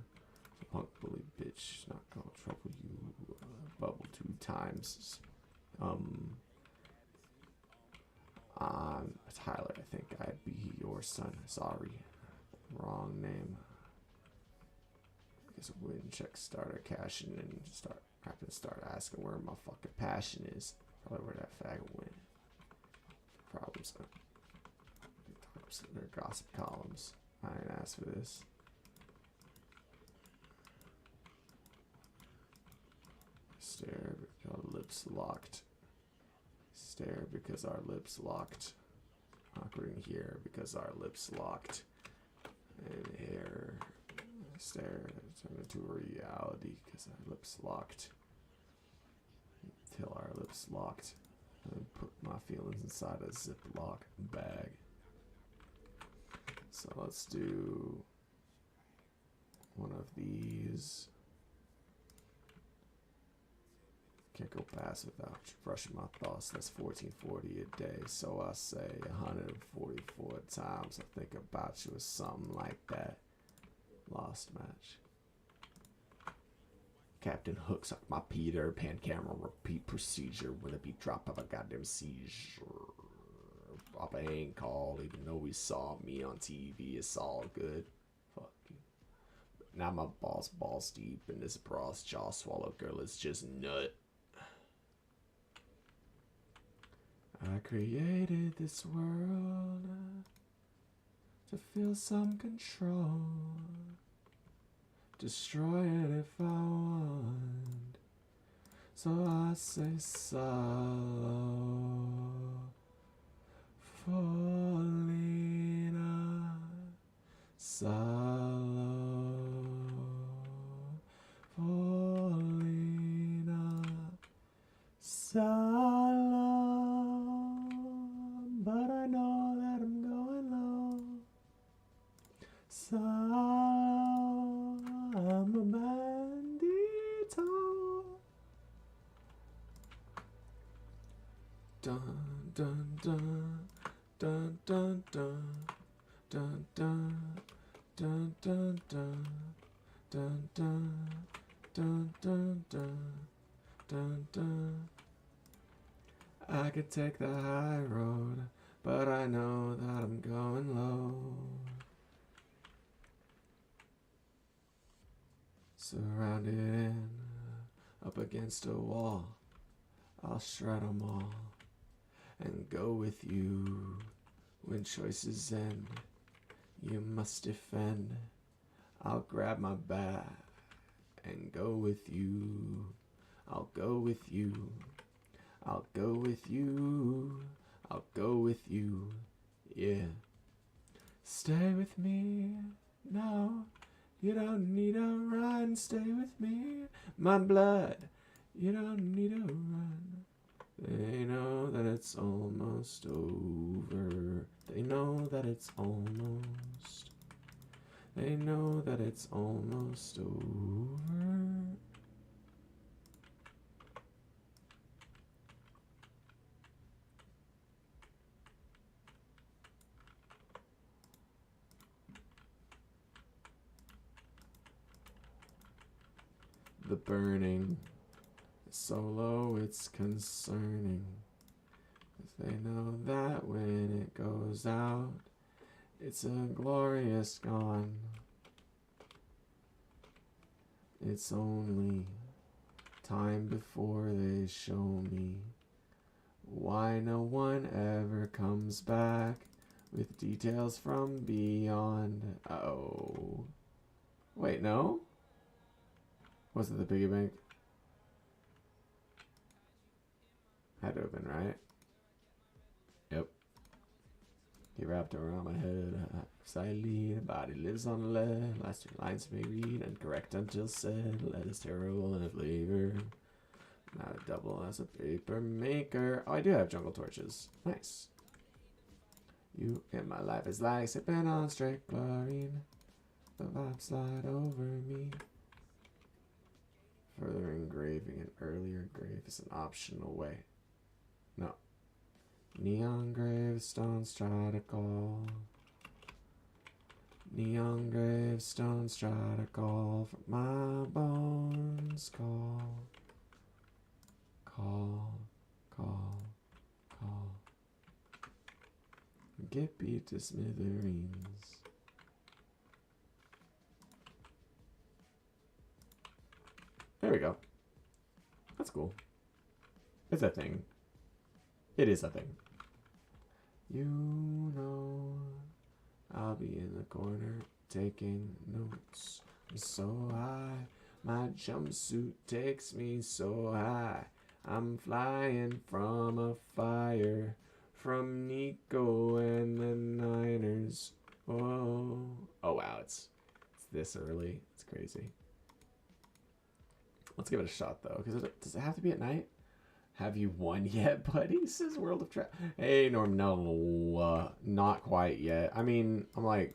[SPEAKER 1] Punk bully bitch, not gonna trouble you. Bubble 2 times. Tyler, I think I'd be your son. Sorry. Wrong name. Because win check starter cashing and start having to start asking where my fucking passion is. Probably where that faggot went. Problems. Their gossip columns. I didn't ask for this. Stare because our lips locked. Stare because our lips locked. Awkward in here because our lips locked. And here. Stare. Turn into a reality because our lips locked. Till our lips locked. And put my feelings inside a Ziploc bag. So let's do one of these. Can't go past without brushing my thoughts. That's 1440 a day. So I say 144 times I think about you or something like that. Lost match. Captain Hook suck my Peter Pan camera repeat procedure when the beat drop of a goddamn seizure. Papa ain't called even though he saw me on TV. It's all good. Fuck you. Now my balls deep in this bras jaw swallow girl is just nut. I created this world to feel some control. Destroy it if I want. So I say solo. Folina. Solo. Folina. Solo. But I know that I'm going low. So I'm a bandito. Dun dun dun dun dun dun dun dun dun dun dun dun dun dun dun dun dun. I could take the high road, but I know that I'm going low. Surrounded in, up against a wall, I'll shred them all and go with you. When choices end, you must defend. I'll grab my bat and go with you. I'll go with you. I'll go with you. I'll go with you. Yeah. Stay with me now. You don't need to run. Stay with me, my blood. You don't need to run. They know that it's almost over. They know that it's almost. They know that it's almost over. The burning is so low it's concerning. 'Cause they know that when it goes out, it's a glorious gone. It's only time before they show me why no one ever comes back with details from beyond. Oh. Wait, no? Was it the piggy bank? Had to have been, right? Yep. He wrapped around my head. Silently, the body lives on the lead. Last 2 lines may read incorrect until said. Lead is terrible in a flavor. Not a double as a paper maker. Oh, I do have jungle torches. Nice. You and my life is like sipping on straight chlorine. The vibes slide over me. Further engraving an earlier grave is an optional way. No. Neon gravestones try to call. Neon gravestones try to call for my bones. Call. Call. Call. Call. Get beat to smithereens. There we go. That's cool. It's a thing. It is a thing. You know, I'll be in the corner taking notes. I'm so high, my jumpsuit takes me so high. I'm flying from a fire, from Nico and the Niners. Oh, oh wow, it's this early. It's crazy. Let's give it a shot though, because does it have to be at night? Have you won yet, buddy? Says World of Trap. Hey, Norm, no, not quite yet. I mean, I'm like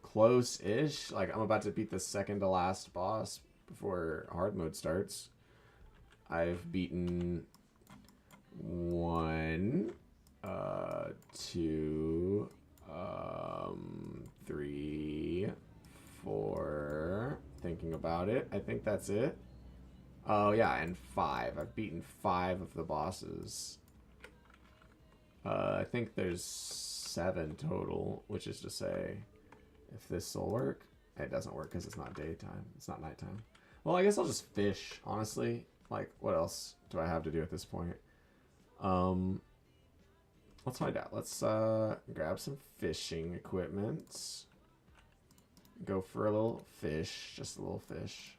[SPEAKER 1] close-ish. Like I'm about to beat the second to last boss before hard mode starts. I've beaten 1, 2, 3, 4. Thinking about it. I think that's it. Oh, yeah, and 5. I've beaten 5 of the bosses. I think there's 7 total, which is to say, if this will work, it doesn't work because it's not daytime. It's not nighttime. Well, I guess I'll just fish, honestly. Like, what else do I have to do at this point? Let's find out. Let's grab some fishing equipment. Go for a little fish, just a little fish.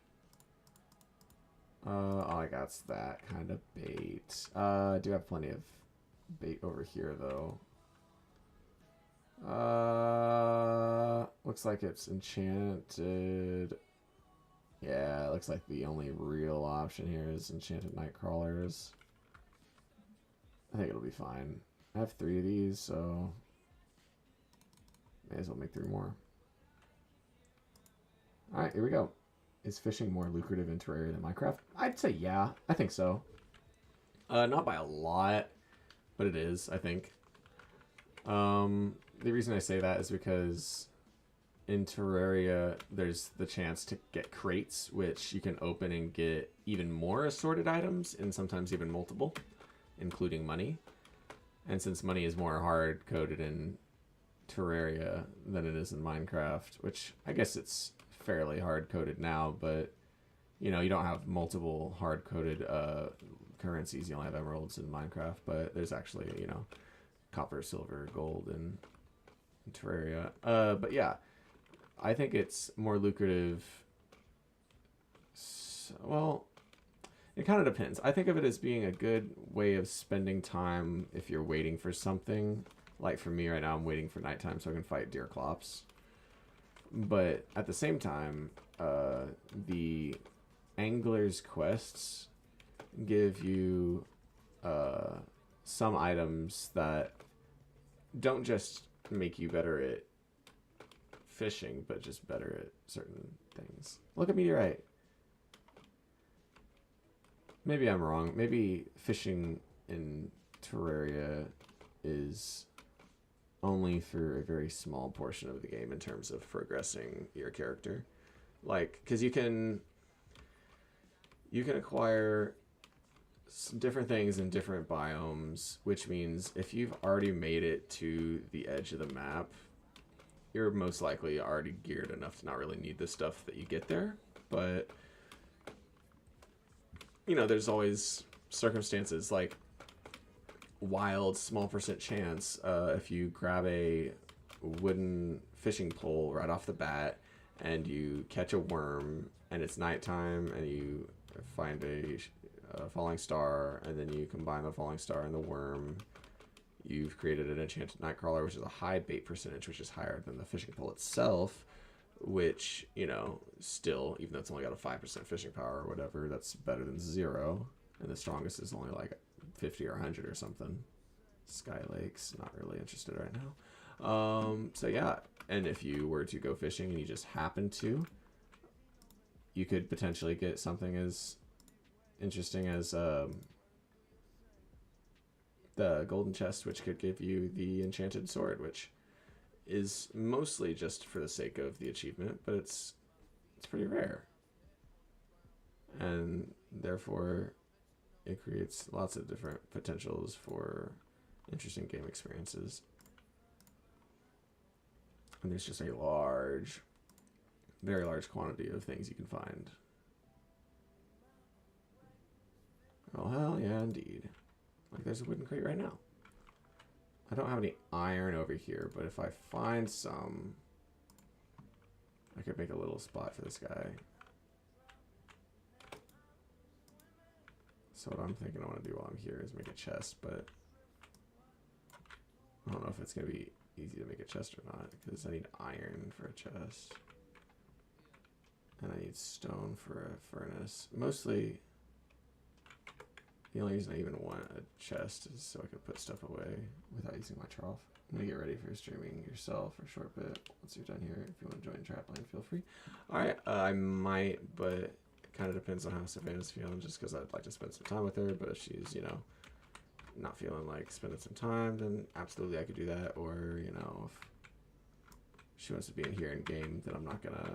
[SPEAKER 1] All I got's that kind of bait. I do have plenty of bait over here, though. Looks like it's enchanted. Yeah, it looks like the only real option here is enchanted night crawlers. I think it'll be fine. I have 3 of these, so may as well make 3 more. Alright, here we go. Is fishing more lucrative in Terraria than Minecraft? I'd say yeah. I think so. Not by a lot, but it is, I think. The reason I say that is because in Terraria, there's the chance to get crates, which you can open and get even more assorted items, and sometimes even multiple, including money. And since money is more hard-coded in Terraria than it is in Minecraft, which I guess it's fairly hard-coded now, but you know, you don't have multiple hard-coded currencies. You only have emeralds in Minecraft, but there's actually, you know, copper, silver, gold in Terraria. But yeah, I think it's more lucrative. Well, it kind of depends. I think of it as being a good way of spending time if you're waiting for something. Like for me right now, I'm waiting for nighttime so I can fight deer clops. But at the same time, the angler's quests give you some items that don't just make you better at fishing, but just better at certain things. Look at meteorite. Maybe I'm wrong. Maybe fishing in Terraria is only for a very small portion of the game in terms of progressing your character. Like, because you can acquire different things in different biomes, which means if you've already made it to the edge of the map, you're most likely already geared enough to not really need the stuff that you get there. But you know, there's always circumstances like wild small percent chance if you grab a wooden fishing pole right off the bat and you catch a worm and it's nighttime and you find a falling star and then you combine the falling star and the worm, you've created an enchanted nightcrawler, which is a high bait percentage, which is higher than the fishing pole itself, which, you know, still, even though it's only got a 5% fishing power or whatever, that's better than 0, and the strongest is only like 50 or 100 or something. Sky Lakes, not really interested right now. So yeah, and if you were to go fishing and you just happen to, you could potentially get something as interesting as the golden chest, which could give you the enchanted sword, which is mostly just for the sake of the achievement, but it's pretty rare, and therefore it creates lots of different potentials for interesting game experiences. And there's just a large, very large quantity of things you can find. Oh, hell yeah, indeed. Like, there's a wooden crate right now. I don't have any iron over here, but if I find some, I could make a little spot for this guy. So what I'm thinking I want to do while I'm here is make a chest, but I don't know if it's going to be easy to make a chest or not, because I need iron for a chest. And I need stone for a furnace. Mostly, the only reason I even want a chest is so I can put stuff away without using my trough. I'm going to get ready for streaming yourself for a short bit. Once you're done here, if you want to join Trapline, feel free. Alright, I might, but it kind of depends on how Savannah's feeling, just because I'd like to spend some time with her, but if she's, you know, not feeling like spending some time, then absolutely I could do that. Or, you know, if she wants to be in here in game, then I'm not going to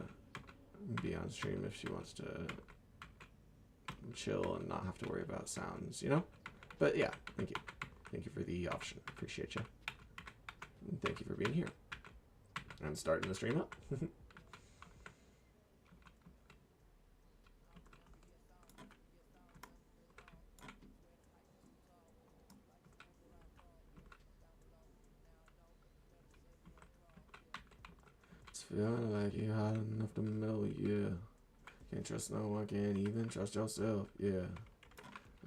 [SPEAKER 1] be on stream if she wants to chill and not have to worry about sounds, you know? But yeah, thank you. Thank you for the option. Appreciate you. And thank you for being here. I'm starting the stream up. It's feeling like you're hot enough to melt, yeah. Can't trust no one, can't even trust yourself, yeah.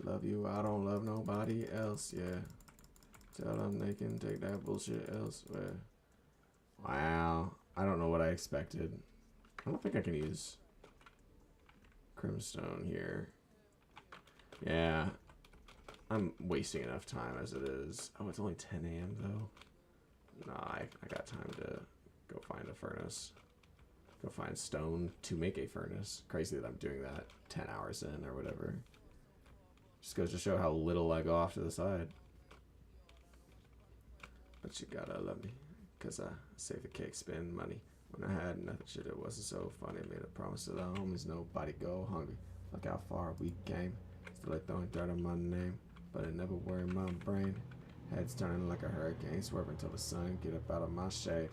[SPEAKER 1] Love you, I don't love nobody else, yeah. Tell them they can take that bullshit elsewhere. Wow, I don't know what I expected. I don't think I can use Crimstone here. Yeah, I'm wasting enough time as it is. Oh, it's only 10 a.m. though. Nah, I got time to go find a furnace. Go find stone to make a furnace. Crazy that I'm doing that 10 hours in or whatever. Just goes to show how little I go off to the side. But you gotta love me, cause I saved the cake, spend money. When I had nothing, shit, it wasn't so funny. I made a promise to the homies, nobody go hungry. Look how far we came. Still like throwing dirt on my name, but it never worried my brain. Heads turning like a hurricane, swerving till the sun get up out of my shade.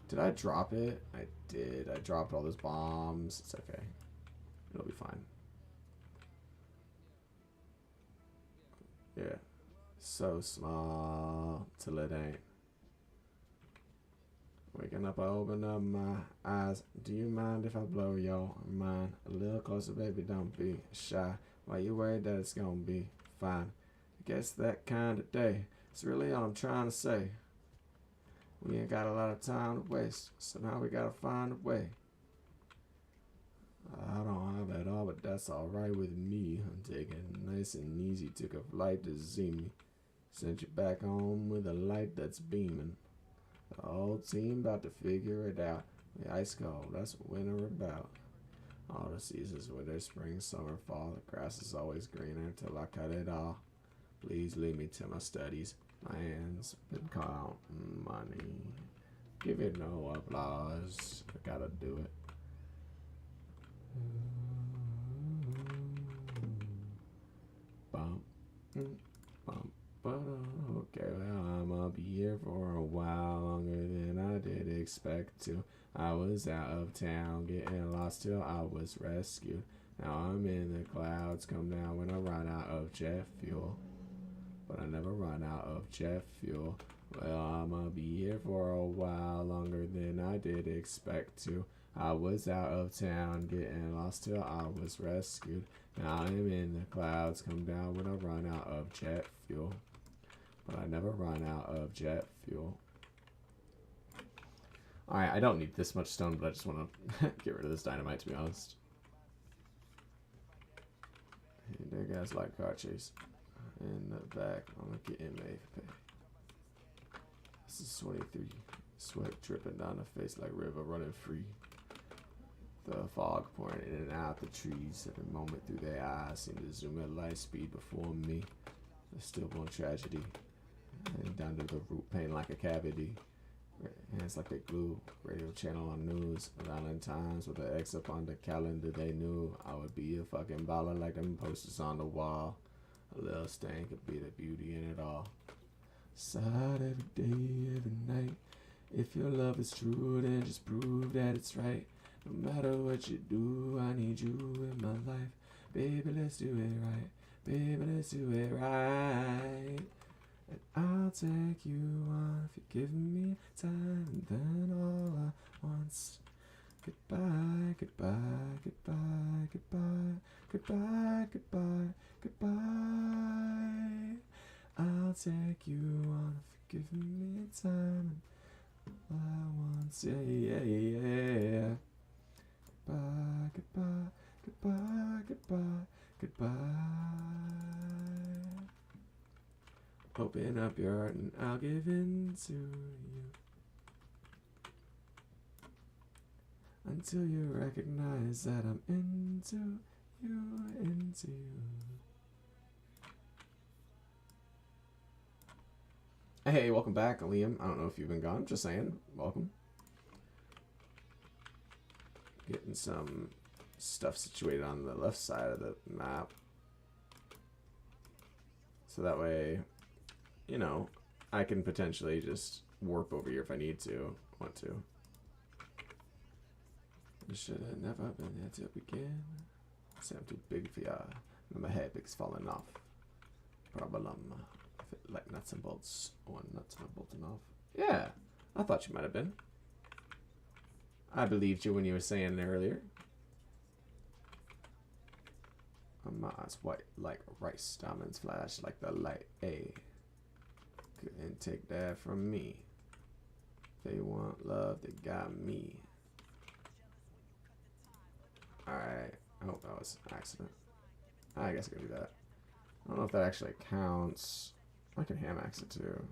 [SPEAKER 1] Did I drop it? I did. I dropped all those bombs. It's okay. It'll be fine. Yeah. So small till it ain't. Waking up, I open up my eyes. Do you mind if I blow your mind a little closer, baby? Don't be shy. Why you worried that it's gonna be fine? I guess that kind of day. It's really all I'm trying to say. We ain't got a lot of time to waste, so now we gotta find a way. I don't have it all, but that's alright with me. I'm taking it nice and easy. Took a flight to see me. Sent you back home with a light that's beaming. The whole team about to figure it out. The ice cold, that's what winter about. All the seasons, winter, spring, summer, fall. The grass is always greener till I cut it all. Please lead me to my studies. My hands been counting money. Give it no applause. I gotta do it. Bump, bump, okay, well, I'ma be here for a while longer than I did expect to. I was out of town, getting lost till I was rescued. Now I'm in the clouds, come down when I run out of jet fuel. But I never run out of jet fuel. Well, I'ma be here for a while longer than I did expect to. I was out of town, getting lost till I was rescued. Now I'm in the clouds, come down when I run out of jet fuel. But I never run out of jet fuel. Alright, I don't need this much stone, but I just want to get rid of this dynamite, to be honest. Hey, there guys like car chase. In the back, I'm gonna get inmate pay. This is 23. Sweat dripping down the face like river running free. The fog pouring in and out the trees. Every moment through their eyes seem to zoom at light speed before me. The stillborn tragedy. And down to the root pain like a cavity. Hands like they glue. Radio channel on news. Valentine's with an X up on the calendar. They knew I would be a fucking baller like them posters on the wall. A little stain could be the beauty in it all. Side every day, every night. If your love is true, then just prove that it's right. No matter what you do, I need you in my life. Baby, let's do it right. Baby, let's do it right. And I'll take you on if you give me time. And then all I want's goodbye, goodbye, goodbye, goodbye, goodbye, goodbye, goodbye. I'll take you on if you give me time. And all I want's yeah. Goodbye, goodbye, goodbye, goodbye, goodbye. Open up your heart and I'll give in to you. Until you recognize that I'm into you, into you. Hey, welcome back, Liam. I don't know if you've been gone, just saying. Welcome. Getting some stuff situated on the left side of the map. So that way, you know, I can potentially just warp over here if I need to, want to. Should have never been here to begin. Say I'm too big for ya. My head big's falling off. Problem. Fit like nuts and bolts. One nuts not bolting off. Yeah, I thought you might have been. I believed you when you were saying it earlier. My eyes white like rice. Diamonds flash like the light. A. Couldn't take that from me. They want love, they got me. Alright. I hope that was an accident. I guess I can do that. I don't know if that actually counts. I can ham axe it too.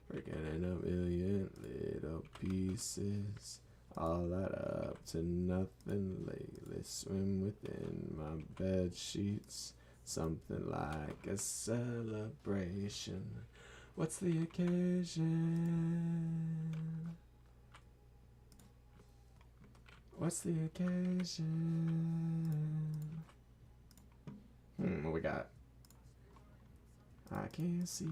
[SPEAKER 1] Breaking in a million little pieces. All that up to nothing lately. Swim within my bed sheets. Something like a celebration. What's the occasion? What's the occasion? What we got? I can't see.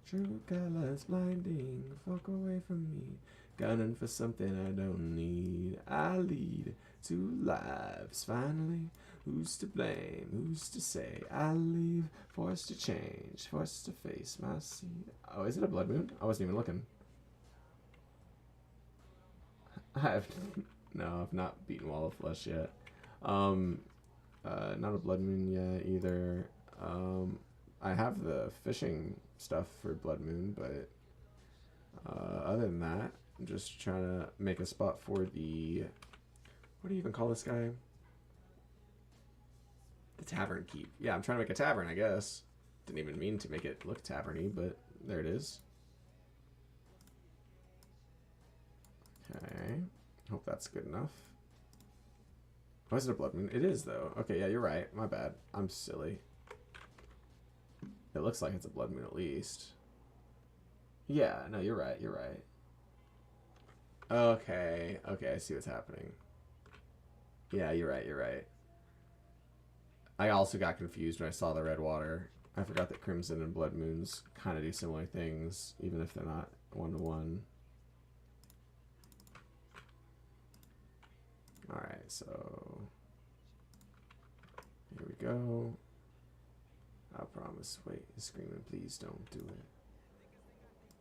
[SPEAKER 1] True colors blinding. Fuck away from me. Gunning for something I don't need. I lead 2 lives. Finally, who's to blame? Who's to say? I leave, forced to change, forced to face my seed. Oh, is it a blood moon? I wasn't even looking. No, I've not beaten Wall of Flesh yet. Not a blood moon yet either. I have the fishing stuff for blood moon, but other than that, I'm just trying to make a spot for the, what do you even call this guy? The tavern keep. Yeah, I'm trying to make a tavern, I guess. Didn't even mean to make it look taverny, but there it is. Okay. Hope that's good enough. Oh, is it a blood moon? It is, though. Okay, yeah, you're right. My bad. I'm silly. It looks like it's a blood moon at least. Yeah, no, you're right. You're right. Okay. Okay, I see what's happening. Yeah, you're right. You're right. I also got confused when I saw the red water. I forgot that Crimson and Blood Moons kind of do similar things, even if they're not one-to-one. Alright, so here we go. I promise. Wait, screaming, please don't do it.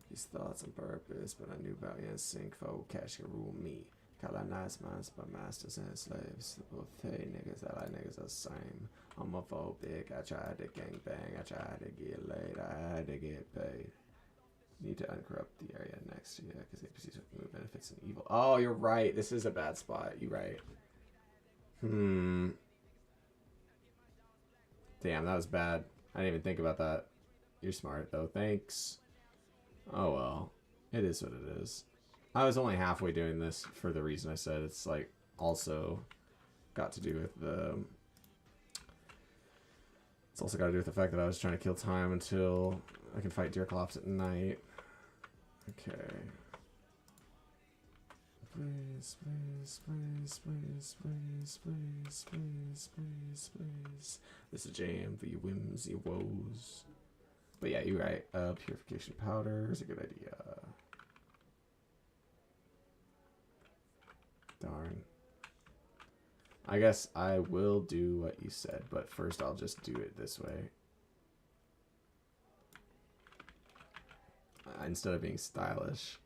[SPEAKER 1] These thoughts on purpose, but I knew about your instinct for cash can rule me. Colonize minds by masters and slaves. Both they niggas, allied niggas are the same. Homophobic, I tried to gangbang, I tried to get laid, I had to get paid. Need to uncorrupt the area next to you because they perceive move benefits and evil. Oh, you're right. This is a bad spot. You're right. Damn, that was bad. I didn't even think about that. You're smart, though. Thanks. Oh, well. It is what it is. I was only halfway doing this for the reason I said. It's, like, also got to do with the... It's also got to do with the fact that I was trying to kill time until I can fight Deerclops at night. Okay. Please, please, please, please, please, please, please, please, please. This is JMV Whimsy Woes. But yeah, you're right. Purification powder is a good idea. Darn. I guess I will do what you said, but first I'll just do it this way. Instead of being stylish,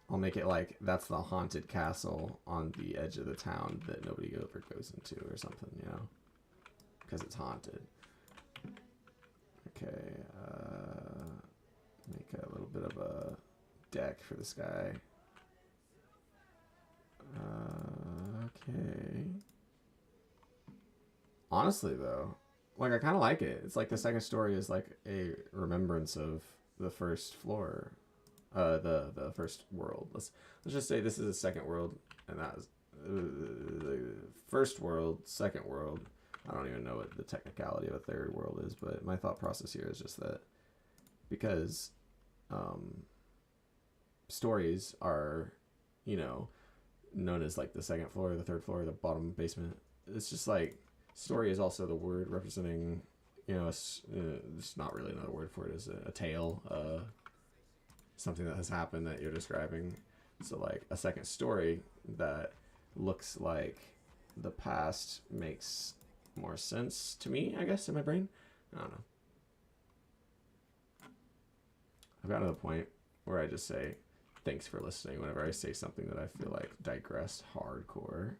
[SPEAKER 1] I'll make it like that's the haunted castle on the edge of the town that nobody ever goes into or something, you know? Because it's haunted. Okay, make a little bit of a deck for this guy. Okay. Honestly, though, like, I kind of like it. It's like the second story is like a remembrance of the first floor, the first world. Let's just say this is the second world, and that is the first world, second world. I don't even know what the technicality of a third world is, but my thought process here is just that because stories are, you know, known as like the second floor, the third floor, the bottom basement. It's just like story is also the word representing, you know, it's not really another word for it, is a tale, something that has happened that you're describing. So like a second story that looks like the past makes more sense to me, I guess, in my brain. I don't know. I've gotten to the point where I just say thanks for listening whenever I say something that I feel like digressed hardcore.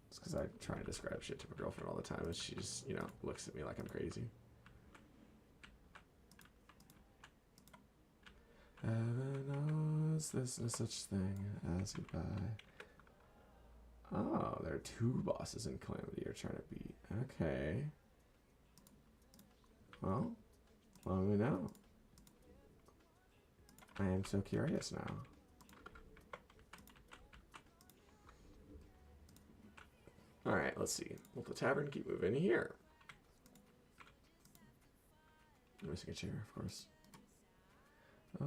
[SPEAKER 1] It's because I try to describe shit to my girlfriend all the time and she's, you know, looks at me like I'm crazy. Heaven knows there's no such thing as goodbye. Oh, there are two bosses in Calamity you're trying to beat. Okay. Well, let me know. I am so curious now. Alright, let's see. Will the tavern keep moving here? I'm missing a chair, of course. Oh,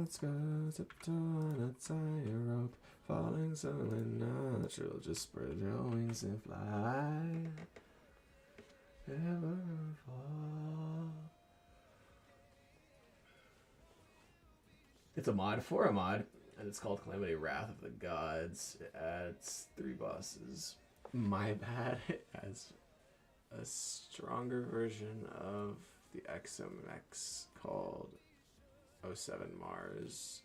[SPEAKER 1] let's go tiptoe on a tightrope. Falling so unnatural. Just spread your wings and fly. Never fall. It's a mod for a mod, and it's called Calamity Wrath of the Gods. It adds 3 bosses. My bad. It has a stronger version of the XMX called 07 Mars.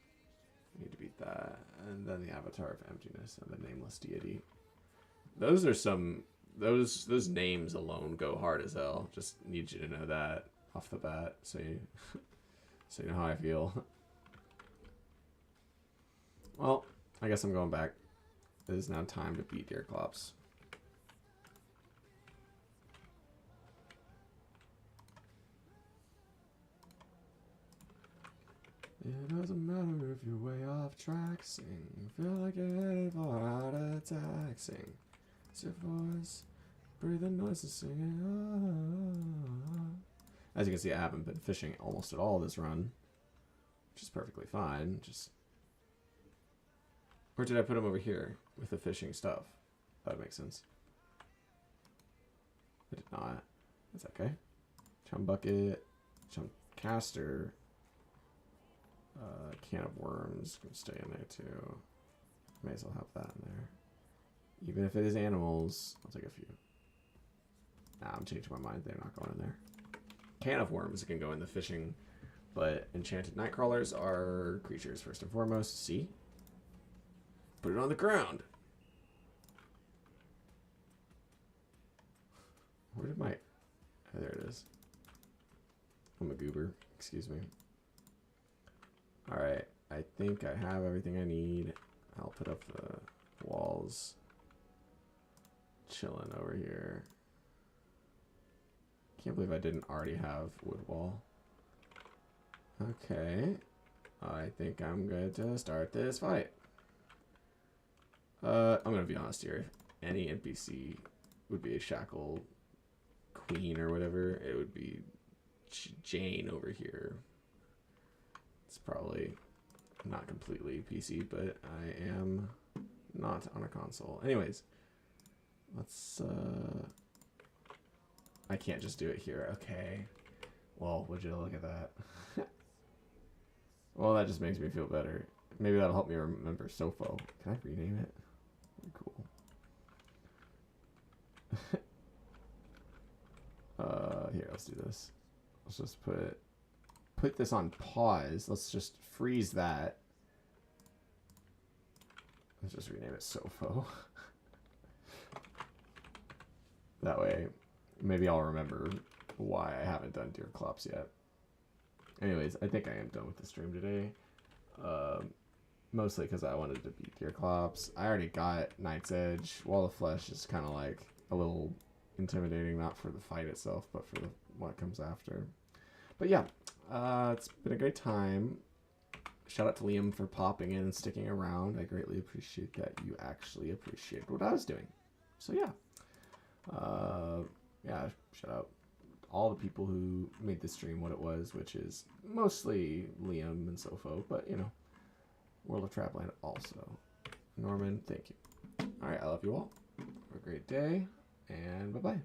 [SPEAKER 1] Need to beat that. And then the Avatar of Emptiness and the Nameless Deity. Those are some... Those names alone go hard as hell. Just need you to know that off the bat, so you know how I feel. Well, I guess I'm going back. It is now time to beat Deerclops. It doesn't matter if you're way off track. Sing, feel like you're headed for a heart attack. Sing, it's your voice, breathe the noise and singing. As you can see, I haven't been fishing almost at all this run, which is perfectly fine. Just, or did I put them over here with the fishing stuff? That would make sense. I did not. That's okay. Chum bucket, chum caster. Can of worms can stay in there too. May as well have that in there. Even if it is animals, I'll take a few. Nah, I'm changing my mind. They're not going in there. Can of worms can go in the fishing, but enchanted night crawlers are creatures first and foremost. See? Put it on the ground. Where did my... Oh, there it is. I'm a goober. Excuse me. Alright, I think I have everything I need. I'll put up the walls. Chilling over here. Can't believe I didn't already have wood wall. Okay. I think I'm going to start this fight. I'm going to be honest here. Any NPC would be a shackle queen or whatever. It would be Jane over here. It's probably not completely PC, but I am not on a console. Anyways, let's... I can't just do it here. Okay. Well, would you look at that? Well, that just makes me feel better. Maybe that'll help me remember Sofo. Can I rename it? Cool. Here, let's do this. Let's just put this on pause. Let's just freeze that. Let's just rename it Sofo. That way, maybe I'll remember why I haven't done Deer Clops yet. Anyways, I think I am done with the stream today. Mostly because I wanted to beat Deer Clops. I already got Knight's Edge. Wall of Flesh is kind of like a little intimidating, not for the fight itself, but for what comes after. But yeah, it's been a great time. Shout out to Liam for popping in and sticking around. I greatly appreciate that you actually appreciated what I was doing. So yeah. Yeah, shout out all the people who made this stream what it was, which is mostly Liam and Sofo, but you know, World of Trapland also. Norman, thank you. Alright, I love you all. Have a great day, and bye-bye.